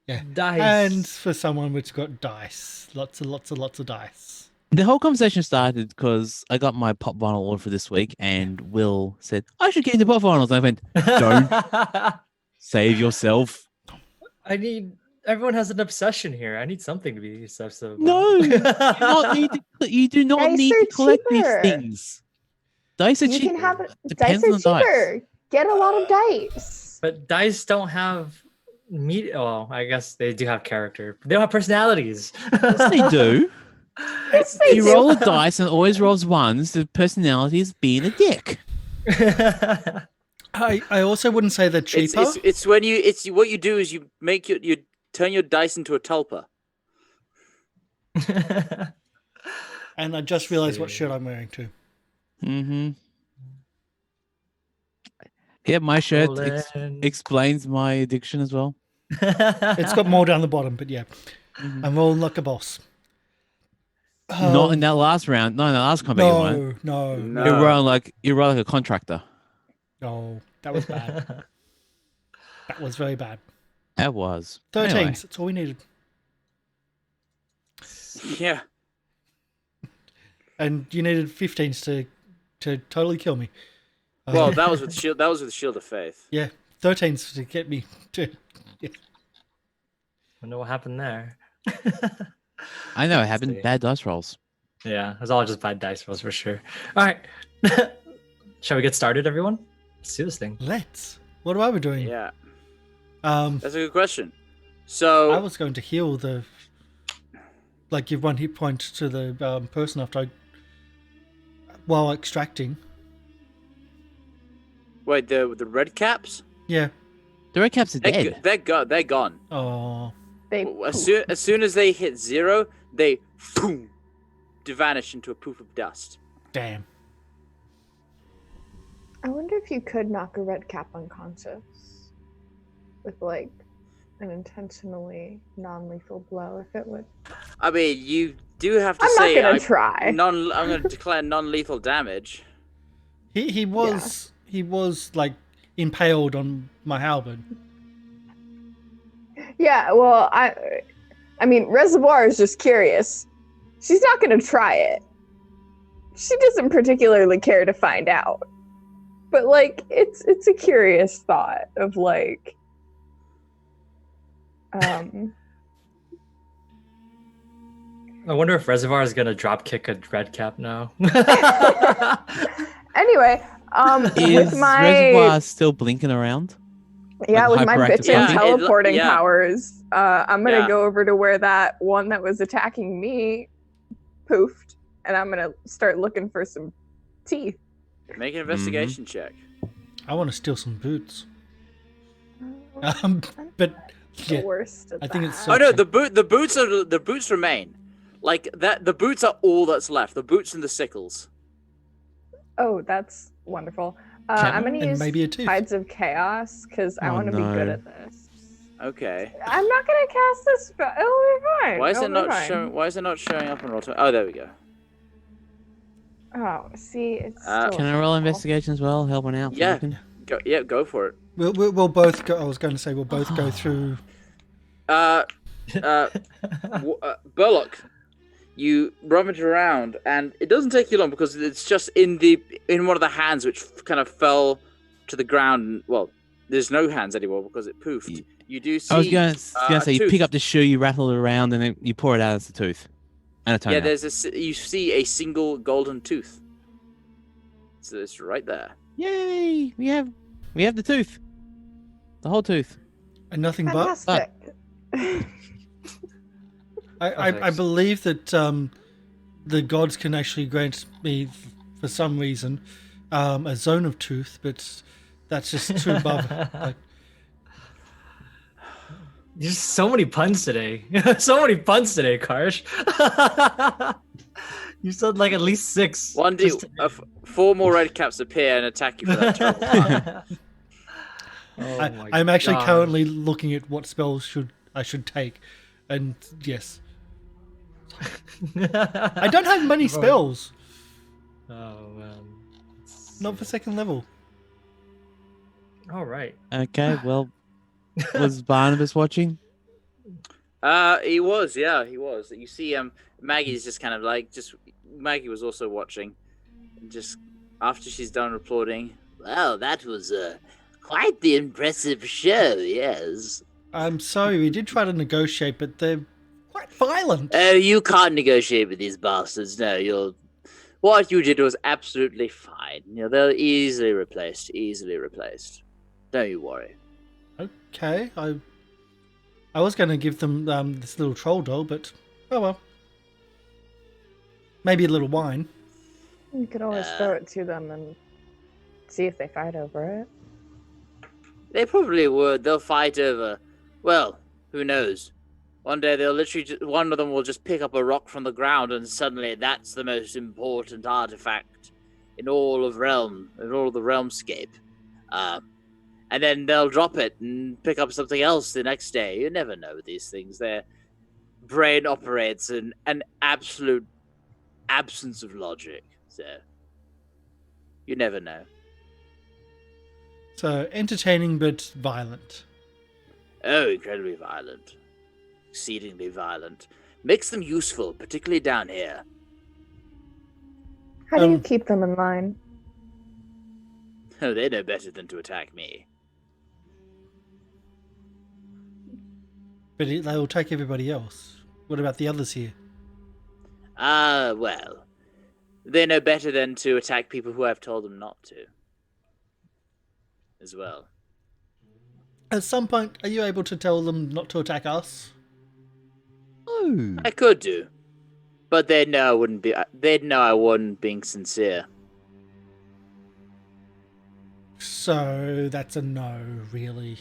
yeah, Dice. And for someone which got dice, lots of dice. The whole conversation started because I got my pop vinyl order for this week, and Will said I should get into pop vinyls. And I went, don't save yourself. Everyone has an obsession here. I need something to be obsessive about. No, you do not need to collect these things. Dice are You cheap. can have Depends dice on are the cheaper. Get a lot of dice. But dice don't have meat. Well, I guess they do have character. They don't have personalities. Yes, they do. Yes, they You do. roll a dice and it always rolls ones. The personality is being a dick. I also wouldn't say they're cheaper. It's when what you do is you make you turn your dice into a tulpa. And I just realized what shirt I'm wearing too. Mm-hmm. Yeah, my shirt Rolling. explains my addiction as well. It's got more down the bottom, but yeah. Mhm. I'm rolling like a boss. Not in that last round. No, in the last combat you won. No. You're rolling like a contractor. No, that was bad. That was very bad. That was 13s, Anyway. that's all we needed. Yeah. And you needed 15s to totally kill me. Well, that was with shield. That was with Shield of Faith. Yeah, 13s to get me to. Yeah. Wonder what happened there. I know it Let's happened. see. Bad dice rolls. Yeah, it was all just bad dice rolls for sure. All right. Shall we get started, everyone? Let's do this thing. Let's. What are we doing? Yeah, Um, that's a good question. So I was going to heal the. Like, give 1 hit point to the person after I. While extracting. wait, the red caps? Yeah. The red caps are dead. They're gone. Oh. They As soon as they hit 0, they boom, vanish into a poof of dust. Damn. I wonder if you could knock a red cap unconscious with like an intentionally non-lethal blow if it would. I mean, you do have to I'm say not gonna try. I'm going to declare non-lethal damage. He was like impaled on my halberd. Yeah, well, I mean, Reservoir is just curious. She's not gonna try it. She doesn't particularly care to find out. But like, it's a curious thought of like, I wonder if Reservoir is gonna drop kick a red cap now. Anyway, Is with my Reservoir still blinking around? yeah, like with my hyperactive bitchin' puppy? teleporting Yeah. powers, I'm gonna Yeah. go over to where that one that was attacking me poofed, and I'm gonna start looking for some teeth. Make an investigation check. I want to steal some boots. I'm But the yeah, worst at I think it's that. so- Oh no, the boots remain. Like that, the boots are all that's left. The boots and the sickles. Oh, that's wonderful. Can- I'm gonna and use maybe a tooth. Tides of Chaos because I Oh, want to be good no. at this. Okay. I'm not gonna cast this spell. It'll be fine. Why is it It'll be not fine. showing? Why is it not showing up on roll? Oh, there we go. Oh, see, it's Uh, still Can I roll small. investigation as well? Helping out. for Yeah. looking? Go. Yeah, go for it. we'll both go. I was going to say we'll both go through. Burlock, you rummage around, and it doesn't take you long because it's just in one of the hands which kind of fell to the ground. Well, there's no hands anymore because it poofed. You do see. I was going to say, a you tooth. pick up the shoe, you rattle it around, and then you pour it out as a tooth. And a toenail. Yeah, you see a single golden tooth. So it's right there. Yay! We have the tooth. The whole tooth. And nothing but. Fantastic. I believe that the gods can actually grant me, for some reason, a zone of tooth, but that's just too above. Like, There's so many puns today. So many puns today, Karsh. You said like at least 6. One D, just- 4 more red caps appear and attack you for that total pun. Oh my I'm actually God. currently looking at what spells I should take, and yes, I don't have many spells. Oh man. Not for second level. All right. Okay, well, was Barnabas watching? He was, yeah, he was. You see, Maggie's just kind of like, Maggie was also watching. Just after she's done applauding. Well, that was quite the impressive show, yes. I'm sorry, we did try to negotiate, but they're quite violent. Oh, you can't negotiate with these bastards. No, what you did was absolutely fine. You know, they're easily replaced. Don't you worry. Okay, I was going to give them this little troll doll, but oh well. Maybe a little wine. You could always throw it to them and see if they fight over it. They probably would. They'll fight over. Well, who knows? One day they'll literally one of them will just pick up a rock from the ground, and suddenly that's the most important artifact in all of the realmscape. And then they'll drop it and pick up something else the next day. You never know with these things. Their brain operates in an absolute absence of logic. So you never know. So entertaining but violent. Oh, incredibly violent. Exceedingly violent. Makes them useful, particularly down here. How do you keep them in line? Oh, they know better than to attack me. But they will take everybody else. What about the others here? Well, they know better than to attack people who I've told them not to. As well. At some point, are you able to tell them not to attack us? Oh. I could do. But they'd know I wasn't being sincere. So that's a no, really.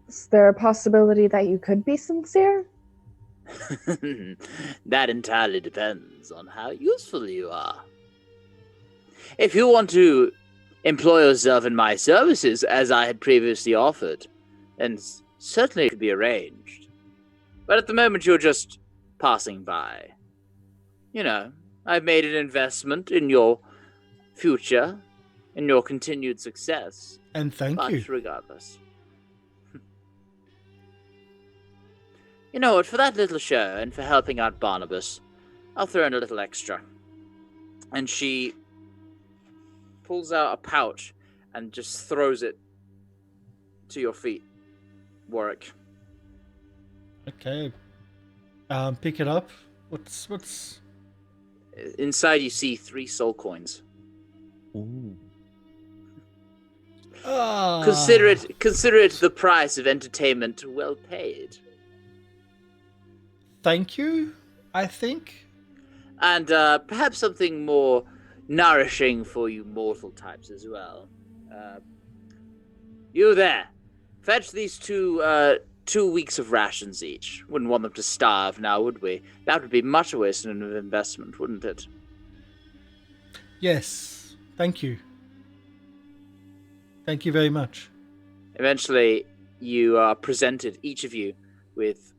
Is there a possibility that you could be sincere? That entirely depends on how useful you are. If you want to employ yourself in my services, as I had previously offered, then certainly it could be arranged. But at the moment, you're just passing by. You know, I've made an investment in your future, in your continued success. And thank But you. regardless. You know what, for that little show and for helping out Barnabas, I'll throw in a little extra. And she pulls out a pouch and just throws it to your feet, Warwick. Okay. Pick it up. What's... Inside you see 3 soul coins. Ooh. Ah. Consider it the price of entertainment well paid. Thank you, I think. And perhaps something more nourishing for you mortal types as well. You there. Fetch these 2 weeks of rations each. Wouldn't want them to starve now, would we? That would be much a waste of investment, wouldn't it? Yes. Thank you. Thank you very much. Eventually, you are presented, each of you, with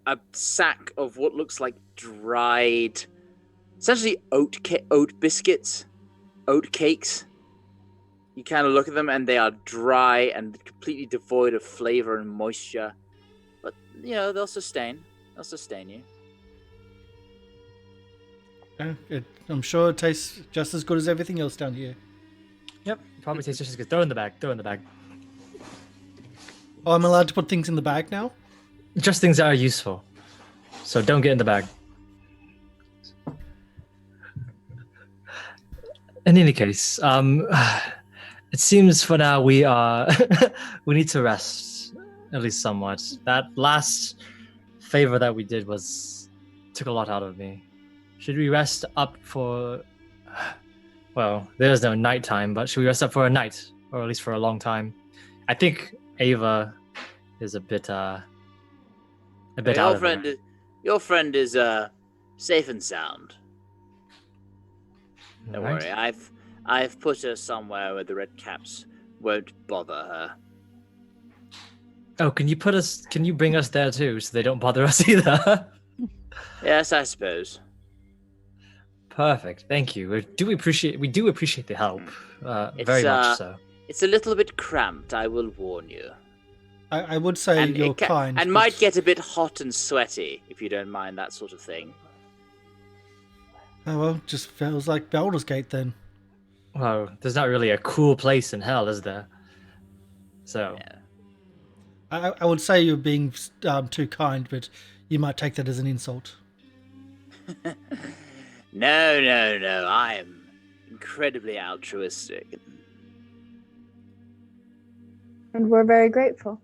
a sack of what looks like dried, essentially oat biscuits, oat cakes. You kind of look at them and they are dry and completely devoid of flavor and moisture. But, you know, they'll sustain you. I'm sure it tastes just as good as everything else down here. Yep, probably tastes just as good. Throw in the bag. Oh, I'm allowed to put things in the bag now? Just things that are useful. So don't get in the bag. In any case, it seems for now we need to rest, at least somewhat. That last favor that we did took a lot out of me. Should we rest up for... Well, there's no nighttime, but should we rest up for a night? Or at least for a long time? I think Ava is a bit out of there. Your friend is safe and sound. Don't Right. worry, I've put her somewhere where the red caps won't bother her. Oh, can you bring us there too, so they don't bother us either? Yes, I suppose. Perfect, thank you. We do appreciate the help, very much so. It's a little bit cramped, I will warn you. I would say And you're kind. and but- might get a bit hot and sweaty, if you don't mind that sort of thing. Oh, well, just feels like Baldur's Gate then. Well, there's not really a cool place in hell, is there? So, Yeah. I would say you're being too kind, but you might take that as an insult. No, I am incredibly altruistic. And we're very grateful.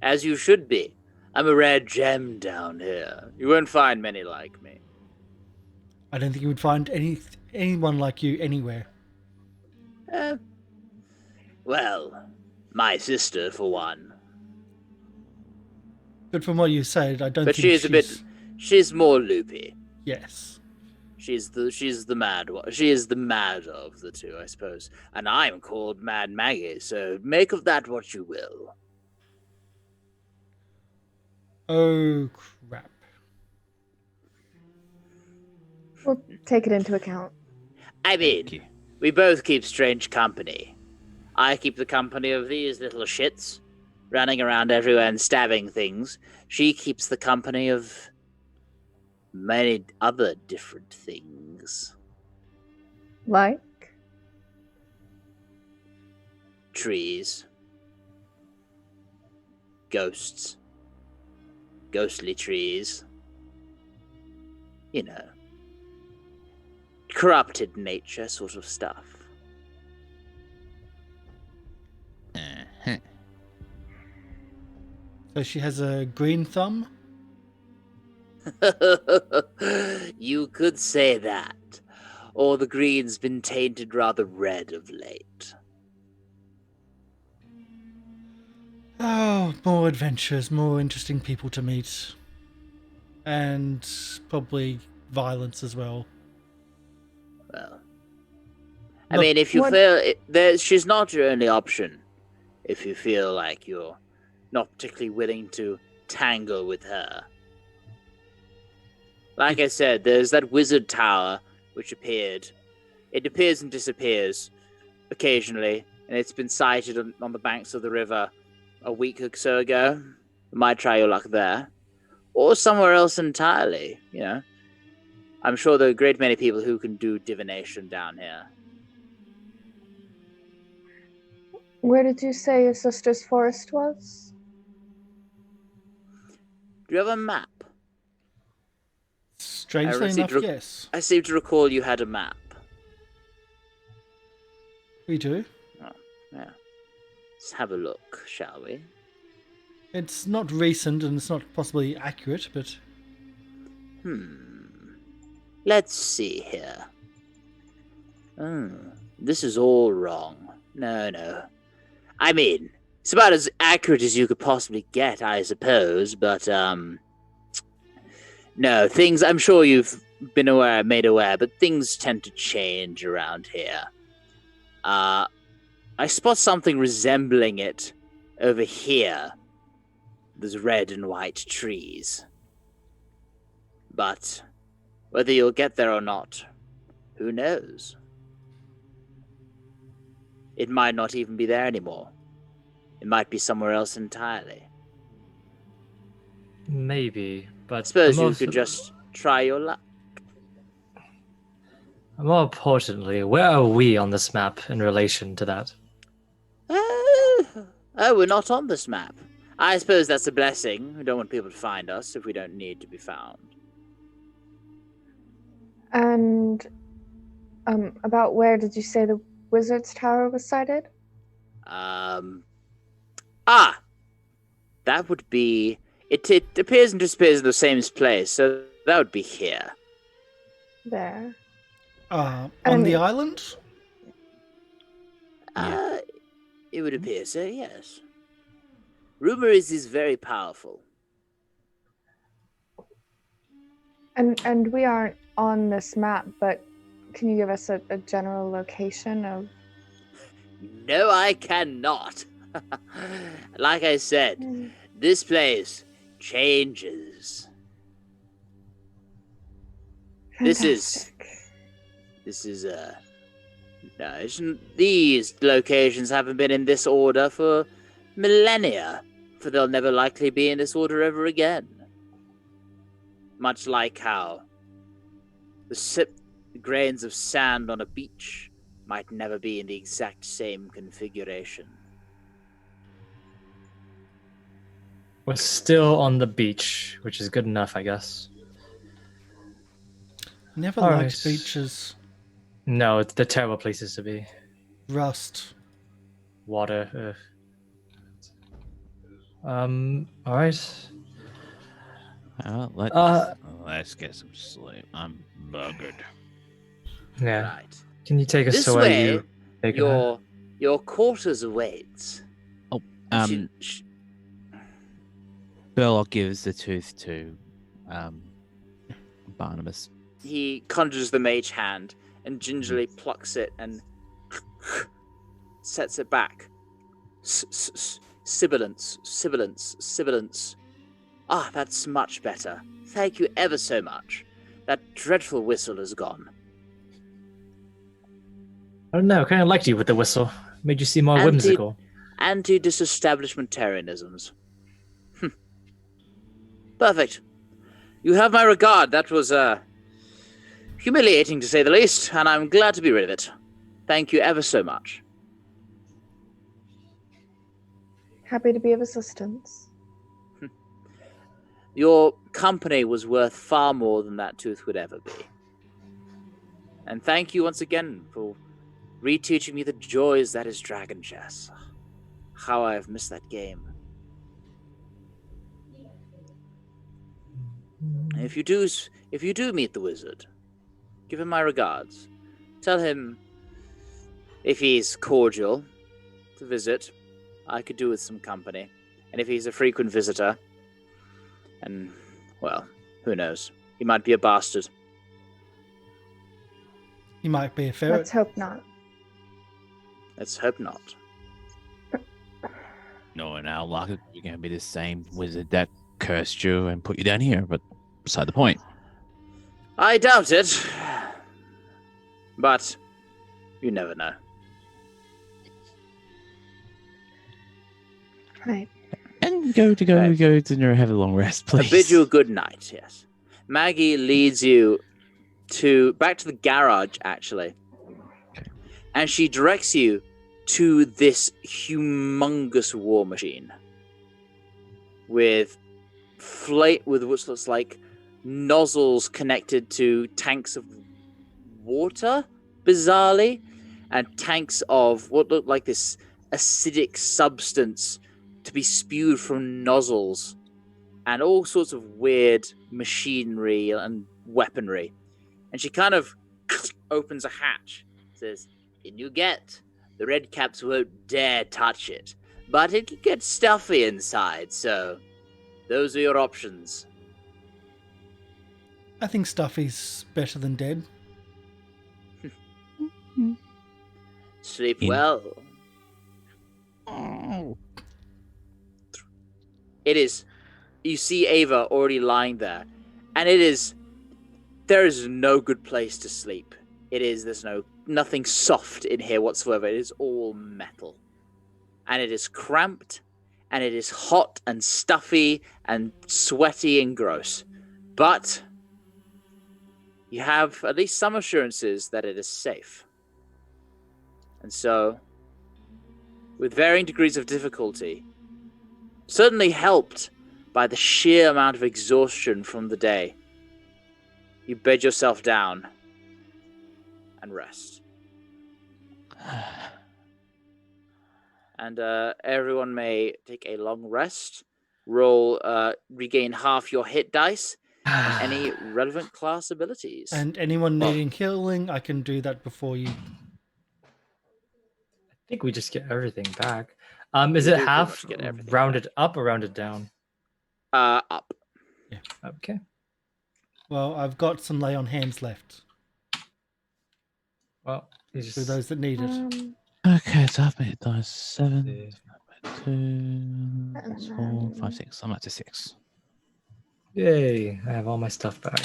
As you should be. I'm a rare gem down here. You won't find many like me. I don't think you would find anyone like you anywhere. Well, my sister, for one. But from what you said, I don't But think she's more loopy. Yes. She's the mad one. She is the madder of the two, I suppose. And I'm called Mad Maggie, so make of that what you will. Oh, crap. We'll take it into account. I Thank you. mean, we both keep strange company. I keep the company of these little shits, running around everywhere and stabbing things. She keeps the company of many other different things. Like? Trees. Ghosts. Ghostly trees. You know. Corrupted nature sort of stuff. Uh-huh. So she has a green thumb? You could say that. Or the green's been tainted rather red of late. Oh, more adventures, more interesting people to meet. And probably violence as well. Well, I Look, mean, if you what- feel she's not your only option. If you feel like you're not particularly willing to tangle with her. Like I said, there's that wizard tower which appeared. It appears and disappears occasionally, and it's been sighted on the banks of the river a week or so ago. You might try your luck there. Or somewhere else entirely, you know. I'm sure there are a great many people who can do divination down here. Where did you say your sister's forest was? Do you have a map? Strangely I enough, received yes. I seem to recall you had a map. We do. Yeah. Let's have a look, shall we? It's not recent and it's not possibly accurate, but Let's see here. This is all wrong. No. I mean, it's about as accurate as you could possibly get, I suppose, but, no, things, I'm sure you've been made aware, but things tend to change around here. I spot something resembling it over here. There's red and white trees. But whether you'll get there or not, who knows? It might not even be there anymore. It might be somewhere else entirely. Maybe, I but suppose you could just try your luck. more importantly, where are we on this map in relation to that? Oh, we're not on this map. I suppose that's a blessing. We don't want people to find us if we don't need to be found. And about where did you say the wizard's tower was sighted? That would be... It appears and disappears in the same place, so that would be here. There. on And- the island? It would appear so, yes. Rumor is he's very powerful. And we aren't on this map, but can you give us a general location of... No, I cannot. Like I said, this place changes. Fantastic. These locations haven't been in this order for millennia, for they'll never likely be in this order ever again. Much like how the grains of sand on a beach might never be in the exact same configuration. We're still on the beach, which is good enough, I guess. Never All liked right. beaches. No, it's the terrible places to be. Rust. Water. All right. Let's get some sleep. I'm buggered. Yeah. Right. Can you take us This to where way, you taken her? your quarters awaits. Burlock gives the tooth to Barnabas. he conjures the mage hand and gingerly plucks it and sets it back. Sibilance, sibilance, sibilance. Ah, that's much better. Thank you ever so much. That dreadful whistle is gone. I don't know. Kind of liked you with the whistle. Made you seem more whimsical. Anti-disestablishmentarianisms. Perfect. You have my regard. That was humiliating to say the least, and I'm glad to be rid of it. Thank you ever so much. Happy to be of assistance. Your company was worth far more than that tooth would ever be. And thank you once again for reteaching me the joys that is dragon chess. How I have missed that game. And if you do meet the wizard, give him my regards. Tell him, if he's cordial to visit, I could do with some company. And if he's a frequent visitor, and, well, who knows? He might be a bastard. He might be a ferret. Let's hope not. Let's hope not. Knowing our luck, you're going to be the same wizard that cursed you and put you down here, but beside the point. I doubt it. But you never know. Right. And go to have a long rest, please. I bid you a good night, yes. Maggie leads you back to the garage, actually. Okay. And she directs you to this humongous war machine with what looks like nozzles connected to tanks of water, bizarrely, and tanks of what looked like this acidic substance to be spewed from nozzles, and all sorts of weird machinery and weaponry. And she kind of opens a hatch, says, "In you get. The red caps won't dare touch it, but it can get stuffy inside, so those are your options. I think Stuffy's better than dead. Sleep well." It is. You see Ava already lying there, and there is no good place to sleep. There's nothing soft in here whatsoever. It is all metal. And it is cramped, and it is hot and stuffy and sweaty and gross. But you have at least some assurances that it is safe. And so, with varying degrees of difficulty, certainly helped by the sheer amount of exhaustion from the day, you bed yourself down and rest. And everyone may take a long rest, regain half your hit dice, and any relevant class abilities. And anyone needing healing, I can do that before you. I think we just get everything back. Is We it do pretty half much get everything rounded up or rounded down? Up. Okay. Well, I've got some lay on hands left Well, you just for those that need it. Okay, so I've made dice 7, Yeah. 2, that's 4, 5, 6. I'm up to 6. Yay! I have all my stuff back.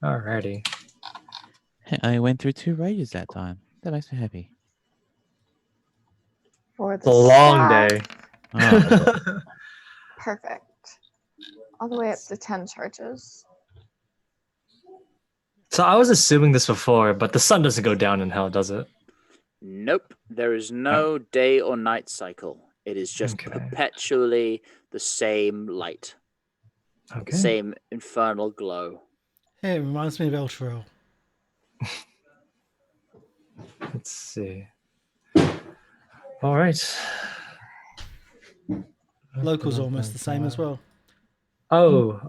Alrighty. Hey, I went through 2 rages that time. That makes me happy. For It's a long staff. day. Oh, Perfect. All the way up to 10 charges. So I was assuming this before, but the sun doesn't go down in hell, does it? Nope. There is no day or night cycle. It is just Okay. perpetually the same light. The Okay. same infernal glow. Hey, it reminds me of Elturel. Let's see. All right. Local's almost the same as well. Oh,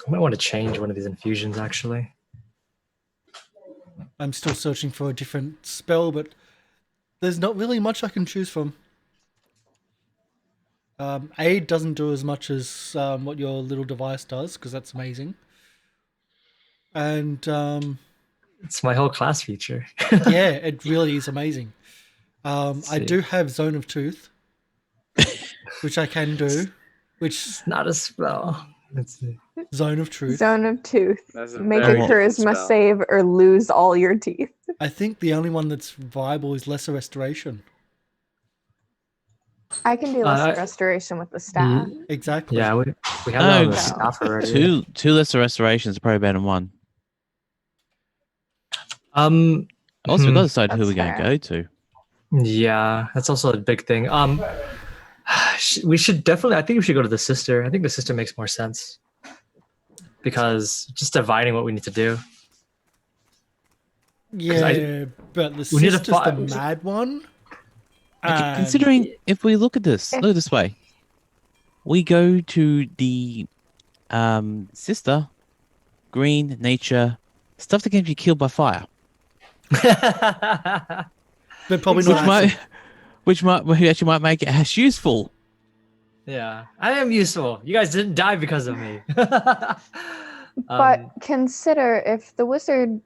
I might want to change one of these infusions actually. I'm still searching for a different spell, but there's not really much I can choose from. Aid doesn't do as much as what your little device does, because that's amazing. And It's my whole class feature. yeah, it really is amazing. I see. do have Zone of Tooth, which I can do, which It's not a spell. It's Zone of Truth. Zone of Tooth. That's a Make a very different charisma spell. save or lose all your teeth. I think the only one that's viable is Lesser Restoration. I can do less Uh, restoration with the staff. Exactly. Yeah, we have that on the No, staff already. two lesser restorations are probably better than one. Also, we've got to decide who That's we're going to fair. go to. Yeah, that's also a big thing. We should definitely. I think we should go to the sister. I think the sister makes more sense because just dividing what we need to do. Yeah, but the we need to sister's the fi- mad one. Okay, considering if we look at this, look this way, we go to the sister, green nature stuff that can be killed by fire, But probably which not acid. which actually might make it as useful. Yeah, I am useful. You guys didn't die because of me. But consider if the wizard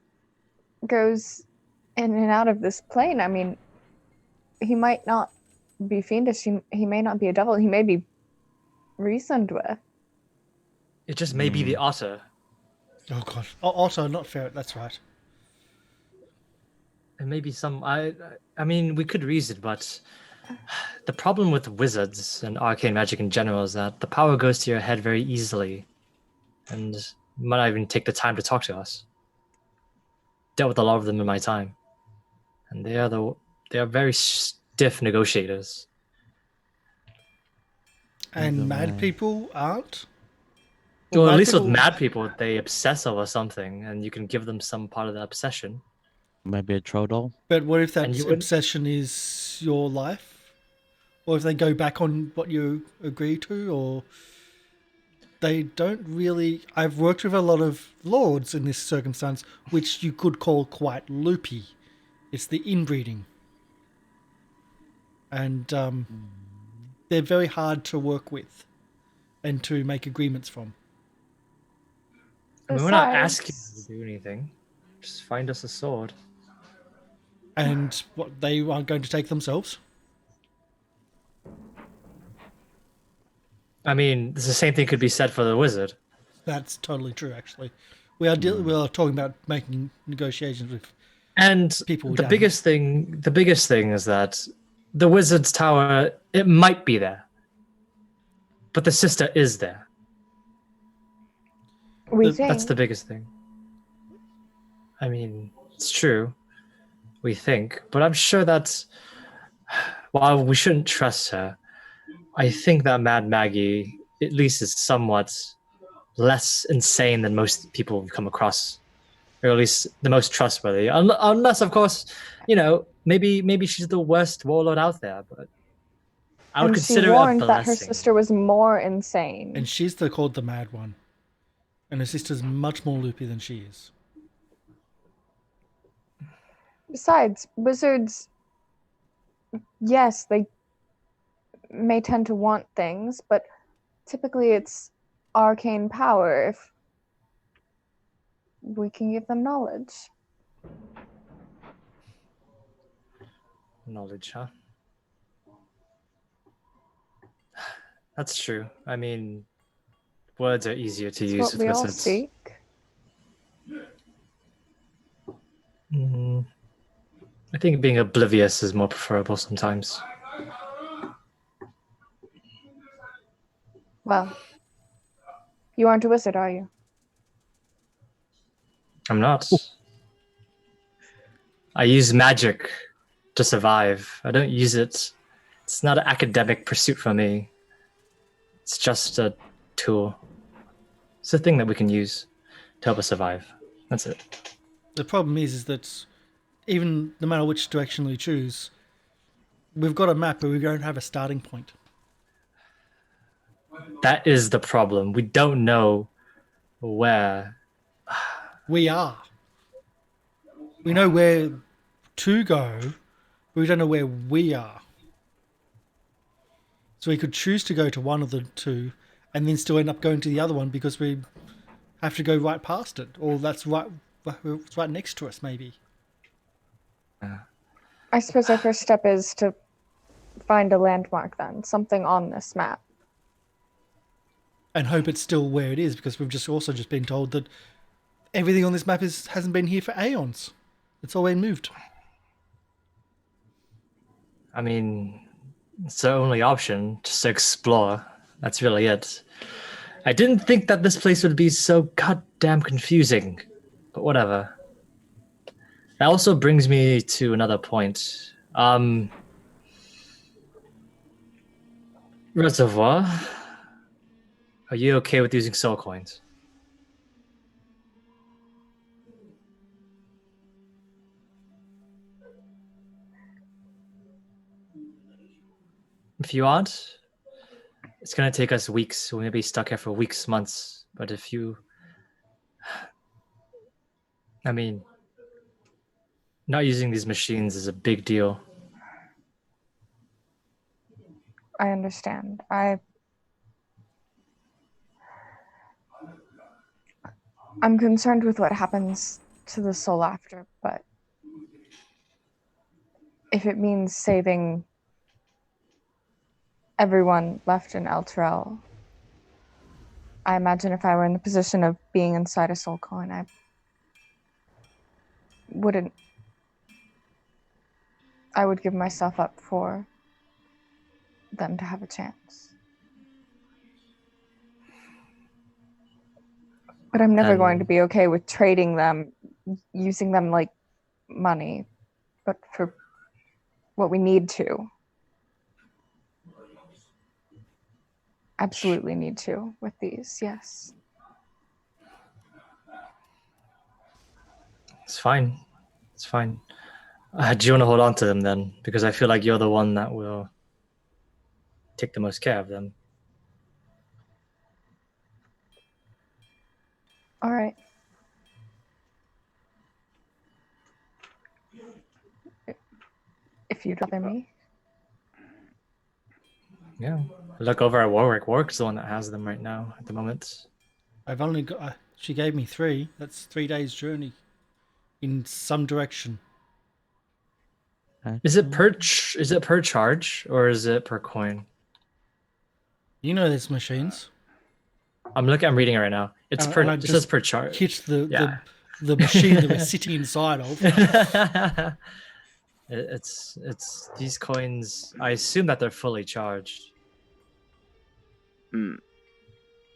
goes in and out of this plane, I mean, he might not be fiendish. He may not be a devil. He may be reasoned with. it just may be the otter. Oh god. Oh, Otto, not ferret. That's right. And maybe some. I mean, we could reason, but the problem with wizards and arcane magic in general is that the power goes to your head very easily, and you might not even take the time to talk to us. Dealt with a lot of them in my time, and they are very stiff negotiators. And mad people aren't? Well, at mad least with people- mad people, they obsess over something, and you can give them some part of the obsession. Maybe a troll doll. But what if that And you wouldn't- obsession is your life? Or if they go back on what you agree to, or they don't really... I've worked with a lot of lords in this circumstance, which you could call quite loopy. It's the inbreeding. And they're very hard to work with and to make agreements from. I mean, we're not Besides- asking you to do anything. Just find us a sword. And what, they aren't going to take themselves? I mean, the same thing could be said for the wizard. That's totally true, actually. We are talking about making negotiations with... And People the down. biggest thing is that the wizard's tower, it might be there, but the sister is there. We think. That's the biggest thing. I mean, it's true. We think, but I'm sure that while we shouldn't trust her, I think that Mad Maggie at least is somewhat less insane than most people we've come across, or at least the most trustworthy. Unless, of course, maybe she's the worst warlord out there. But I would and consider she it a warned that her blessing. sister was more insane. And she's called the mad one. And her sister's much more loopy than she is. Besides, wizards, yes, they may tend to want things, but typically it's arcane power if we can give them knowledge. Knowledge, huh? That's true. I mean, words are easier to It's use what with we all wizards. seek. I think being oblivious is more preferable sometimes. Well, you aren't a wizard, are you? I'm not. I use magic to survive. I don't use it. It's not an academic pursuit for me. It's just a tool. It's a thing that we can use to help us survive. That's it. The problem is that even no matter which direction we choose, we've got a map, but we don't have a starting point. That is the problem. We don't know where. We are. We know where to go, but we don't know where we are. So we could choose to go to one of the two and then still end up going to the other one because we have to go right past it. Or it's right next to us, maybe. I suppose our first step is to find a landmark then, something on this map. And hope it's still where it is, because we've just been told that everything on this map hasn't been here for aeons. It's all been moved. I mean, it's the only option, just to explore. That's really it. I didn't think that this place would be so goddamn confusing, but whatever. That also brings me to another point. Reservoir, are you okay with using soul coins? If you aren't, it's going to take us weeks. We're going to be stuck here for weeks, months. But if you... I mean, not using these machines is a big deal. I understand. I'm concerned with what happens to the soul after, but if it means saving everyone left in Elturel, I imagine if I were in the position of being inside a soul coin, I would give myself up for them to have a chance. But I'm never going to be okay with trading them, using them like money, but for what we need to. Absolutely need to with these, yes. It's fine. It's fine. Do you want to hold on to them then? Because I feel like you're the one that will take the most care of them. All right. If you'd rather me. Yeah. Look over at Warwick. Warwick's the one that has them right now at the moment. I've only got... she gave me 3. That's 3 days' journey in some direction. Is it per charge or is it per coin? You know there's machines. I'm reading it right now. It's per. It says per charge. Hit the machine that we're sitting inside of. It's these coins. I assume that they're fully charged.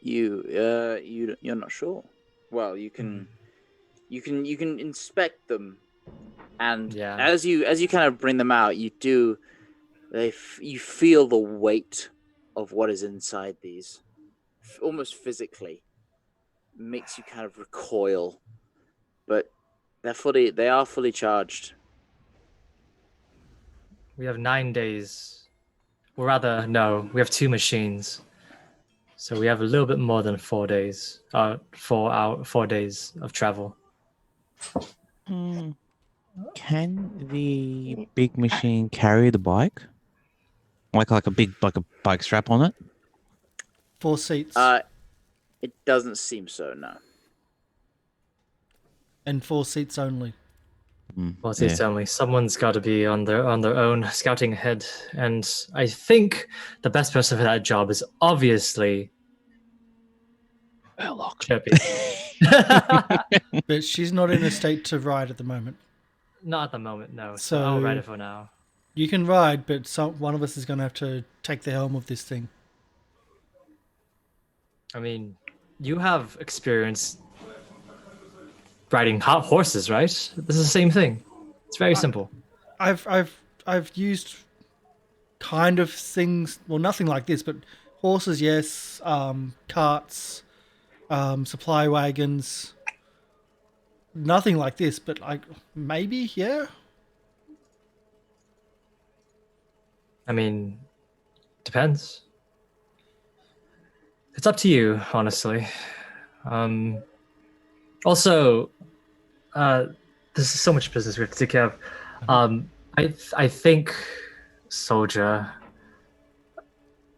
You're not sure. Well, you can inspect them, and as you kind of bring them out, you feel the weight of what is inside these, almost physically. Makes you kind of recoil, but they are fully charged. We have 9 days. Or rather, no, we have 2 machines. So we have a little bit more than 4 days. 4 days of travel. Can the big machine carry the bike? Like a bike strap on it? 4 seats. It doesn't seem so, no. And 4 seats only. 4 seats only. Someone's got to be on their own, scouting ahead. And I think the best person for that job is obviously Chirpy. But she's not in a state to ride at the moment. Not at the moment, no. So I'll ride it for now. You can ride, but one of us is going to have to take the helm of this thing. I mean, you have experience riding hot horses, right? This is the same thing. It's very simple. I've used kind of things, well, nothing like this, but horses, yes, carts, supply wagons. Nothing like this, but like maybe, yeah. I mean, depends. It's up to you, honestly. Also, this is so much business we have to take care of. I think, Soldier,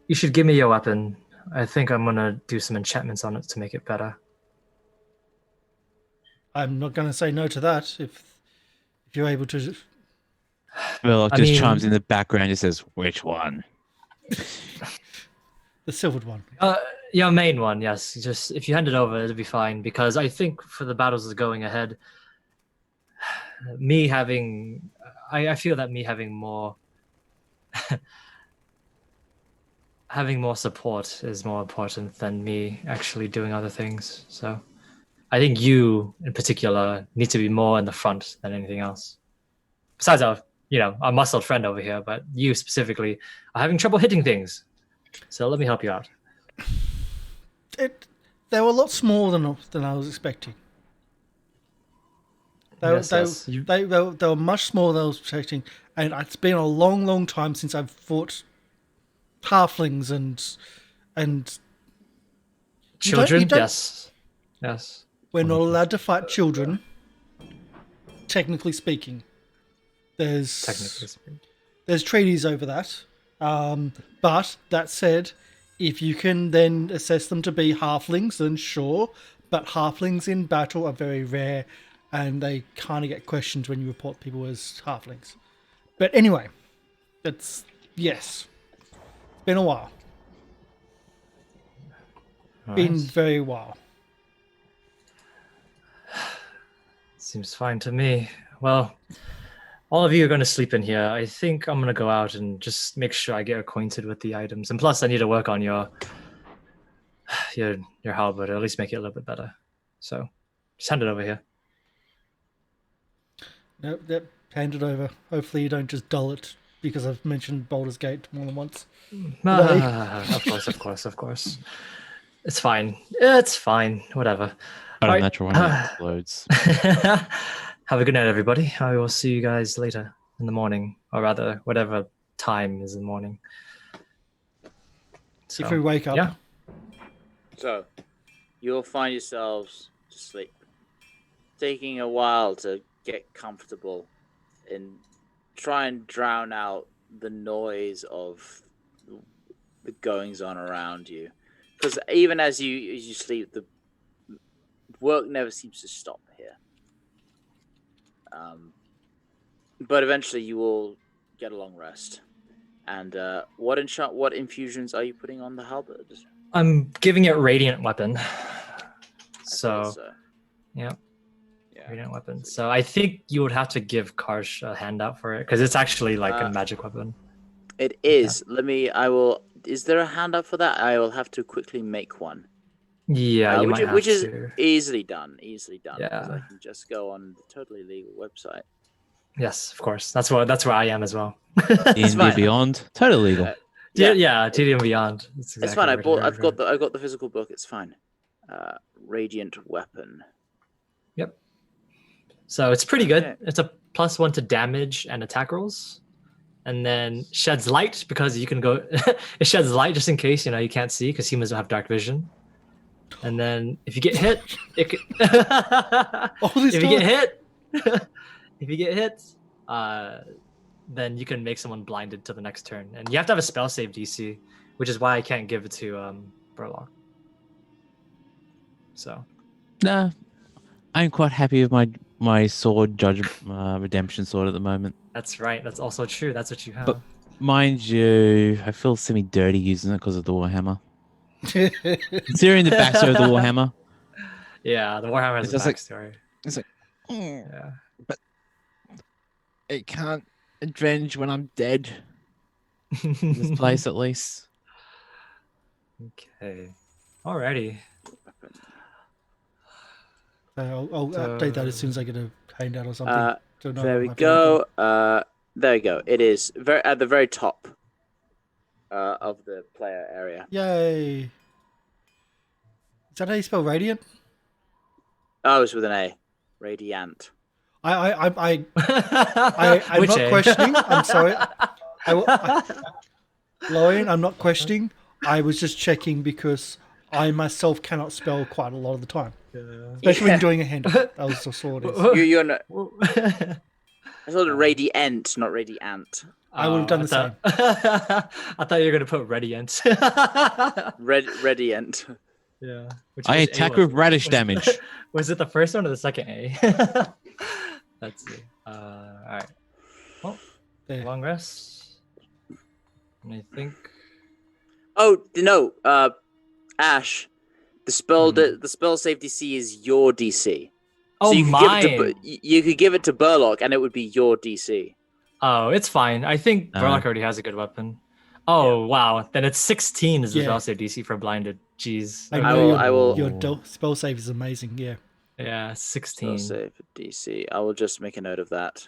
You should give me your weapon. I think I'm gonna do some enchantments on it to make it better. I'm not going to say no to that if you're able to. Murloc I just mean- chimes in the background and says, "Which one?" The silvered one. Your main one, yes. Just if you hand it over, it'll be fine. Because I think for the battles that's going ahead, I feel that me having more having more support is more important than me actually doing other things. So I think you in particular need to be more in the front than anything else. Besides our muscled friend over here, but you specifically are having trouble hitting things. So let me help you out. They were a lot smaller than I was expecting. They were much smaller than I was expecting, and it's been a long, long time since I've fought halflings and Children? you don't- Yes. We're not allowed to fight children, technically speaking. Technically speaking. There's treaties over that. But that said, if you can then assess them to be halflings, then sure. But halflings in battle are very rare, and they kind of get questioned when you report people as halflings. But anyway, yes. It's been a while. Been very while. Seems fine to me. Well, all of you are going to sleep in here. I think I'm going to go out and just make sure I get acquainted with the items. And plus, I need to work on your halberd, or at least make it a little bit better. So, just hand it over here. Nope, hand it over. Hopefully you don't just dull it because I've mentioned Baldur's Gate more than once. Of course. It's fine. It's fine. Whatever. But All a right. natural one explodes. Have a good night, everybody. I will see you guys later in the morning, or rather, whatever time is in the morning. So, If we wake up. yeah. So, you'll find yourselves to sleep, taking a while to get comfortable and try and drown out the noise of the goings on around you. Because even as you sleep, the work never seems to stop here. But eventually you will get a long rest. And what infusions are you putting on the halberd? I'm giving it radiant weapon. So, yeah, radiant weapon. So I think you would have to give Karsh a handout for it because it's actually like a magic weapon. It is. Yeah. Is there a handout for that? I will have to quickly make one. Yeah, which is easily done. Yeah. Because I can just go on the totally legal website. Yes, of course. That's where I am as well. D&D Beyond, totally legal. Yeah, TD and Beyond. It's fine. I've got the physical book. It's fine. Radiant weapon. Yep. So it's pretty good. Okay. It's a +1 to damage and attack rolls, and then sheds light because you can go. It sheds light just in case you can't see because humans don't have dark vision. And then if you get hit, it could... if you get hit, then you can make someone blinded to the next turn, and you have to have a spell save DC, which is why I can't give it to Burlock. So, Nah, I'm quite happy with my sword, Judge Redemption sword at the moment. that's right. That's also true. That's what you have. But mind you, I feel semi-dirty using it because of the Warhammer. Considering the backstory of the Warhammer. Yeah, the Warhammer has a It's just backstory. It's like, Yeah. but it can't avenge when I'm dead. In this place, at least. Okay. Alrighty. I'll update that as soon as I get a handout or something. There we go. There we go. It is at the very top of the player area. Yay! Is that how you spell radiant? Oh, it's with an A. Radiant. I'm Which not A? questioning. I'm sorry. Lorian, I'm not questioning. I was just checking because I myself cannot spell quite a lot of the time. Especially when doing a handout. That was the sword is. You're not... I thought it radiant, not radiant. I would have done the same. I thought you were gonna put radiant. Radiant. Yeah. Which I A attack was with it? radish Was it- damage. Was it the first one or the second A? Let's see. All right. Well, There. long rest. And I think. Oh no, Ash, the spell Hmm. the spell save DC is your DC. Oh, so you could mine. give it to you could give it to Burlock, and it would be your DC. Oh, it's fine. I think No. Burlock already has a good weapon. Oh wow, then it's 16 is the Yeah. spell save DC for blinded. Jeez. I Okay. know I will- your spell save is amazing. Yeah. Yeah, Spell 16. save DC. I will just make a note of that.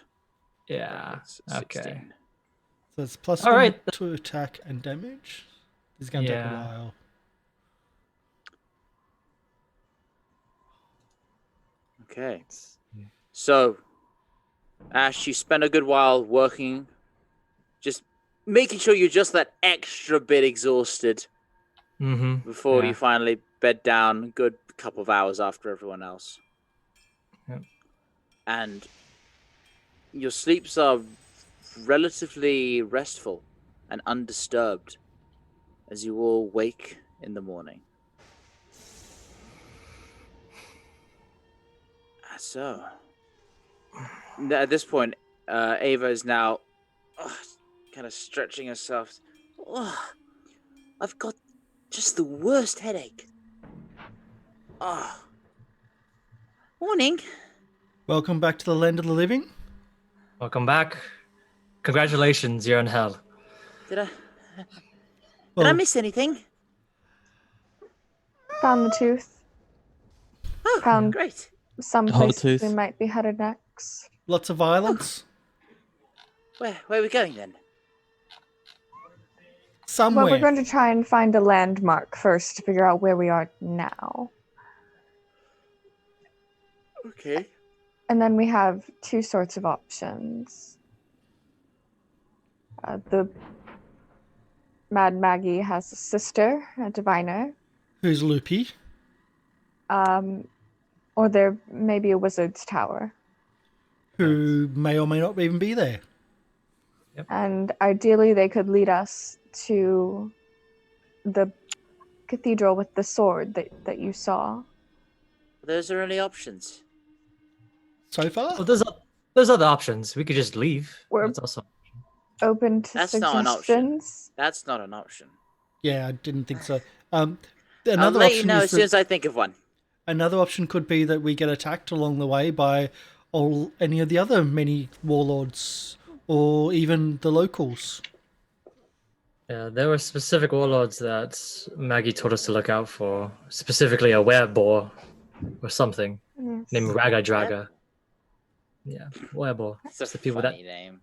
Yeah. It's Okay. 16. So it's plus All 1 right. to attack and damage. This is going to take a Yeah. while. Okay. So, Ash, you spent a good while working, just making sure you're just that extra bit exhausted Mm-hmm. before Yeah. you finally bed down a good couple of hours after everyone else. Yep. And your sleeps are relatively restful and undisturbed as you all wake in the morning. So, at this point, Ava is now kind of stretching herself. Oh, I've got just the worst headache. Oh. Morning. Welcome back to the land of the living. Welcome back. Congratulations, you're in hell. Did I Well, miss anything? Found the tooth. Oh, Found great. some The whole places we tooth. might be headed next. lots of violence. Where are we going then? Somewhere. Well, we're going to try and find a landmark first to figure out where we are now. Okay. And then we have two sorts of options. The Mad Maggie has a sister, a diviner, Who's loopy? or there may be a wizard's tower. Who may or may not even be there. And ideally, they could lead us to the cathedral with the sword that you saw. Those are only options. So far? Well, there's other options. We could just leave. We're- That's also. Open to That's not an option. suggestions. That's not an option. Yeah, I didn't think so. I'll Another let you option know is as soon as I think of one. another option could be that we get attacked along the way by any of the other many warlords or even the locals. Yeah, there were specific warlords that Maggie told us to look out for. Specifically, a wereboar or something Yes. named Raga Draga. Yeah, wereboar. That's It's a the people funny name.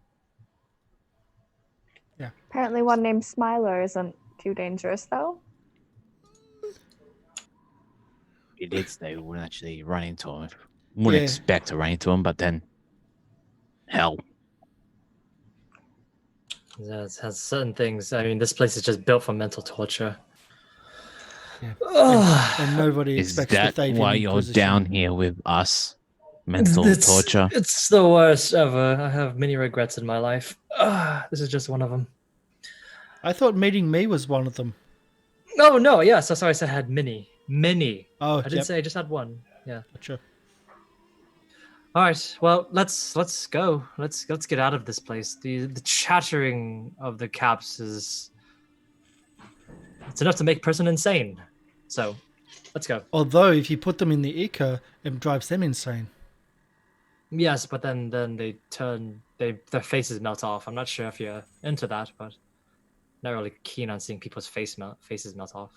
Apparently, one named Smiler isn't too dangerous, though. We did say we wouldn't actually run into him. Wouldn't Yeah. expect to run into him, but then hell. Yeah, it has certain things. I mean, this place is just built for mental torture. Yeah. Ugh. And nobody Is expects that the Thavian why you're Inquisition. down here with us? Mental torture. It's the worst ever. I have many regrets in my life. This is just one of them. I thought meeting me was one of them. No, yes, that's why I said I had many. Many. Oh, I didn't say I just had one. Yeah. Gotcha. All right. Well, let's go. Let's get out of this place. The chattering of the caps it's enough to make a person insane. So, let's go. Although, if you put them in the Ica, it drives them insane. Yes, but then they turn their faces melt off. I'm not sure if you're into that, but not really keen on seeing people's faces melt off.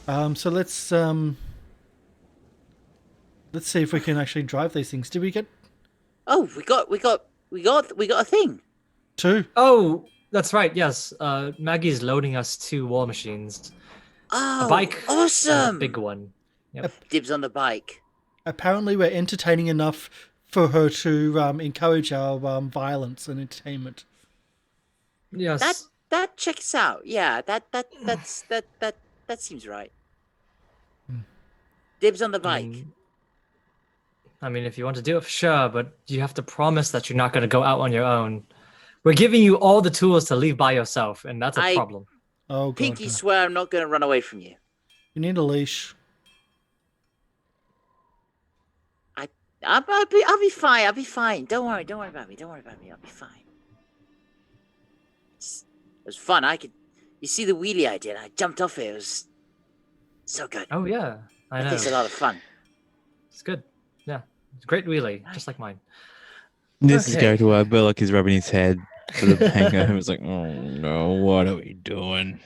So let's see if we can actually drive these things. Did we get Oh, we got a thing. 2? Oh, that's right. Yes, Maggie's loading us 2 war machines. Oh, A bike. and awesome! a big one. Yep. Dibs on the bike. Apparently, we're entertaining enough for her to encourage our violence and entertainment. Yes. That checks out. Yeah, that seems right. Dibs on the bike. I mean, if you want to do it, sure, but you have to promise that you're not going to go out on your own. We're giving you all the tools to leave by yourself, and that's a problem. Oh, God. Pinky no. swear I'm not going to run away from you. You need a leash. I'll be fine. I'll be fine. Don't worry about me. I'll be fine. It was fun. You see the wheelie I did? I jumped off it. It was so good. Oh yeah, I know. It's a lot of fun. It's good. Yeah, it's a great wheelie, just like mine. This is Okay. go to where Burlock is rubbing his head for the hangover. He was like, oh no, what are we doing?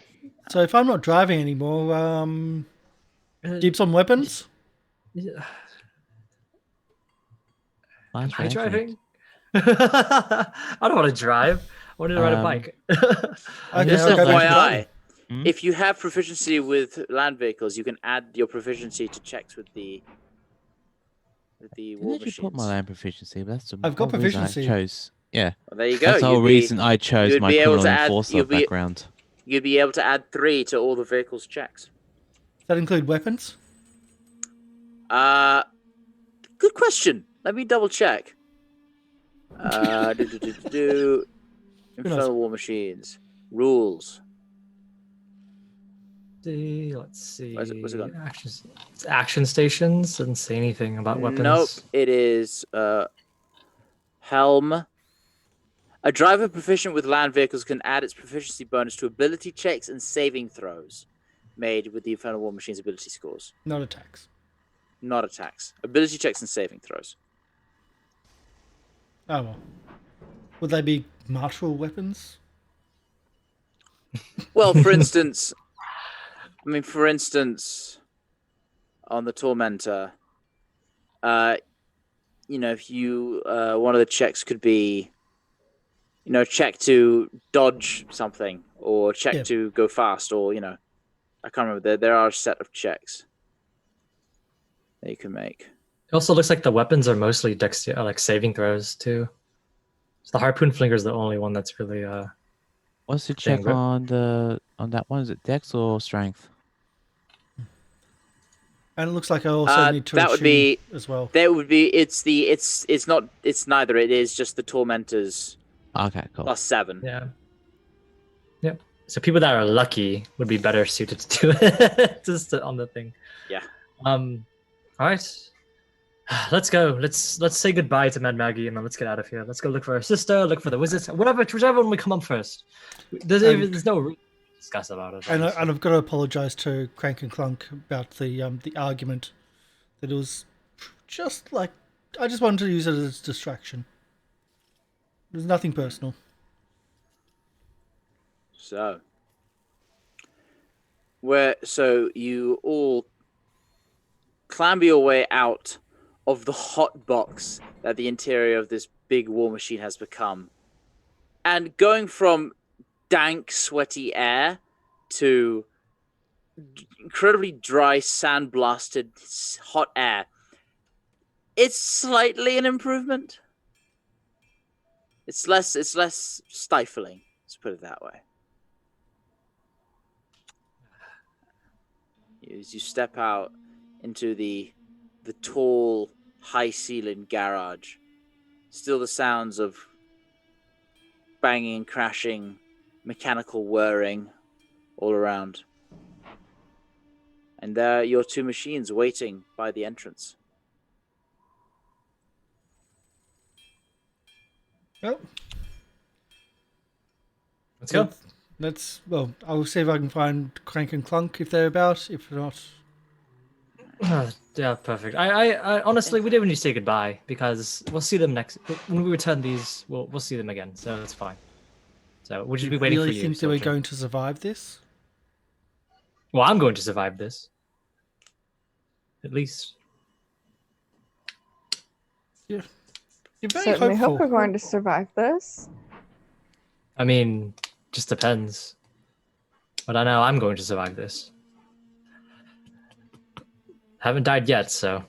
So if I'm not driving anymore, dibs on weapons? Yeah. Last Am I round, driving? I don't want to drive. I wanted to ride a bike. Okay, Just I'll go back to FYI, driving. Hmm? if you have proficiency with land vehicles, you can add your proficiency to checks with the Didn't war actually machines. put my land proficiency, but that's the I've got whole reason proficiency. I chose. Yeah, Well, there you go. that's the whole You'd be- reason I chose you'd my be able to criminal add- enforcer you'd be- background. You'd be able to add 3 to all the vehicles' checks. Does that include weapons? Good question. Let me double check. Infernal War Machines. Rules. Let's see. Where's it gone? Actions. It's action stations. Doesn't say anything about weapons. Nope. It is Helm. A driver proficient with land vehicles can add its proficiency bonus to ability checks and saving throws made with the Infernal War Machine's ability scores. Not attacks. Not attacks. Ability checks and saving throws. Oh, well. Would they be martial weapons? Well, for instance, on the Tormentor, if you one of the checks could be, check to dodge something or check Yeah. to go fast, or I can't remember. There are a set of checks that you can make. It also looks like the weapons are mostly like saving throws too. So the harpoon flinger is the only one that's really What's the thing, check but- on that one? Is it Dex or Strength? And it looks like I also need to that would attune be- as well. There would be. It's neither. It is just the Tormentors Okay, cool. +7. yeah. Yep. So people that are lucky would be better suited to do it just on the thing. Yeah. All right. Let's go. Let's say goodbye to Mad Maggie and then let's get out of here. Let's go look for our sister, look for the wizards, whichever one we come up first. There's no reason to discuss about it. And I've got to apologise to Crank and Clunk about the argument. That it was just like I just wanted to use it as a distraction. There's nothing personal. So you all clamber your way out of the hot box that the interior of this big war machine has become. And going from dank, sweaty air to incredibly dry, sand-blasted, hot air, it's slightly an improvement. It's less stifling, let's put it that way. As you step out into the tall, high-ceilinged garage, still the sounds of banging and crashing, mechanical whirring all around. And there are your 2 machines waiting by the entrance. Well, Let's go. well, I'll see if I can find Crank and Clunk if they're about. If not, Yeah, perfect. I honestly, we didn't need to say goodbye because we'll see them next when we return these. We'll see them again, so it's fine. So we'll just do be you waiting really for you. think that we're soldier. going to survive this? Well, I'm going to survive this. At least. You're very Certainly hopeful. hope we're going to survive this. I mean, just depends. But I know I'm going to survive this. Haven't died yet, so.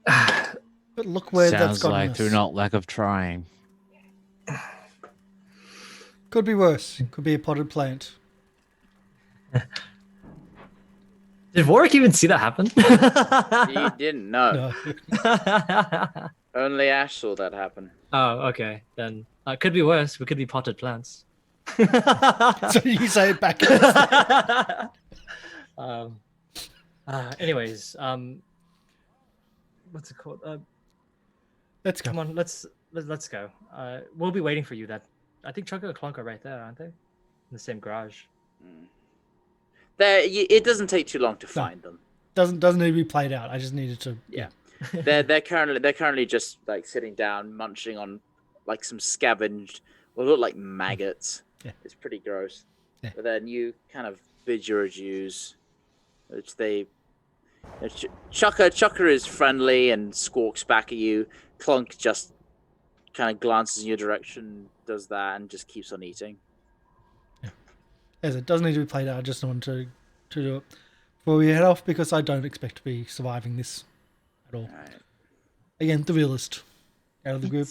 But look where that's Sounds gotten like us. through not lack of trying. Could be worse. Could be a potted plant. Did Warwick even see that happen? You didn't know. No. Only Ash saw that happen. Oh, okay. Then Could be worse. We could be potted plants. So you say it back. Anyways, what's it called? Let's go. Come on, let's go. We'll be waiting for you. That I think Chunker and Clunk are right there, aren't they? In the same garage. It doesn't take too long to find them. Doesn't need to be played out. I just needed to. Yeah. they're currently just like sitting down, munching on like some scavenged, what look like maggots. Yeah. It's pretty gross. Yeah. But then you kind of bid your adieus, which they. Chucker is friendly and squawks back at you. Clunk just kind of glances in your direction, does that, and just keeps on eating. Yeah. As it doesn't need to be played out. I just wanted to do it before we head off because I don't expect to be surviving this at all. Right. Again, the realist out of the group.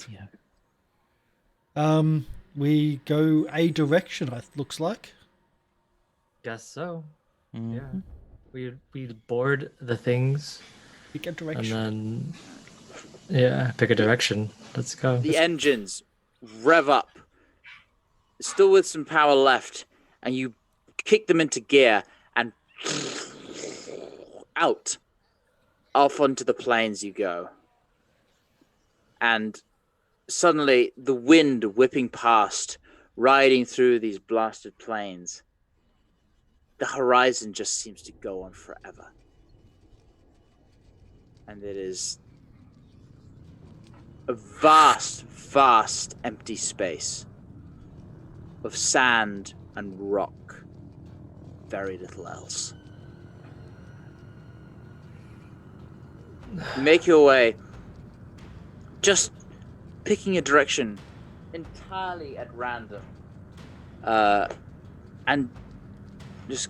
Yeah. We go a direction. It looks like. Guess so. Mhm. Yeah. We board the things Pick a and direction. then pick a direction. Let's go. The engines rev up, still with some power left, and you kick them into gear and out, off onto the plains you go. And suddenly, the wind whipping past, riding through these blasted plains, the horizon just seems to go on forever. And it is a vast, vast empty space of sand and rock. Very little else. Make your way, just picking a direction entirely at random, and just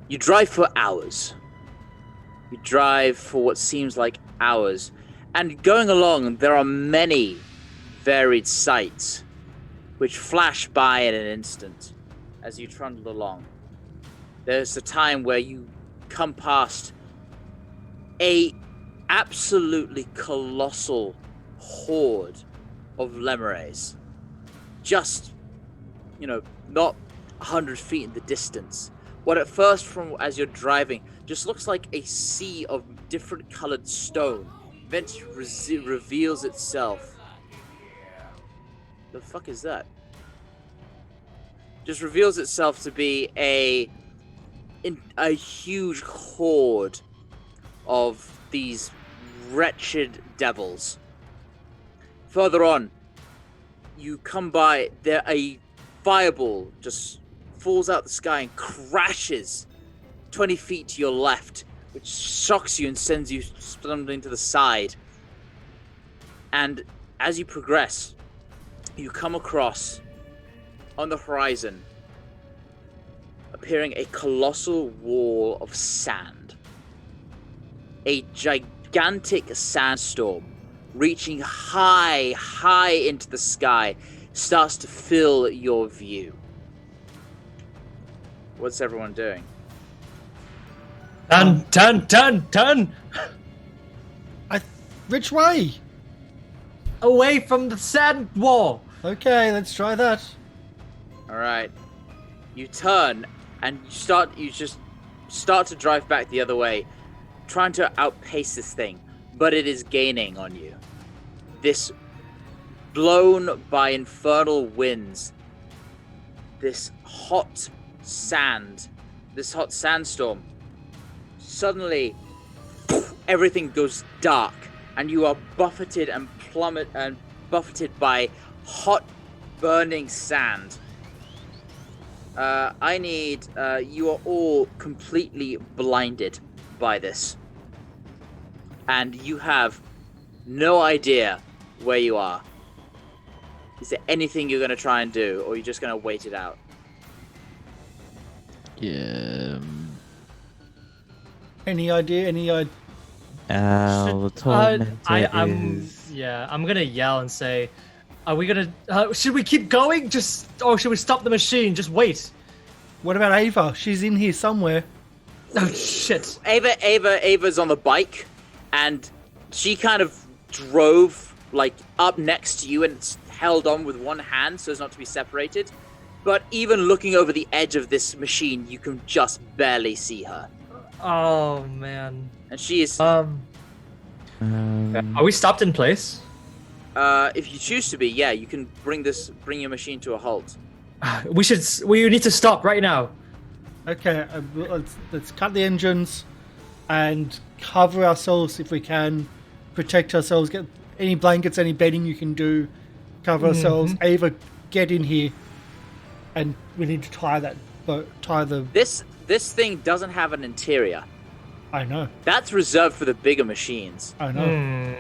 you drive for hours. You drive for what seems like hours. And going along, there are many varied sights which flash by in an instant as you trundle along. There's a time where you come past a absolutely colossal horde of lemures. Just, not 100 feet in the distance. What at first, as you're driving, just looks like a sea of different colored stone. Eventually reveals itself. The fuck is that? Just reveals itself to be a huge horde of these wretched devils. Further on, you come by, a fireball just falls out the sky and crashes 20 feet to your left, which shocks you and sends you stumbling to the side. And as you progress, you come across, on the horizon, appearing a colossal wall of sand. A gigantic sandstorm, reaching high, high into the sky, starts to fill your view. What's everyone doing? Turn! Which way? Away from the sand wall! Okay, let's try that. Alright. You turn and you just start to drive back the other way, trying to outpace this thing, but it is gaining on you. This blown by infernal winds, this hot sandstorm, suddenly everything goes dark and you are buffeted by hot burning sand. I need you are all completely blinded by this, and you have no idea where you are. Is there anything you're going to try and do, or are you just going to wait it out? Yeah. Any idea? The tormentor I'm gonna yell and say, are we gonna should we keep going, or should we stop the machine? Just wait. What about Ava? She's in here somewhere. Oh shit. Ava's on the bike, and she kind of drove like up next to you and it's held on with one hand so as not to be separated. But even looking over the edge of this machine, you can just barely see her. Oh man. And she is. Are we stopped in place? If you choose to be, yeah, you can bring your machine to a halt. We need to stop right now. Okay, let's cut the engines and cover ourselves if we can. Protect ourselves. Get any blankets, any bedding you can do. Cover ourselves. Ava, get in here. And we need to tie the... This thing doesn't have an interior. I know. That's reserved for the bigger machines. I know.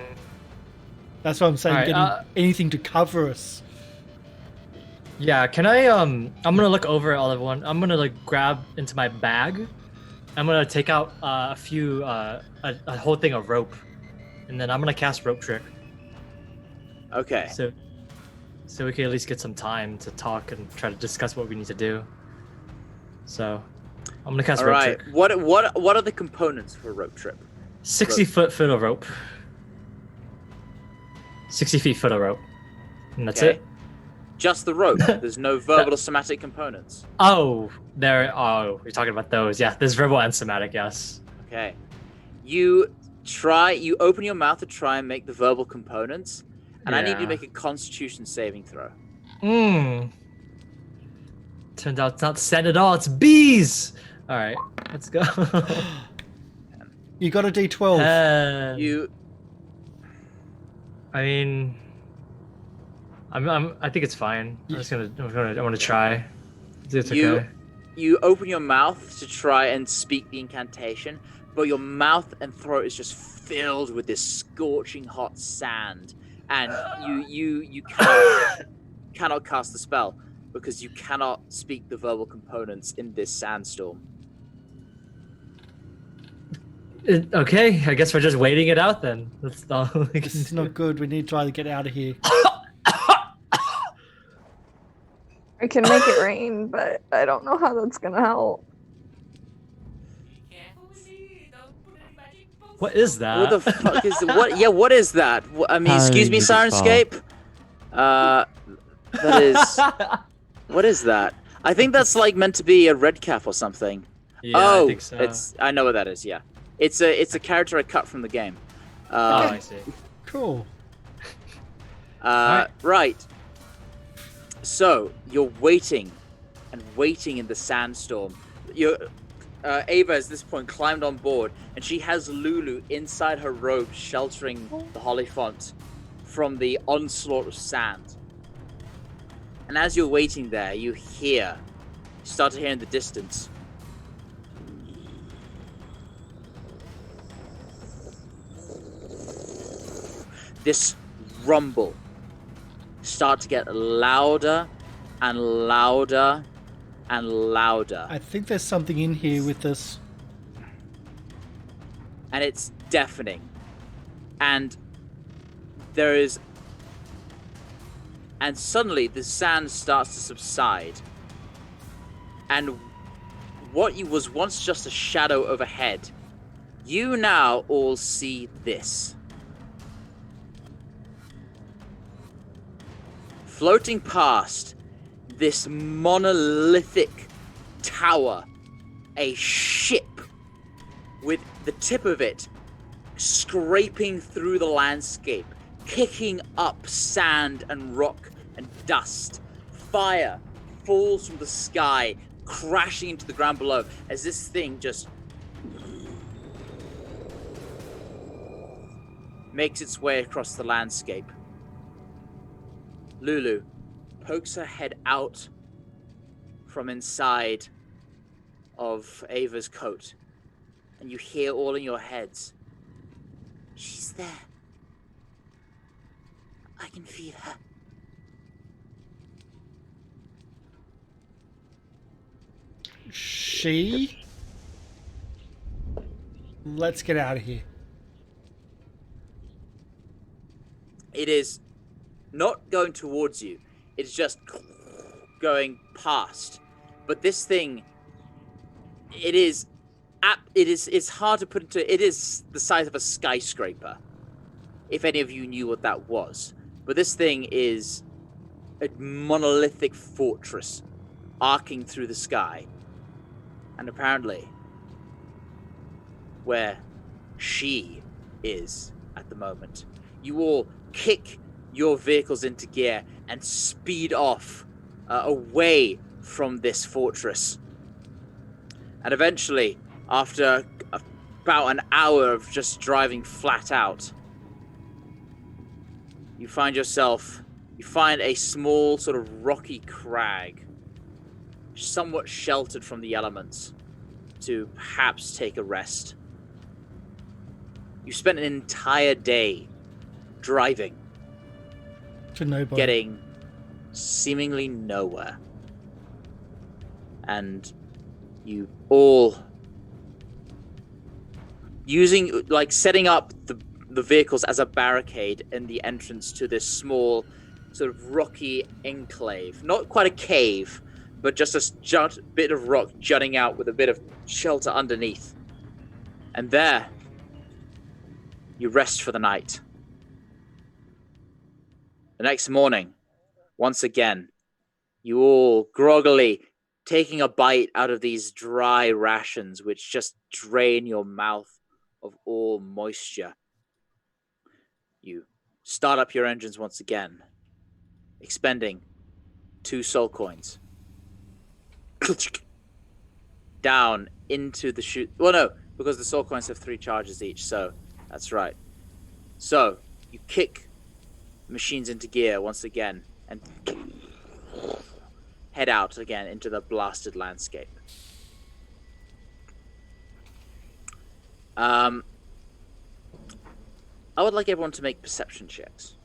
That's what I'm saying. Right, getting anything to cover us. Yeah, can I, I'm gonna look over at all everyone. I'm gonna, like, grab into my bag. I'm gonna take out a whole thing of rope. And then I'm gonna cast Rope Trick. Okay. So we can at least get some time to talk and try to discuss what we need to do. So, I'm gonna cast Rope Trick. What are the components for Rope Trip? 60 foot of rope. 60 feet of rope. And that's it. Just the rope. There's no verbal or somatic components. Oh, you're talking about those. Yeah, there's verbal and somatic, yes. Okay. You open your mouth to try and make the verbal components, and I need you to make a Constitution saving throw. Turns out it's not sand at all, it's bees! Alright, let's go. You got a D12. I mean, I think it's fine. I'm gonna try. It's okay. You open your mouth to try and speak the incantation, but your mouth and throat is just filled with this scorching hot sand, and you cannot cast the spell because you cannot speak the verbal components in this sandstorm. Okay, I guess we're just waiting it out then. That's all we can This is do. not good. We need to try to get out of here. I can make it rain, but I don't know how that's gonna help. What is that? What the fuck is what? Yeah, what is that? I mean, excuse me, Syrinscape. That is. What is that? I think that's like meant to be a red cap or something. Yeah, I I think so. I know what that is. Yeah, it's a character I cut from the game. I see. Cool. Right. So you're waiting and waiting in the sandstorm. Ava, at this point, climbed on board, and she has Lulu inside her robe, sheltering the Hollyphant from the onslaught of sand. And as you're waiting there, you start to hear in the distance. This rumble start to get louder and louder and louder. I think there's something in here with this. And it's deafening. And suddenly the sand starts to subside. And what was once just a shadow overhead, you now all see this. Floating past this monolithic tower, a ship with the tip of it scraping through the landscape, kicking up sand and rock and dust. Fire falls from the sky, crashing into the ground below as this thing just makes its way across the landscape. Lulu pokes her head out from inside of Ava's coat, and you hear all in your heads, "She's there. I can feel her." Let's get out of here. It is not going towards you. It's just going past. But this thing, it's hard to put into. It is the size of a skyscraper. if any of you knew what that was. But this thing is a monolithic fortress arcing through the sky. And apparently, where she is at the moment, you all kick your vehicles into gear and speed off away from this fortress. And eventually, after about an hour of just driving flat out, you find a small sort of rocky crag, somewhat sheltered from the elements, to perhaps take a rest. You spent an entire day driving, To nobody. getting seemingly nowhere. And you all setting up the vehicles as a barricade in the entrance to this small sort of rocky enclave. Not quite a cave, but just a bit of rock jutting out with a bit of shelter underneath. And there, you rest for the night. The next morning, once again, you all groggily taking a bite out of these dry rations which just drain your mouth of all moisture. You start up your engines once again, expending 2 soul coins. Down into the chute. Well, no, because the soul coins have 3 charges each, so that's right. So, you kick machines into gear once again and head out again into the blasted landscape. I would like everyone to make perception checks.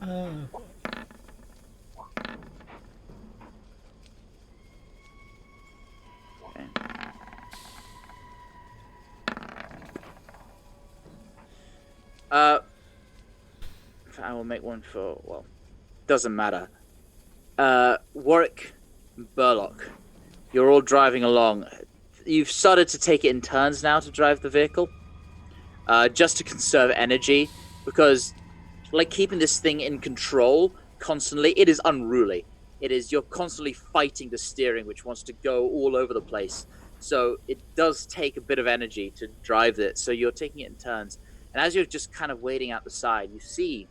Okay. I will make one for, well, doesn't matter. Warwick, Burlock, you're all driving along. You've started to take it in turns now to drive the vehicle, just to conserve energy, because, like, keeping this thing in control constantly, it is unruly. You're constantly fighting the steering, which wants to go all over the place. So it does take a bit of energy to drive it, so you're taking it in turns. And as you're just kind of waiting out the side, you see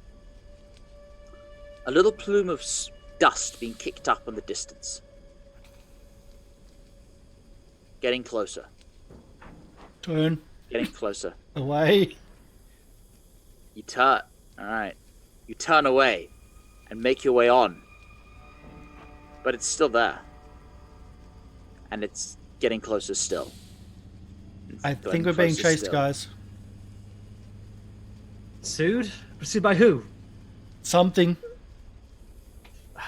a little plume of dust being kicked up in the distance. Getting closer. Turn Getting closer. away. You turn. Alright. You turn away and make your way on. But it's still there. And it's getting closer still. I think we're being chased, guys. Pursued? Pursued by who? Something.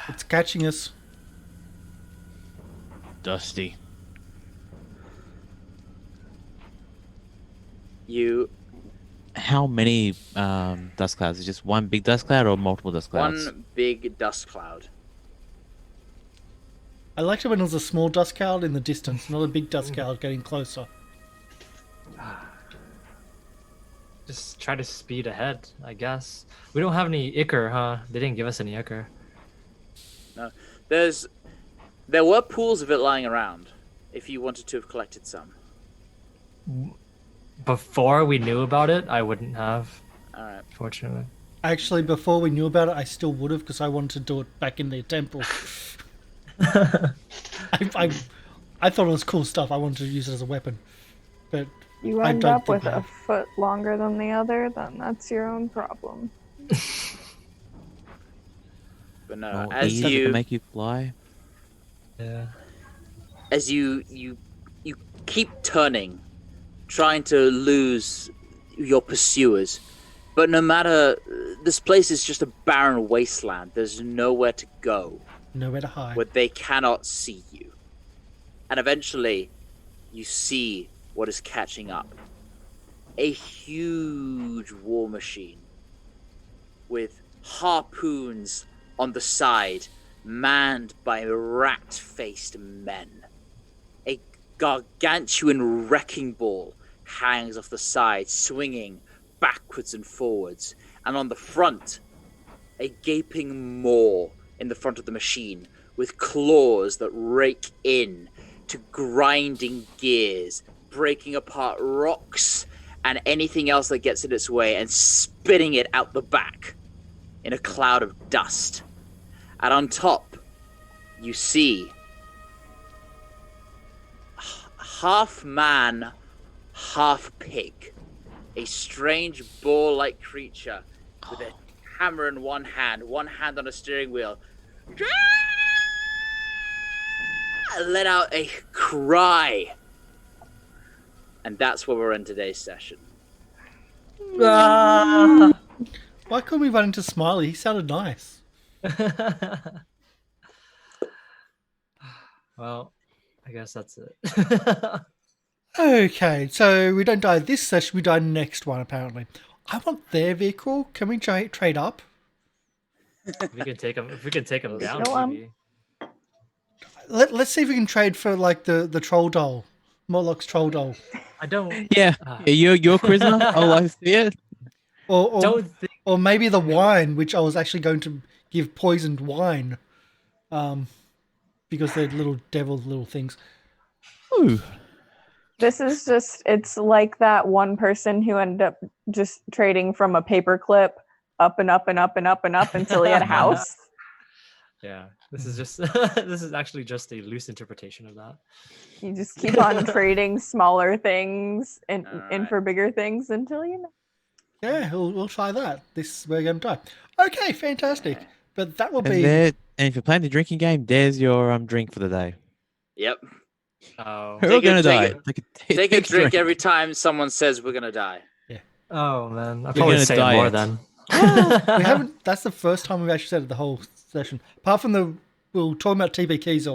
It's catching us. Dusty. You. How many dust clouds? Is it just one big dust cloud or multiple dust clouds? One big dust cloud. I liked it when it was a small dust cloud in the distance, not a big dust cloud getting closer. Just try to speed ahead, I guess. We don't have any ichor, huh? They didn't give us any ichor. No. There were pools of it lying around, if you wanted to have collected some. Before we knew about it, I wouldn't have. Alright. Fortunately. Actually, before we knew about it, I still would have, because I wanted to do it back in the temple. I thought it was cool stuff. I wanted to use it as a weapon. But You I end don't up think with I a have. foot longer than the other, then that's your own problem. But no, Well, as ease can you make you fly. Yeah. as you keep turning, trying to lose your pursuers, but no matter, this place is just a barren wasteland. There's nowhere to go Nowhere to hide. where they cannot see you. And eventually, you see what is catching up. A huge war machine with harpoons on the side, manned by rat-faced men. A gargantuan wrecking ball hangs off the side, swinging backwards and forwards. And on the front, a gaping maw in the front of the machine with claws that rake in to grinding gears, breaking apart rocks and anything else that gets in its way and spitting it out the back in a cloud of dust. And on top, you see half man, half pig, a strange boar-like creature with a hammer in one hand on a steering wheel, let out a cry. And that's where we're in today's session. Ah! Why couldn't we run into Smiley? He sounded nice. Well, I guess that's it. Okay, so we don't die this session, we die next one, apparently. I want their vehicle. Can we trade up? If we can take them down, Go on. maybe. Let's see if we can trade for, like, the troll doll. Morlock's troll doll. I don't. Yeah, you're charisma. Oh, I see it. Or Don't think. or maybe the wine, which I was actually going to give poisoned wine. Because they're little little things. Ooh. This is just, it's like that one person who ended up just trading from a paperclip up and up and up and up and up until he had a house. Yeah, this is just. This is actually just a loose interpretation of that. You just keep on trading smaller things and in Alright. for bigger things until you know. Yeah, we'll try that. We're going to die. Okay, fantastic. But that will And, be... and if you're playing the drinking game, there's your drink for the day. Yep. Oh. We're all Take a- gonna die. take Take a drink every time someone says we're gonna die. Oh man, I'll You're probably gonna say it more diet. then. We haven't... That's the first time we've actually said it the whole session. Apart from we were talking about TBKs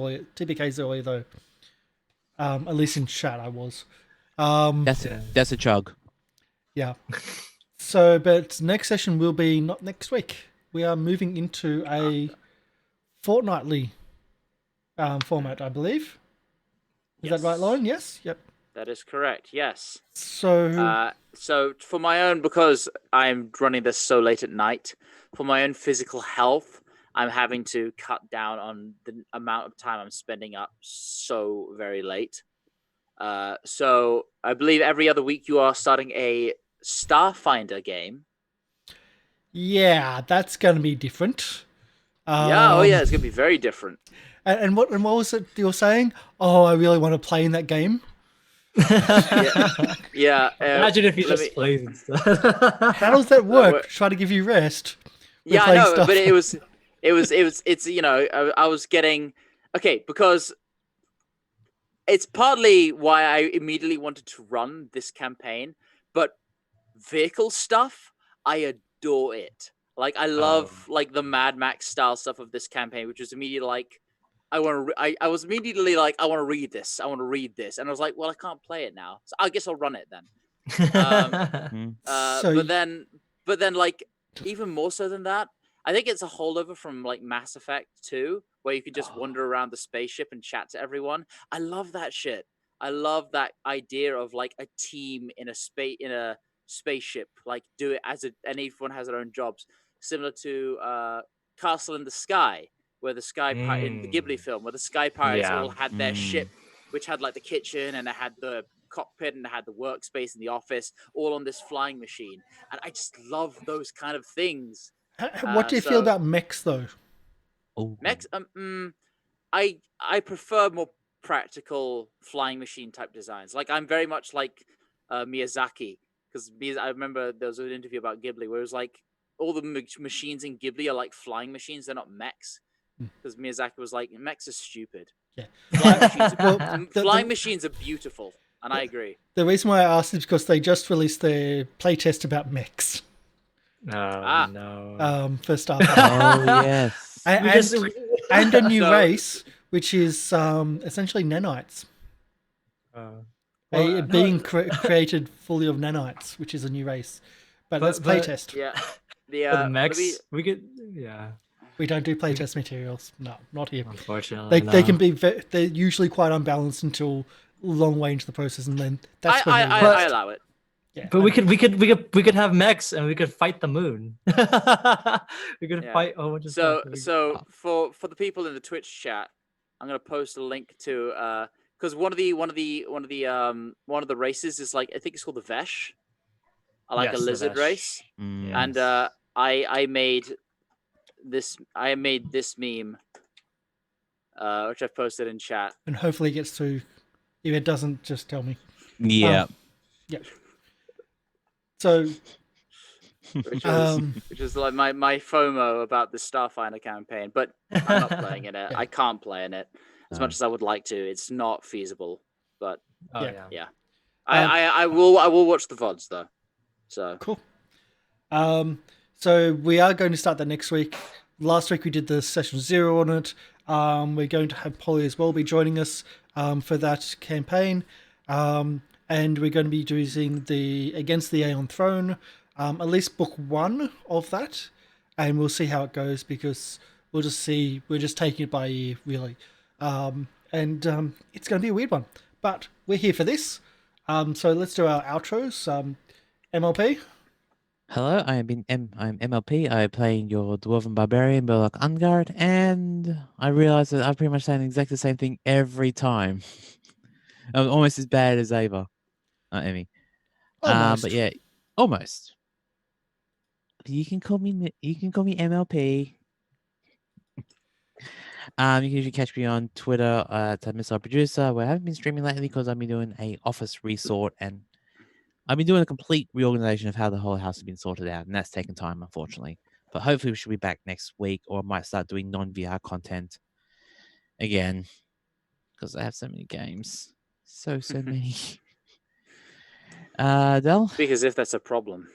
earlier, though. At least in chat I was. That's a chug. Yeah. So, but next session will be not next week. We are moving into a fortnightly format, I believe. Is that right, Lauren? Yes? Yep. That is correct. Yes. So, So for my own, because I'm running this so late at night, for my own physical health, I'm having to cut down on the amount of time I'm spending up so very late. So I believe every other week you are starting a Starfinder game. yeah, that's going to be different. Yeah, it's gonna be very different. And what was it you were saying? Oh, I really want to play in that game. Yeah. Imagine if you let just me- played instead. How does that work? what- Try to give you rest. We're Yeah, I playing know, stuff. but it's I was getting because it's partly why I immediately wanted to run this campaign, but vehicle stuff, I adore it. Like I love like the Mad Max style stuff of this campaign, which was immediately like I was immediately like I want to read this, and I was like, well, I can't play it now, so I guess I'll run it then. So But then, like, even more so than that, I think it's a holdover from like Mass Effect 2, where you can just wander around the spaceship and chat to everyone. I love that shit. I love that idea of like a team in a spaceship, like do it and everyone has their own jobs, similar to Castle in the Sky, where the Sky Pirate in the Ghibli film, where the Sky Pirates all had their ship, which had like the kitchen and it had the cockpit and it had the workspace in the office, all on this flying machine. And I just love those kind of things. what do you feel about mechs, though? Mechs, I prefer more practical flying machine type designs. Like I'm very much like Miyazaki, because I remember there was an interview about Ghibli where it was like all the machines in Ghibli are like flying machines; they're not mechs. Because Miyazaki was like, mechs are stupid. Yeah. Flying machines are beautiful, and I agree. The reason why I asked is because they just released their playtest about mechs. No. For Starfinder. Oh yes. and a new So- race, which is essentially nanites. Being created fully of nanites, which is a new race. But that's but- playtest. Yeah. The mechs, we could, We don't do playtest materials. No, not here. unfortunately. They can be they're usually quite unbalanced until long way into the process, and then that's when I allow it. yeah. But we could have mechs and we could fight the moon. We could Yeah. fight a whole bunch of So stuff. for the people in the Twitch chat, I'm gonna post a link to because one of the races is like, I think it's called the Vesh, like Yes, a the lizard Vesh. race, Mm. and I made this meme, which I've posted in chat. And hopefully it gets through. If it doesn't, just tell me. Yeah. Yeah. So Which Um, is like my FOMO about the Starfinder campaign, but I'm not playing in it. Yeah. I can't play in it as much as I would like to. It's not feasible, but Oh Yeah. yeah. I will watch the VODs though. So cool. So we are going to start that next week. Last week we did the session 0 on it. We're going to have Polly as well be joining us for that campaign. And we're going to be using the Against the Aeon Throne, at least book 1 of that. And we'll see how it goes, because we're just taking it by ear, really. It's going to be a weird one. But we're here for this. So let's do our outros. MLP? Hello, I'm MLP. I'm playing your Dwarven Barbarian, Burlock Ungard, and I realize that I'm pretty much saying exactly the same thing every time. I'm almost as bad as Ava. Emmy. Almost. But yeah, almost. You can call me MLP. You can usually catch me on Twitter at Missile Producer, where I haven't been streaming lately because I've been doing a office resort, and I've been doing a complete reorganization of how the whole house has been sorted out, and that's taken time, unfortunately. But hopefully we should be back next week, or I might start doing non-VR content again, because I have so many games. So many. Del? speak as if that's a problem.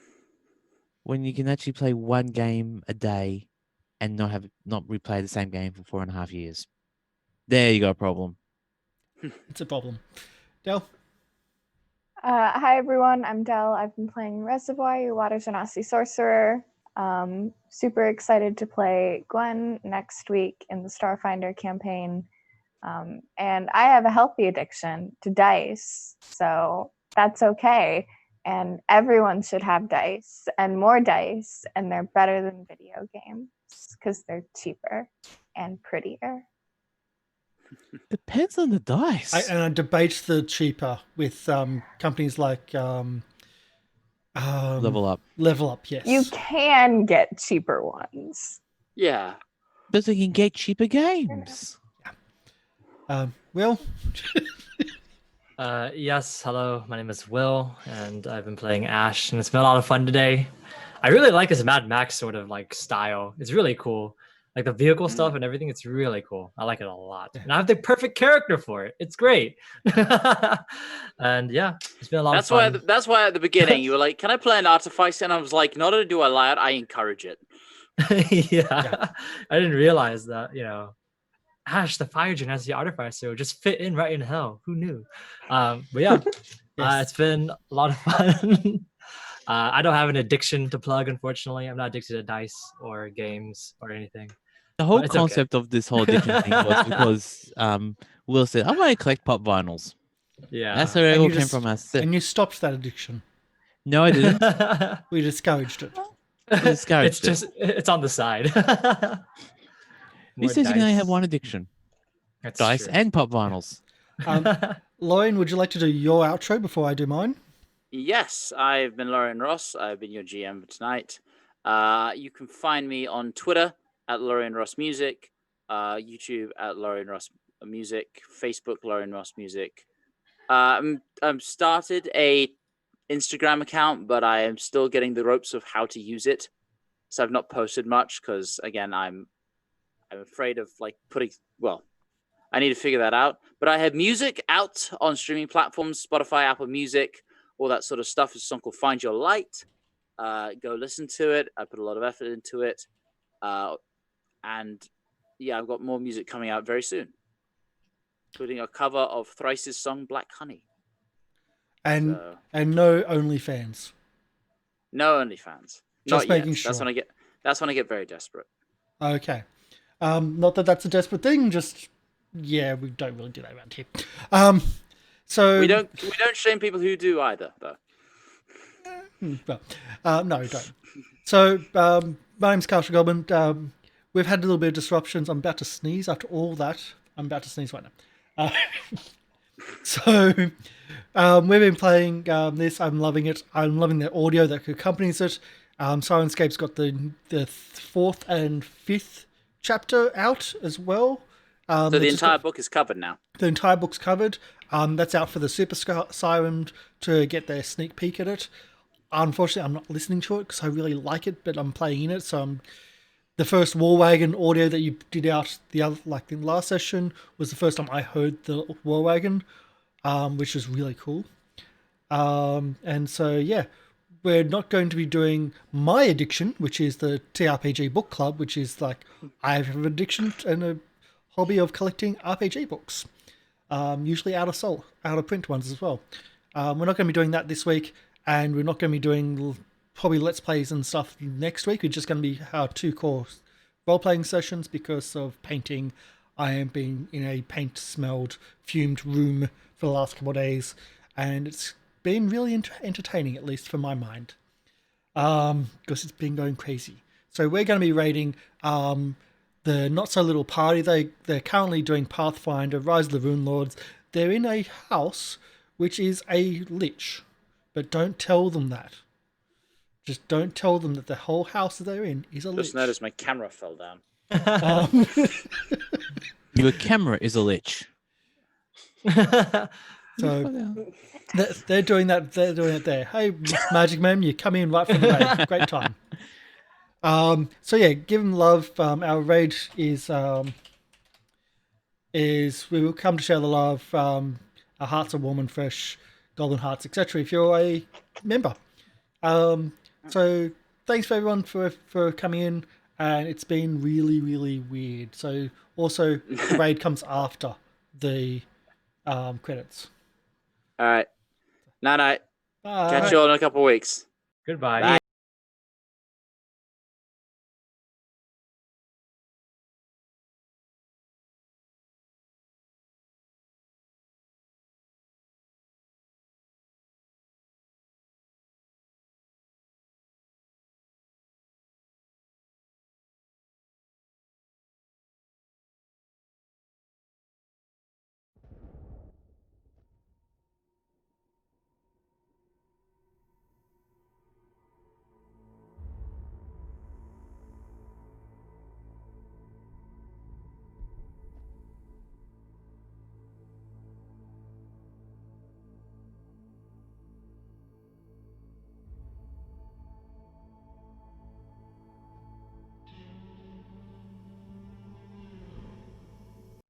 When you can actually play one game a day and not replay the same game for 4.5 years. There you go, problem. It's a problem. Del? Hi everyone, I'm Del. I've been playing Reservoir, your Water Genasi sorcerer. Super excited to play Gwen next week in the Starfinder campaign. And I have a healthy addiction to dice, so that's okay. And everyone should have dice and more dice, and they're better than video games because they're cheaper and prettier. Depends on the dice. I debate the cheaper with companies like Level Up. Level Up, yes. You can get cheaper ones. Yeah. But they can get cheaper games. Will? Yes, hello, my name is Will, and I've been playing Ash, and it's been a lot of fun today. I really like this Mad Max sort of like style. It's really cool. Like the vehicle stuff and everything, it's really cool. I like it a lot. And I have the perfect character for it. It's great. And yeah, it's been a lot of fun. That's why at the beginning you were like, can I play an artificer? And I was like, not only do I allow it, I encourage it. Yeah, I didn't realize that, Ash, the fire genasi artificer, would just fit in right in hell. Who knew? But yeah, it's been a lot of fun. I don't have an addiction to plug, unfortunately. I'm not addicted to dice or games or anything. The whole But it's concept of this whole addiction thing was because Will said, I want to collect pop vinyls. Yeah. That's where it And all you came just- from. And you stopped that addiction. No, I didn't. We discouraged it. Discouraged it's on the side. Who says you can only have one addiction? That's Dice true. and pop vinyls. Lorian, would you like to do your outro before I do mine? Yes, I've been Lorian Ross. I've been your GM for tonight. You can find me on Twitter at Lorian Ross Music, YouTube at Lorian Ross Music, Facebook Lorian Ross Music. I've started a Instagram account, but I am still getting the ropes of how to use it. So I've not posted much because, again, I'm afraid of I need to figure that out. But I have music out on streaming platforms, Spotify, Apple Music, all that sort of stuff. It's a song called Find Your Light. Go listen to it. I put a lot of effort into it. And yeah, I've got more music coming out very soon, including a cover of Thrice's song Black Honey. And So, no OnlyFans. no OnlyFans. Just Not making yet. sure. That's when I get very desperate. Okay. Not that that's a desperate thing, just, yeah, we don't really do that around here. So We don't shame people who do either, though. No, we don't. So my name's Carl Goblin. We've had a little bit of disruptions. I'm about to sneeze. After all that, I'm about to sneeze right now. So we've been playing this. I'm loving it. I'm loving the audio that accompanies it. Syrinscape's got the fourth and fifth chapter out as well. So the entire book is covered now. The entire book's covered. That's out for the Super Siren to get their sneak peek at it. Unfortunately, I'm not listening to it because I really like it, but I'm playing in it. So the first War Wagon audio that you did out in the last session was the first time I heard the War Wagon, which was really cool. And so yeah, we're not going to be doing my addiction, which is the TRPG book club, which is like I have an addiction and a hobby of collecting RPG books, usually out of print ones as well. We're not going to be doing that this week. And we're not going to be doing probably Let's Plays and stuff next week. We're just going to be our 2 core role-playing sessions because of painting. I am being in a paint-smelled, fumed room for the last couple of days. And it's been really entertaining, at least for my mind. Because it's been going crazy. So we're going to be raiding the not-so-little party. They're currently doing Pathfinder, Rise of the Rune Lords. They're in a house which is a lich. But don't tell them that. Just don't tell them that the whole house that they're in is a lich. Just noticed my camera fell down. Your camera is a lich. So they're doing that. They're doing it there. Hey, Magic Man, you come in right from the raid. Great time. So yeah, give them love. Our raid is we will come to share the love. Our hearts are warm and fresh. Golden Hearts, etc. If you're a member. So thanks for everyone for coming in, and it's been really, really weird. So also the raid comes after the credits. All right. Night. Bye. Catch you all in a couple of weeks. Goodbye. Bye.